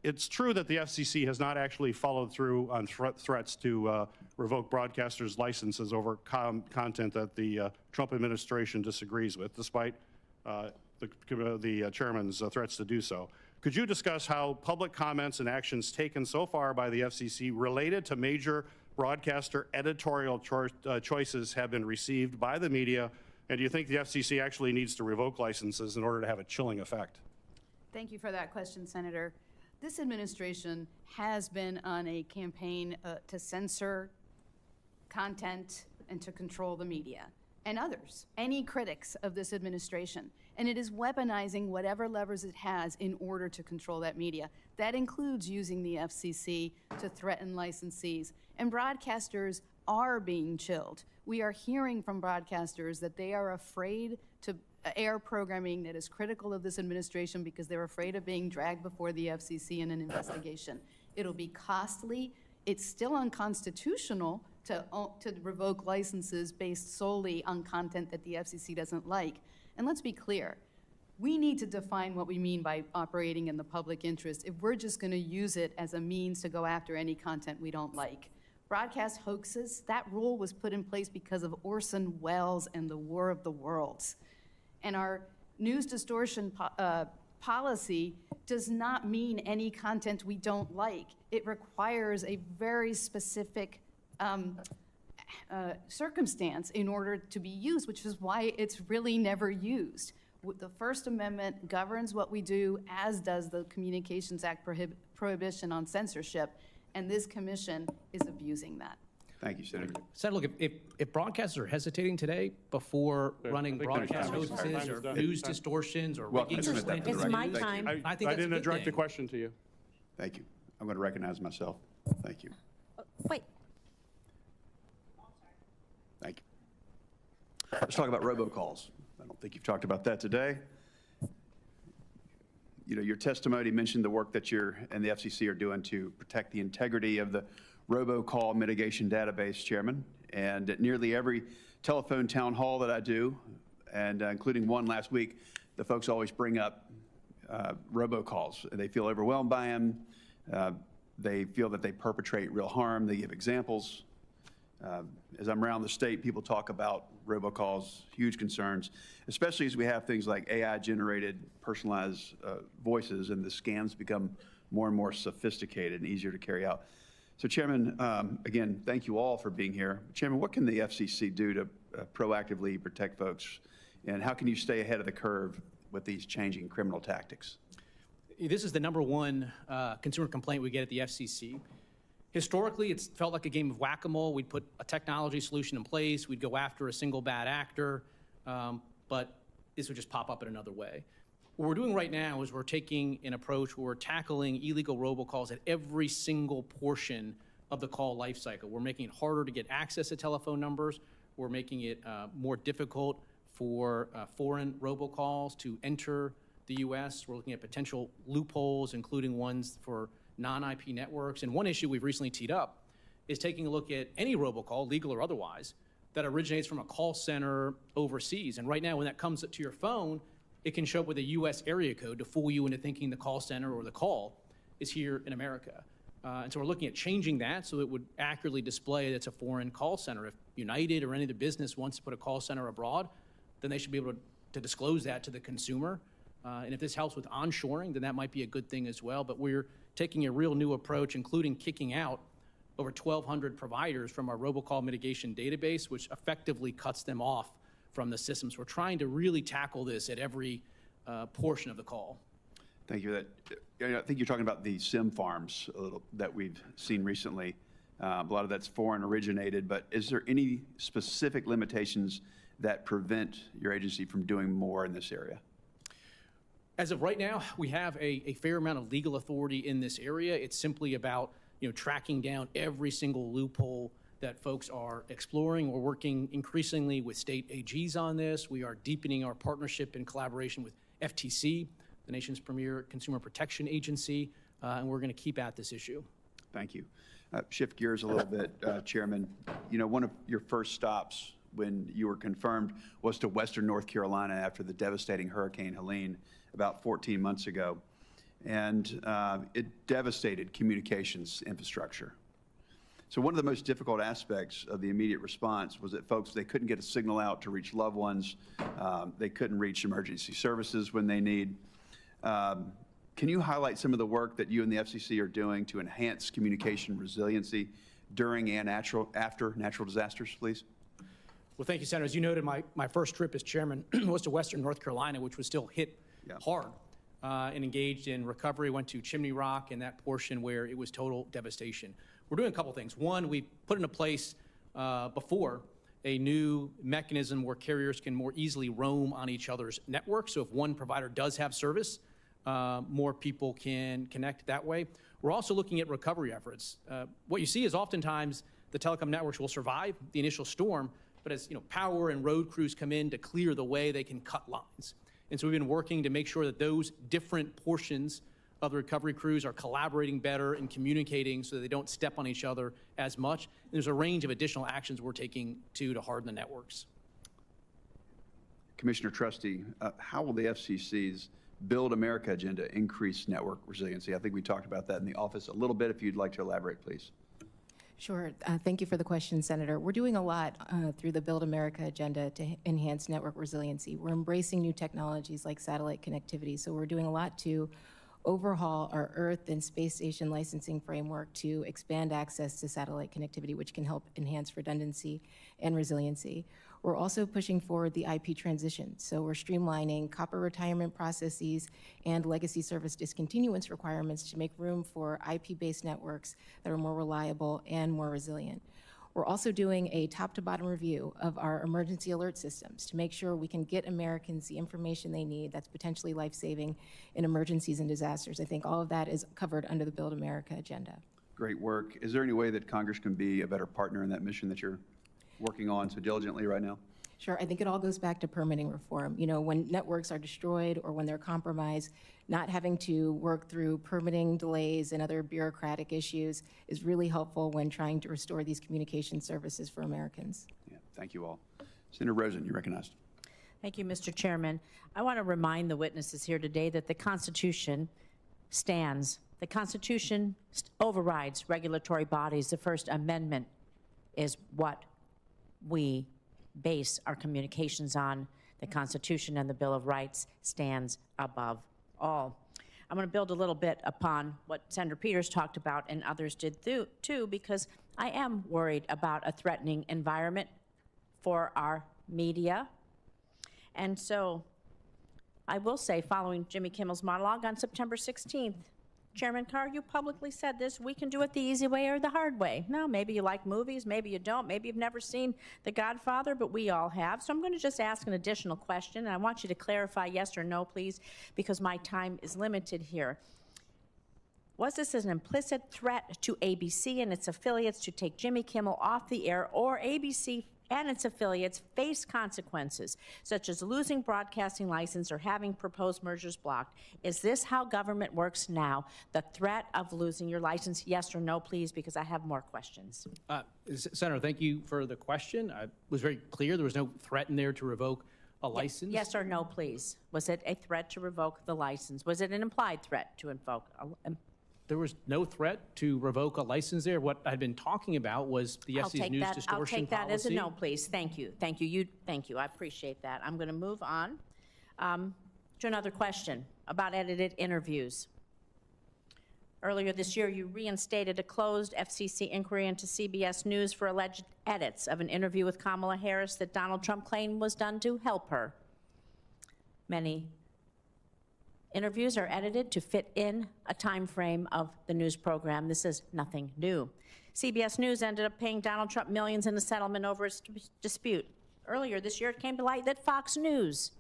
it's true that the FCC has not actually followed through on threats to revoke broadcasters' licenses over content that the Trump administration disagrees with, despite the chairman's threats to do so. Could you discuss how public comments and actions taken so far by the FCC related to major broadcaster editorial choices have been received by the media? And do you think the FCC actually needs to revoke licenses in order to have a chilling effect? Thank you for that question, Senator. This administration has been on a campaign to censor content and to control the media and others, any critics of this administration. And it is weaponizing whatever levers it has in order to control that media. That includes using the FCC to threaten licensees. And broadcasters are being chilled. We are hearing from broadcasters that they are afraid to air programming that is critical of this administration because they're afraid of being dragged before the FCC in an investigation. It'll be costly. It's still unconstitutional to revoke licenses based solely on content that the FCC doesn't like. And let's be clear, we need to define what we mean by operating in the public interest if we're just going to use it as a means to go after any content we don't like. Broadcast hoaxes, that rule was put in place because of Orson Welles and the War of the Worlds. And our news distortion policy does not mean any content we don't like. It requires a very specific circumstance in order to be used, which is why it's really never used. The First Amendment governs what we do, as does the Communications Act prohibition on censorship, and this commission is abusing that. Thank you, Senator. Senator, look, if broadcasters are hesitating today before running broadcast hoaxes or news distortions or rigging or slanted news, I think that's a good direct the thing. question to you. Thank you. I'm going to recognize myself. Thank you. Wait. Thank you. Let's talk about robocalls. I don't think you've talked about that today. You know, your testimony mentioned the work that you and the FCC are doing to protect the integrity of the robocall mitigation database, Chairman. And at nearly every telephone town hall that I do, and including one last week, the folks always bring up robocalls. They feel overwhelmed by them. They feel that they perpetrate real harm. They give examples. As I'm around the state, people talk about robocalls, huge concerns, especially as we have things like AI-generated personalized voices, and the scams become more and more sophisticated and easier to carry out. So, Chairman, again, thank you all for being here. Chairman, what can the FCC do to proactively protect folks, and how can you stay ahead of the curve with these changing criminal tactics? This is the number one consumer complaint we get at the FCC. Historically, it's felt like a game of whack-a-mole. We'd put a technology solution in place. We'd go after a single bad actor, but this would just pop up in another way. What we're doing right now is we're taking an approach where we're tackling illegal robocalls at every single portion of the call lifecycle. We're making it harder to get access to telephone numbers. We're making it more difficult for foreign robocalls to enter the U.S. We're looking at potential loopholes, including ones for non-IP networks. And one issue we've recently teed up is taking a look at any robocall, legal or otherwise, that originates from a call center overseas. And right now, when that comes to your phone, it can show up with a U.S. area code to fool you into thinking the call center or the call is here in America. And so we're looking at changing that so it would accurately display that it's a foreign call center. If United or any other business wants to put a call center abroad, then they should be able to disclose that to the consumer. And if this helps with onshoring, then that might be a good thing as well. But we're taking a real new approach, including kicking out over 1,200 providers from our robocall mitigation database, which effectively cuts them off from the systems. We're trying to really tackle this at every portion of the call. Thank you. I think you're talking about the SIM farms that we've seen recently. A lot of that's foreign originated, but is there any specific limitations that prevent your agency from doing more in this area? As of right now, we have a fair amount of legal authority in this area. It's simply about tracking down every single loophole that folks are exploring. We're working increasingly with state AGs on this. We are deepening our partnership and collaboration with FTC, the nation's premier consumer protection agency, and we're going to keep at this issue. Thank you. Shift gears a little bit, Chairman. One of your first stops when you were confirmed was to Western North Carolina after the devastating Hurricane Helene about 14 months ago. And it devastated communications infrastructure. So one of the most difficult aspects of the immediate response was that folks, they couldn't get a signal out to reach loved ones. They couldn't reach emergency services when they need. Can you highlight some of the work that you and the FCC are doing to enhance communication resiliency during and after natural disasters, please? Well, thank you, Senator. As you noted, my first trip as chairman was to Western North Carolina, which was still hit hard and engaged in recovery. Went to Chimney Rock and that portion where it was total devastation. We're doing a couple things. One, we put into place before a new mechanism where carriers can more easily roam on each other's networks. So if one provider does have service, more people can connect that way. We're also looking at recovery efforts. What you see is oftentimes the telecom networks will survive the initial storm, but as power and road crews come in to clear the way, they can cut lines. And so we've been working to make sure that those different portions of the recovery crews are collaborating better and communicating so that they don't step on each other as much. And there's a range of additional actions we're taking to harden the networks. Commissioner Trusty, how will the FCC's Build America agenda increase network resiliency? I think we talked about that in the office a little bit. If you'd like to elaborate, please. Sure. Thank you for the question, Senator. We're doing a lot through the Build America agenda to enhance network resiliency. We're embracing new technologies like satellite connectivity. So we're doing a lot to overhaul our Earth and space station licensing framework to expand access to satellite connectivity, which can help enhance redundancy and resiliency. We're also pushing forward the IP transition. So we're streamlining copper retirement processes and legacy service discontinuance requirements to make room for IP-based networks that are more reliable and more resilient. We're also doing a top-to-bottom review of our emergency alert systems to make sure we can get Americans the information they need that's potentially life-saving in emergencies and disasters. I think all of that is covered under the Build America agenda. Great work. Is there any way that Congress can be a better partner in that mission that you're working on so diligently right now? Sure. I think it all goes back to permitting reform. When networks are destroyed or when they're compromised, not having to work through permitting delays and other bureaucratic issues is really helpful when trying to restore these communication services for Americans. Yeah, thank you all. Senator Rosen, you're recognized. Thank you, Mr. Chairman. I want to remind the witnesses here today that the Constitution stands. The Constitution overrides regulatory bodies. The First Amendment is what we base our communications on. The Constitution and the Bill of Rights stands above all. I'm going to build a little bit upon what Senator Peters talked about and others did too, because I am worried about a threatening environment for our media. And so I will say, following Jimmy Kimmel's monologue on September 16th, Chairman Carr, you publicly said this: we can do it the easy way or the hard way. Now, maybe you like movies, maybe you don't, maybe you've never seen The Godfather, but we all have. So I'm going to just ask an additional question, and I want you to clarify yes or no, please, because my time is limited here. Was this an implicit threat to ABC and its affiliates to take Jimmy Kimmel off the air, or ABC and its affiliates face consequences, such as losing broadcasting license or having proposed mergers blocked. Is this how government works now? The threat of losing your license? Yes or no, please, because I have more questions. Senator, thank you for the question. I was very clear. There was no threat in there to revoke a license. Yes or no, please. Was it a threat to revoke the license? Was it an implied threat to invoke? There was no threat to revoke a license there. What I'd been talking about was the FCC's news distortion policy. I'll take that as a no, please. Thank you. Thank you. Thank you. I appreciate that. I'm going to move on to another question about edited interviews. Earlier this year, you reinstated a closed FCC inquiry into CBS News for alleged edits of an interview with Kamala Harris that Donald Trump claimed was done to help her. Many interviews are edited to fit in a time frame of the news program. This is nothing new. CBS News ended up paying Donald Trump millions in a settlement over its dispute. Earlier this year, it came to light that Fox News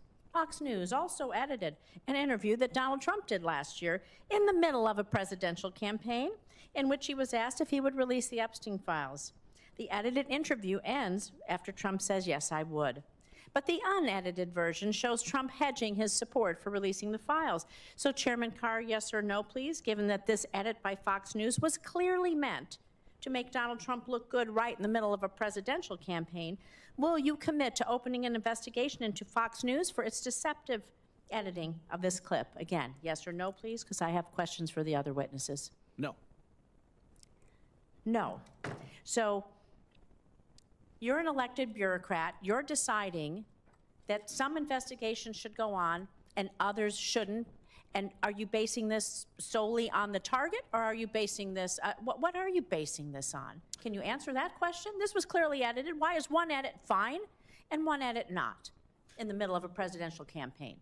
also edited an interview that Donald Trump did last year in the middle of a presidential campaign in which he was asked if he would release the Epstein files. The edited interview ends after Trump says, yes, I would. But the unedited version shows Trump hedging his support for releasing the files. So Chairman Carr, yes or no, please, given that this edit by Fox News was clearly meant to make Donald Trump look good right in the middle of a presidential campaign, will you commit to opening an investigation into Fox News for its deceptive editing of this clip? Again, yes or no, please, because I have questions for the other witnesses. No. No. So you're an elected bureaucrat. You're deciding that some investigations should go on and others shouldn't. And are you basing this solely on the target, or are you basing this, what are you basing this on? Can you answer that question? This was clearly edited. Why is one edit fine and one edit not in the middle of a presidential campaign?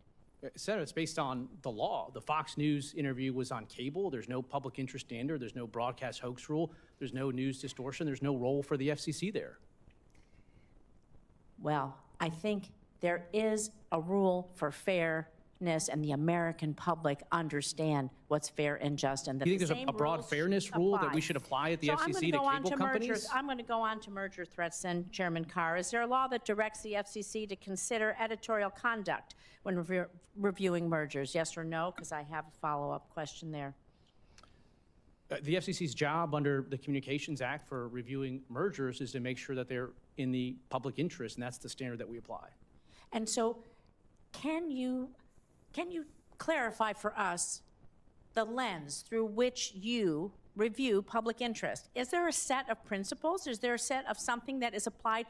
Senator, it's based on the law. The Fox News interview was on cable. There's no public interest standard. There's no broadcast hoax rule. There's no news distortion. There's no role for the FCC there. Well, I think there is a rule for fairness, and the American public understand what's fair and just, and that Do you think the there's same a broad rules fairness rule that apply. we should apply at the So FCC to cable companies? I'm going to go on to merger threats then, Chairman Carr. Is there a law that directs the FCC to consider editorial conduct when reviewing mergers? Yes or no? Because I have a follow-up question there. The FCC's job under the Communications Act for reviewing mergers is to make sure that they're in the public interest, and that's the standard that we apply. And so can you clarify for us the lens through which you review public interest? Is there a set of principles? Is there a set of something that is applied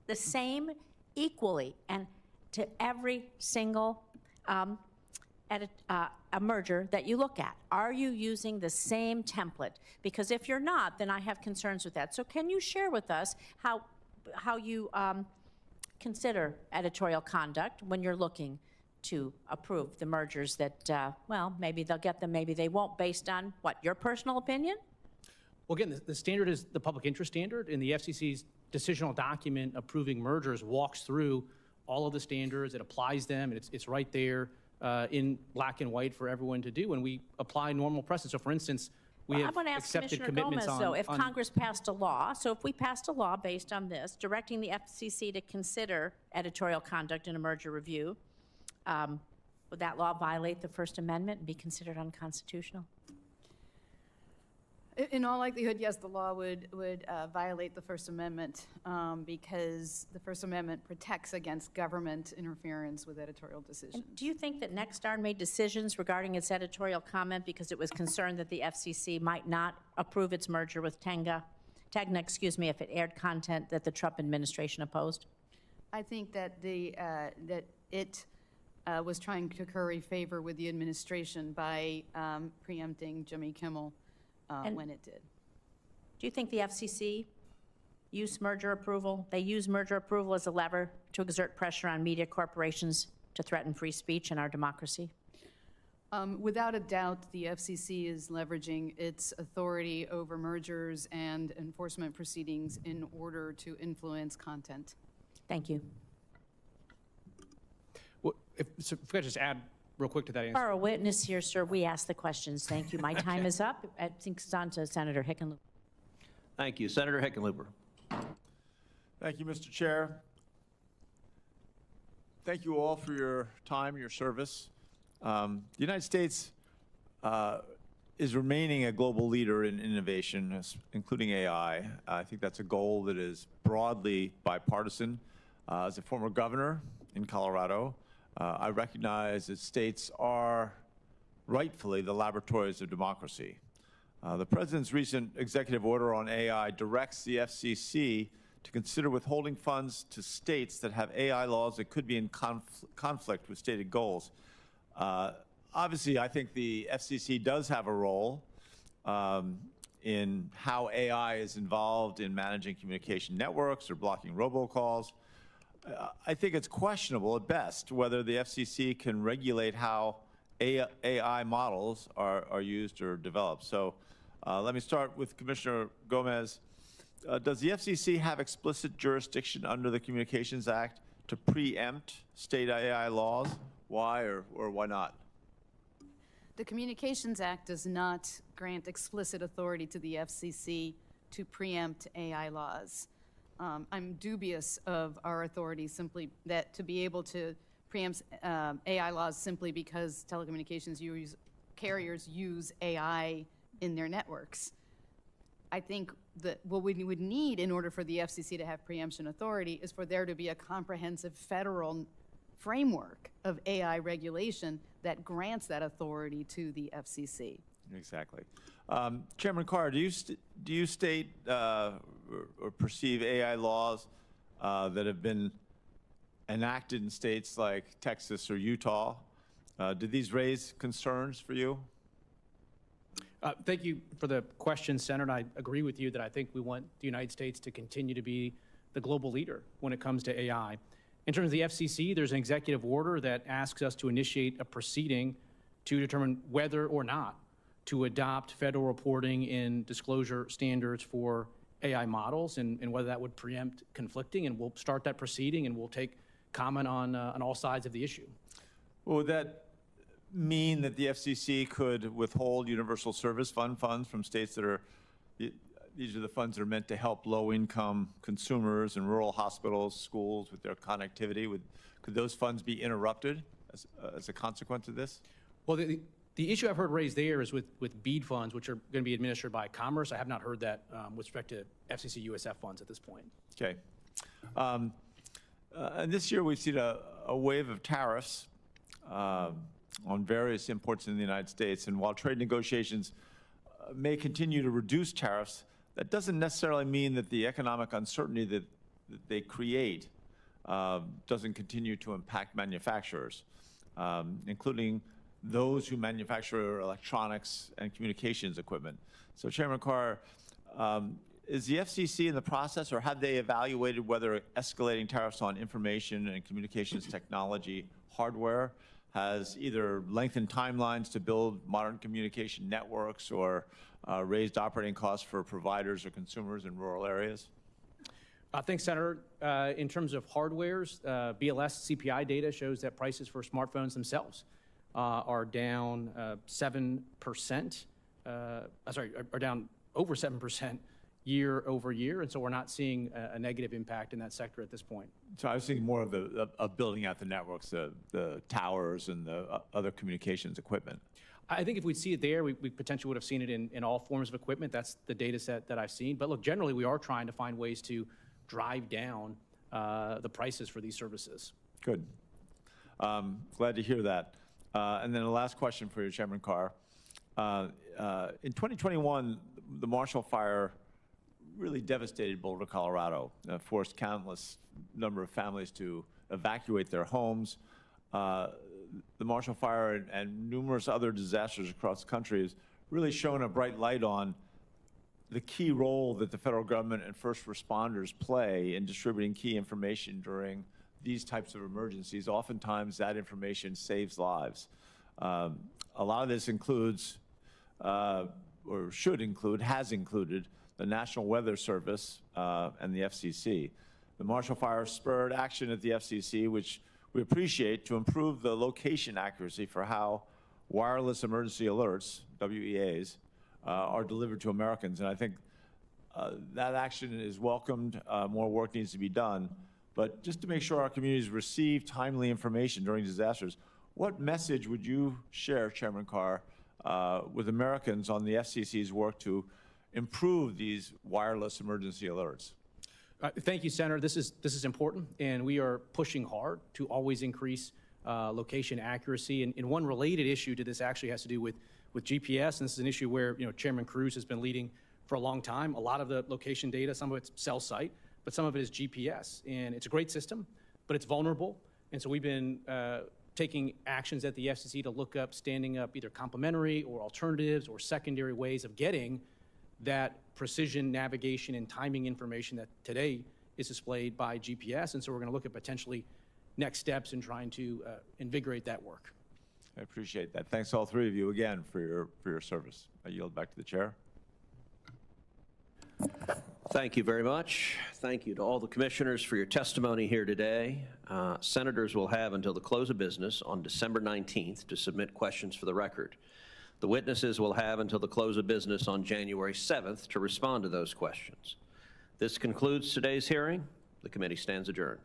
the same equally and to every single a merger that you look at? Are you using the same template? Because if you're not, then I have concerns with that. So can you share with us how you consider editorial conduct when you're looking to approve the mergers that, well, maybe they'll get them, maybe they won't, based on what, your personal opinion? Well, again, the standard is the public interest standard, and the FCC's decisional document approving mergers walks through all of the standards. It applies them, and it's right there in black and white for everyone to do, and we apply normal precedent. So, for instance, we have accepted commitments on... Though, if Congress passed a law, so if we passed a law based on this, directing the FCC to consider editorial conduct in a merger review, would that law violate the First Amendment and be considered unconstitutional? In all likelihood, yes, the law would violate the First Amendment because the First Amendment protects against government interference with editorial decisions. And do you think that Nexstar made decisions regarding its editorial comment because it was concerned that the FCC might not approve its merger with Tegna, if it aired content that the Trump administration opposed? I think that it was trying to curry favor with the administration by preempting Jimmy Kimmel when it did. Do you think the FCC used merger approval? They use merger approval as a lever to exert pressure on media corporations to threaten free speech in our democracy? Without a doubt, the FCC is leveraging its authority over mergers and enforcement proceedings in order to influence content. Thank you. Well, if I could just add real quick to that answer. For a witness here, sir, we ask the questions. Thank you. My time is up. I think it's on to Senator Hickenlooper. Thank you. Senator Hickenlooper. Thank you, Mr. Chair. Thank you all for your time, your service. The United States is remaining a global leader in innovation, including AI. I think that's a goal that is broadly bipartisan. As a former governor in Colorado, I recognize that states are rightfully the laboratories of democracy. The President's recent executive order on AI directs the FCC to consider withholding funds to states that have AI laws that could be in conflict with stated goals. Obviously, I think the FCC does have a role in how AI is involved in managing communication networks or blocking robocalls. I think it's questionable at best whether the FCC can regulate how AI models are used or developed. So let me start with Commissioner Gomez. Does the FCC have explicit jurisdiction under the Communications Act to preempt state AI laws? Why or why not? The Communications Act does not grant explicit authority to the FCC to preempt AI laws. I'm dubious of our authority simply that to be able to preempt AI laws simply because telecommunications carriers use AI in their networks. I think that what we would need in order for the FCC to have preemption authority is for there to be a comprehensive federal framework of AI regulation that grants that authority to the FCC. Exactly. Chairman Carr, do you state or perceive AI laws that have been enacted in states like Texas or Utah? Do these raise concerns for you? Thank you for the question, Senator. I agree with you that I think we want the United States to continue to be the global leader when it comes to AI. In terms of the FCC, there's an executive order that asks us to initiate a proceeding to determine whether or not to adopt federal reporting and disclosure standards for AI models and whether that would preempt conflicting. And we'll start that proceeding and we'll take comment on all sides of the issue. Well, would that mean that the FCC could withhold universal service fund funds from states that are, these are the funds that are meant to help low-income consumers and rural hospitals, schools with their connectivity? Could those funds be interrupted as a consequence of this? Well, the issue I've heard raised there is with BEAD funds, which are going to be administered by Commerce. I have not heard that with respect to FCC USF funds at this point. Okay. And this year we've seen a wave of tariffs on various imports in the United States. And while trade negotiations may continue to reduce tariffs, that doesn't necessarily mean that the economic uncertainty that they create doesn't continue to impact manufacturers, including those who manufacture electronics and communications equipment. So Chairman Carr, is the FCC in the process, or have they evaluated whether escalating tariffs on information and communications technology hardware has either lengthened timelines to build modern communication networks or raised operating costs for providers or consumers in rural areas? Thanks, Senator. In terms of hardwares, BLS CPI data shows that prices for smartphones themselves are down 7%, are down over 7% year over year, and so we're not seeing a negative impact in that sector at this point. So I was thinking more of building out the networks, the towers and the other communications equipment. I think if we'd see it there, we potentially would have seen it in all forms of equipment. That's the data set that I've seen. But look, generally, we are trying to find ways to drive down the prices for these services. Good. Glad to hear that. And then the last question for you, Chairman Carr. In 2021, the Marshall Fire really devastated Boulder, Colorado, forced countless number of families to evacuate their homes. The Marshall Fire and numerous other disasters across the country has really shown a bright light on the key role that the federal government and first responders play in distributing key information during these types of emergencies. Oftentimes, that information saves lives. A lot of this includes, or should include, has included, the National Weather Service and the FCC. The Marshall Fire spurred action at the FCC, which we appreciate, to improve the location accuracy for how wireless emergency alerts, WEAs, are delivered to Americans. And I think that action is welcomed. More work needs to be done. But just to make sure our communities receive timely information during disasters, what message would you share, Chairman Carr, with Americans on the FCC's work to improve these wireless emergency alerts? Thank you, Senator. This is important, and we are pushing hard to always increase location accuracy. And one related issue to this actually has to do with GPS, and this is an issue where Chairman Cruz has been leading for a long time. A lot of the location data, some of it's cell site, but some of it is GPS, and it's a great system, but it's vulnerable. And so we've been taking actions at the FCC to look up, standing up either complementary or alternatives or secondary ways of getting that precision navigation and timing information that today is displayed by GPS. And so we're going to look at potentially next steps in trying to invigorate that work. I appreciate that. Thanks all three of you again for your service. I yield back to the chair. Thank you very much. Thank you to all the commissioners for your testimony here today. Senators will have until the close of business on December 19th to submit questions for the record. The witnesses will have until the close of business on January 7th to respond to those questions. This concludes today's hearing. The committee stands adjourned.